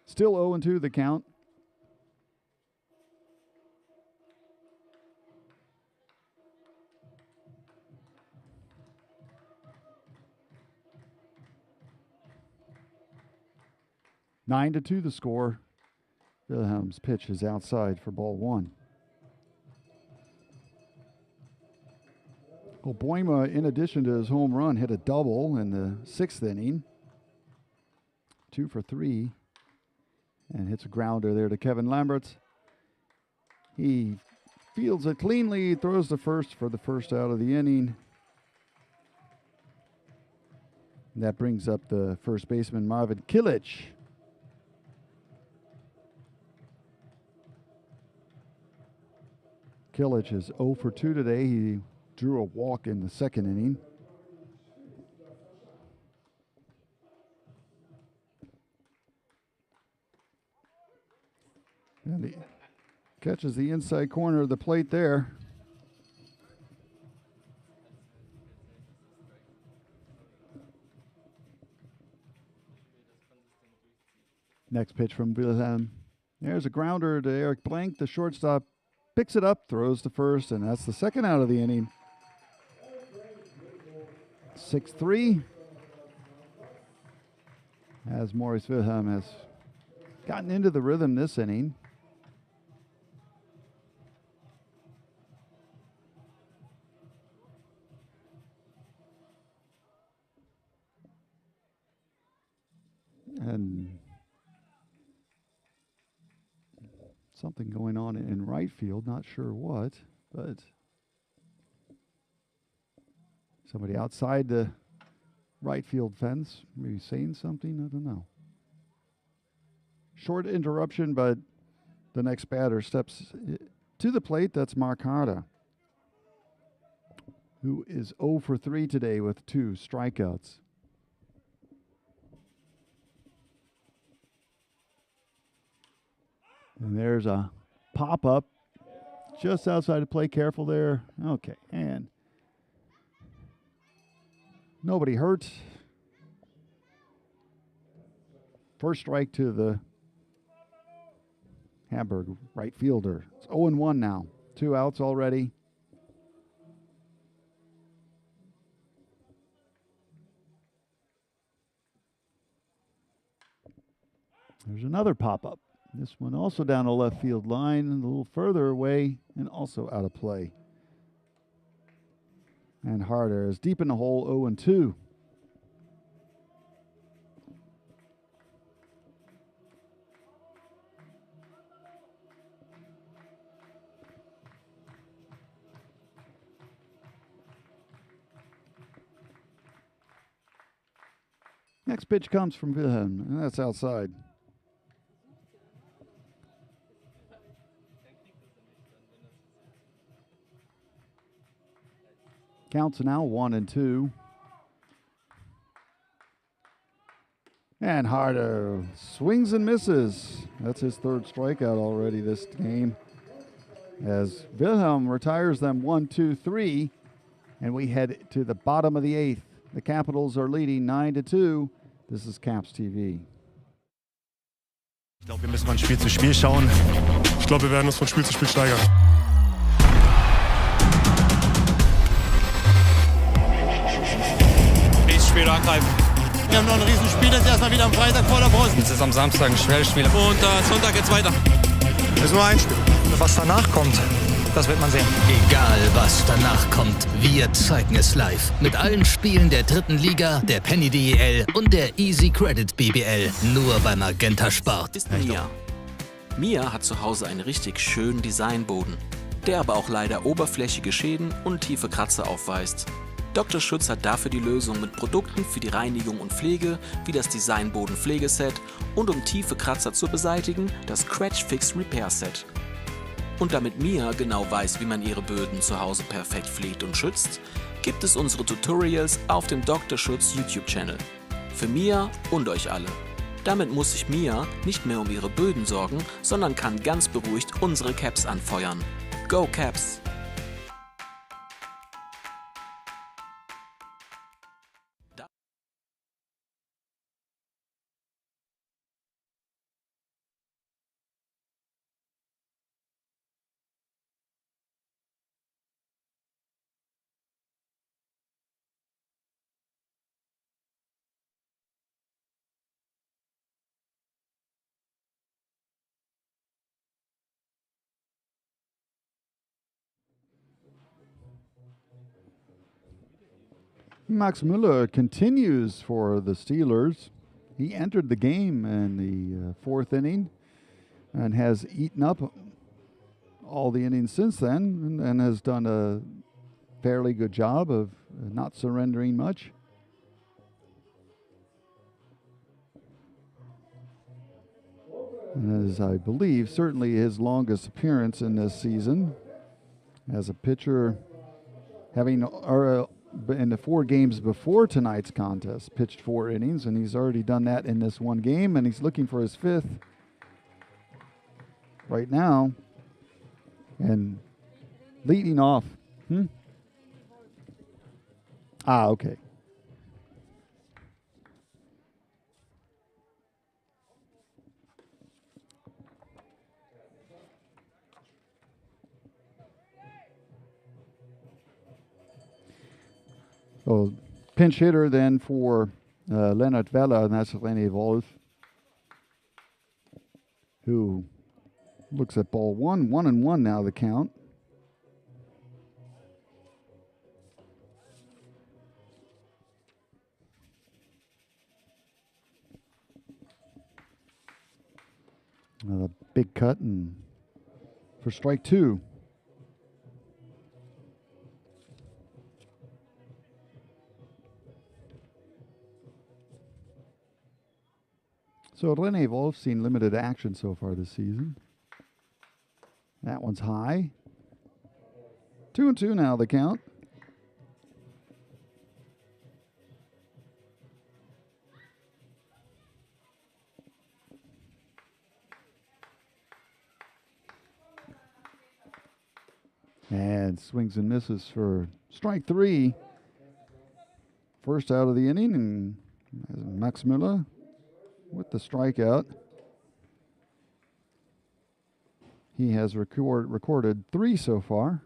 Still 0-2 the count. Nine to 2 the score. Wilhelm's pitch is outside for ball one. Well, Boima, in addition to his home run, hit a double in the sixth inning. 2 for 3. And hits a grounder there to Kevin Lamberts. He fields it cleanly, throws the first for the first out of the inning. And that brings up the first baseman, Marvin Kilic. Kilic is 0 for 2 today. He drew a walk in the second inning. And he catches the inside corner of the plate there. Next pitch from Wilhelm. There's a grounder to Eric Blank, the shortstop. Picks it up, throws to first, and that's the second out of the inning. 6-3. As Maurice Wilhelm has gotten into the rhythm this inning. And something going on in right field, not sure what, but somebody outside the right field fence, maybe saying something, I don't know. Short interruption, but the next batter steps to the plate. That's Marcarda. who is 0 for 3 today with 2 strikeouts. And there's a pop-up just outside the play. Careful there. Okay, and nobody hurt. First strike to the Hamburg right fielder. It's 0-1 now. 2 outs already. There's another pop-up. This one also down the left field line, a little further away, and also out of play. And Harder is deep in the hole, 0-2. Next pitch comes from Wilhelm, and that's outside. Counts now 1-2. And Harder swings and misses. That's his 3rd strikeout already this game. As Wilhelm retires them 1-2-3. And we head to the bottom of the 8th. The Capitals are leading 9-2. This is Caps TV. Ich glaube, wir müssen von Spiel zu Spiel schauen. Ich glaube, wir werden uns von Spiel zu Spiel steigern. Nächstes Spiel angreifen. Wir haben noch ein Riesenspiel, jetzt erstmal wieder am Freitag vor der Brust. Es ist am Samstag ein schweres Spiel. Und Sonntag geht's weiter. Es ist nur ein Spiel. Was danach kommt, das wird man sehen. Egal, was danach kommt, wir zeigen es live. Mit allen Spielen der 3. Liga, der Penny DEL und der Easy Credit BBL. Nur bei Magenta Sport. Ist Mia. Mia hat zu Hause einen richtig schönen Designboden, der aber auch leider oberflächige Schäden und tiefe Kratzer aufweist. Dr. Schütz hat dafür die Lösung mit Produkten für die Reinigung und Pflege, wie das Designboden-Pflegeset und um tiefe Kratzer zu beseitigen, das Scratch Fix Repair Set. Und damit Mia genau weiß, wie man ihre Böden zu Hause perfekt pflegt und schützt, gibt es unsere Tutorials auf dem Dr. Schütz YouTube-Channel. Für Mia und euch alle. Damit muss sich Mia nicht mehr um ihre Böden sorgen, sondern kann ganz beruhigt unsere Caps anfeuern. Go Caps! Max Müller continues for the Steelers. He entered the game in the 4th inning and has eaten up all the innings since then and has done a fairly good job of not surrendering much. And as I believe, certainly his longest appearance in this season as a pitcher, having in the 4 games before tonight's contest, pitched 4 innings, and he's already done that in this 1 game, and he's looking for his 5th right now. And leading off. Okay. So pinch hitter then for Leonard Vella, and that's René Wolf, who looks at ball 1, 1-1 now the count. A big cut and for strike 2. So René Wolf's seen limited action so far this season. That one's high. 2-2 now the count. And swings and misses for strike 3. First out of the inning, and Max Müller with the strikeout. He has recorded 3 so far.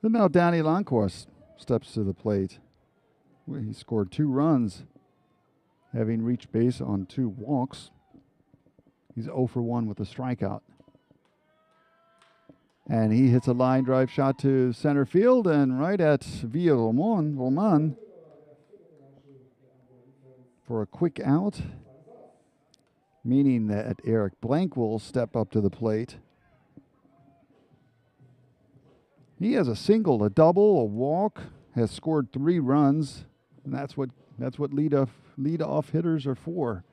And now Donnie Loncoast steps to the plate. He scored 2 runs, having reached base on 2 walks. He's 0 for 1 with a strikeout. And he hits a line drive shot to center field and right at Villarreal for a quick out, meaning that Eric Blank will step up to the plate. He has a single, a double, a walk, has scored 3 runs, and that's what lead-off hitters are for.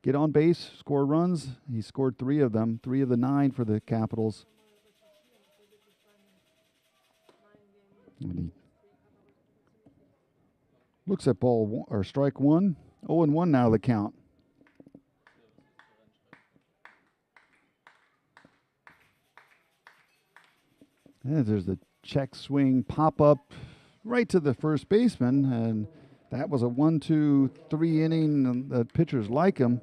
Get on base, score runs. He scored 3 of them, 3 of the 9 for the Capitals. And he looks at strike 1. 0-1 now the count. And there's the check swing pop up right to the first baseman, and that was a 1-2-3 inning. The pitchers like him.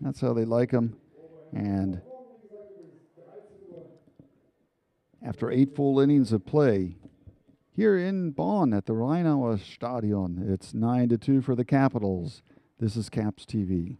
That's how they like him. And after 8 full innings of play, here in Bonn at the Rheinauer Stadion, it's 9-2 for the Capitals. This is Caps TV.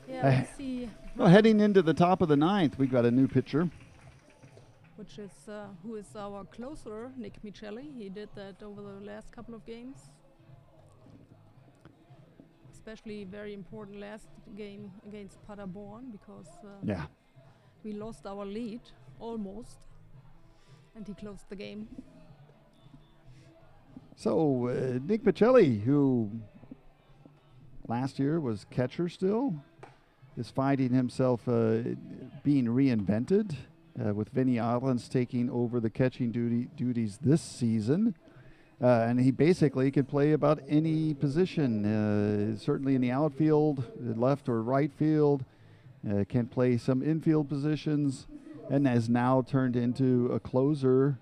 Yeah, let's see. Well, heading into the top of the 9th, we got a new pitcher. Which is who is our closer, Nick Michelli. He did that over the last couple of games. Especially very important last game against Paderborn because we lost our lead almost, and he closed the game. So Nick Michelli, who last year was catcher still, is finding himself being reinvented with Vinny Islands taking over the catching duties this season. And he basically can play about any position, certainly in the outfield, left or right field, can play some infield positions, and has now turned into a closer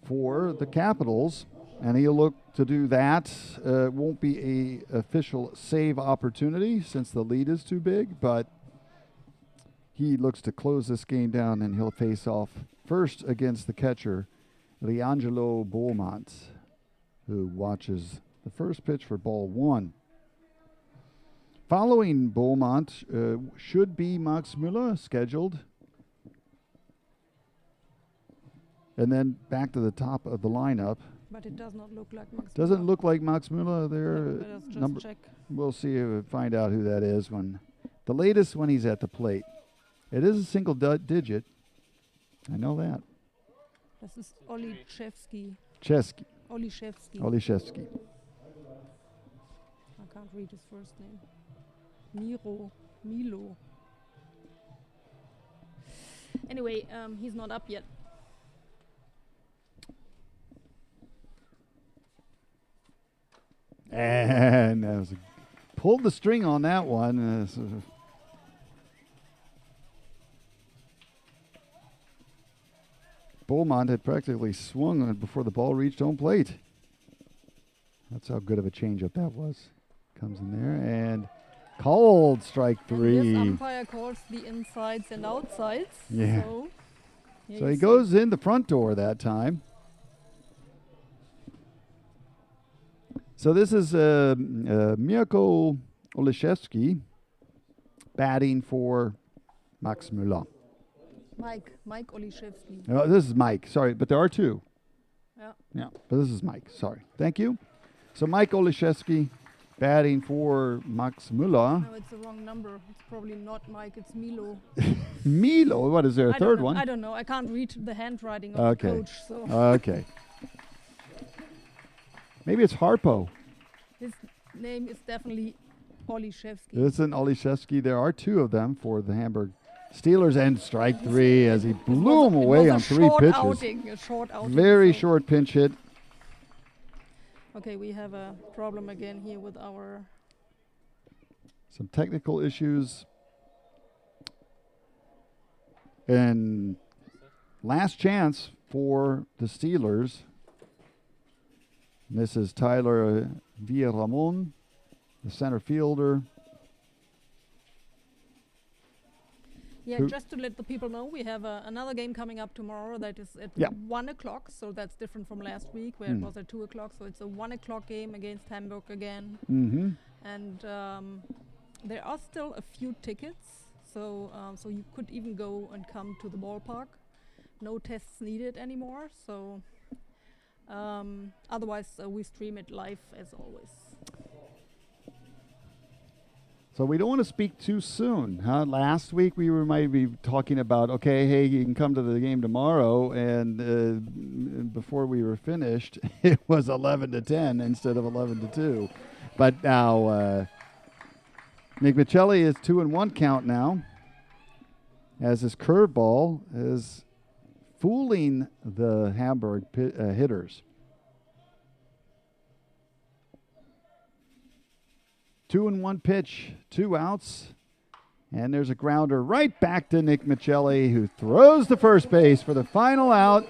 for the Capitals. And he'll look to do that. Won't be a official save opportunity since the lead is too big, but he looks to close this game down, and he'll face off first against the catcher, Leangelo Beaumont, who watches the first pitch for ball 1. Following Beaumont should be Max Müller scheduled. And then back to the top of the lineup. But it does not look like Max Doesn't Müller. look like Max Müller there. Let us just check. We'll see, find out who that is when the latest when he's at the plate. It is a single digit. I know that. This is Olszewski. Olszewski. I can't read his first name. Milo. Anyway, he's not up yet. And pulled the string on that one. Beaumont had practically swung before the ball reached home plate. That's how good of a changeup that was. Comes in there and called strike 3. And this umpire calls the insides and outsides. Yeah. So he goes in the front door that time. So this is Mirko Olszewski batting for Max Müller. Mike Olszewski. Oh, this is Mike. Sorry, but there are two. Yeah, but this is Mike. Sorry. Thank you. So Mike Olszewski batting for Max Müller. No, it's the wrong number. It's probably not Mike. It's Milo. Milo? What is there, a third one? I don't know. I can't read the handwriting of the coach. So. Okay. Maybe it's Harpo. His name is definitely Olszewski. It's an Olszewski. There are two of them for the Hamburg Steelers, and strike 3 as he blew him away on 3 pitches. A short outing. Very short pinch hit. Okay, we have a problem again here with our... Some technical issues. And last chance for the Steelers. This is Tyler Villarreal, the center fielder. Yeah, just to let the people know, we have another game coming up tomorrow that is at 1 o'clock, so that's different from last week where it was at 2 o'clock. So it's a 1 o'clock game against Hamburg again. Mm-hmm. And there are still a few tickets, so you could even go and come to the ballpark. No tests needed anymore, so otherwise we stream it live as always. So we don't want to speak too soon. Last week we might be talking about, okay, hey, you can come to the game tomorrow, and before we were finished, it was 11-10 instead of 11-2. But now Nick Michelli is 2-1 count now, as his curveball is fooling the Hamburg hitters. 2-1 pitch, 2 outs, and there's a grounder right back to Nick Michelli, who throws to first base for the final out,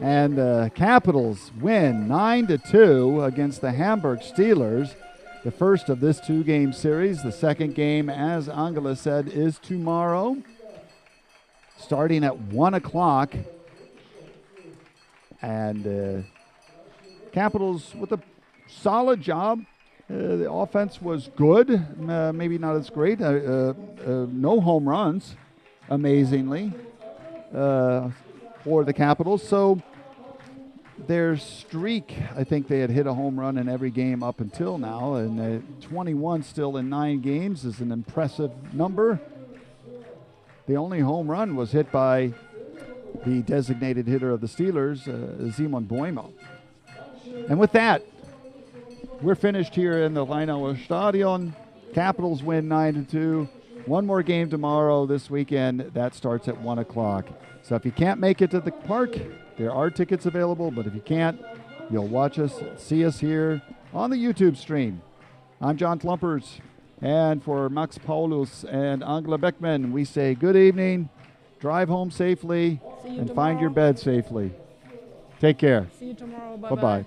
and the Capitals win 9-2 against the Hamburg Steelers. The first of this 2-game series. The second game, as Angela said, is tomorrow, starting at 1 o'clock, and Capitals with a solid job. The offense was good, maybe not as great. No home runs, amazingly, for the Capitals. So their streak, I think they had hit a home run in every game up until now, and 21 still in 9 games is an impressive number. The only home run was hit by the designated hitter of the Steelers, Simon Boimo. And with that, we're finished here in the Rheinauer Stadion. Capitals win 9-2. One more game tomorrow this weekend. That starts at 1 o'clock. So if you can't make it to the park, there are tickets available. But if you can't, you'll watch us, see us here on the YouTube stream. I'm John Klumpers. And for Max Paulus and Angela Beckman, we say good evening, drive home safely, and find your bed safely. Take care. See you tomorrow. Bye-bye.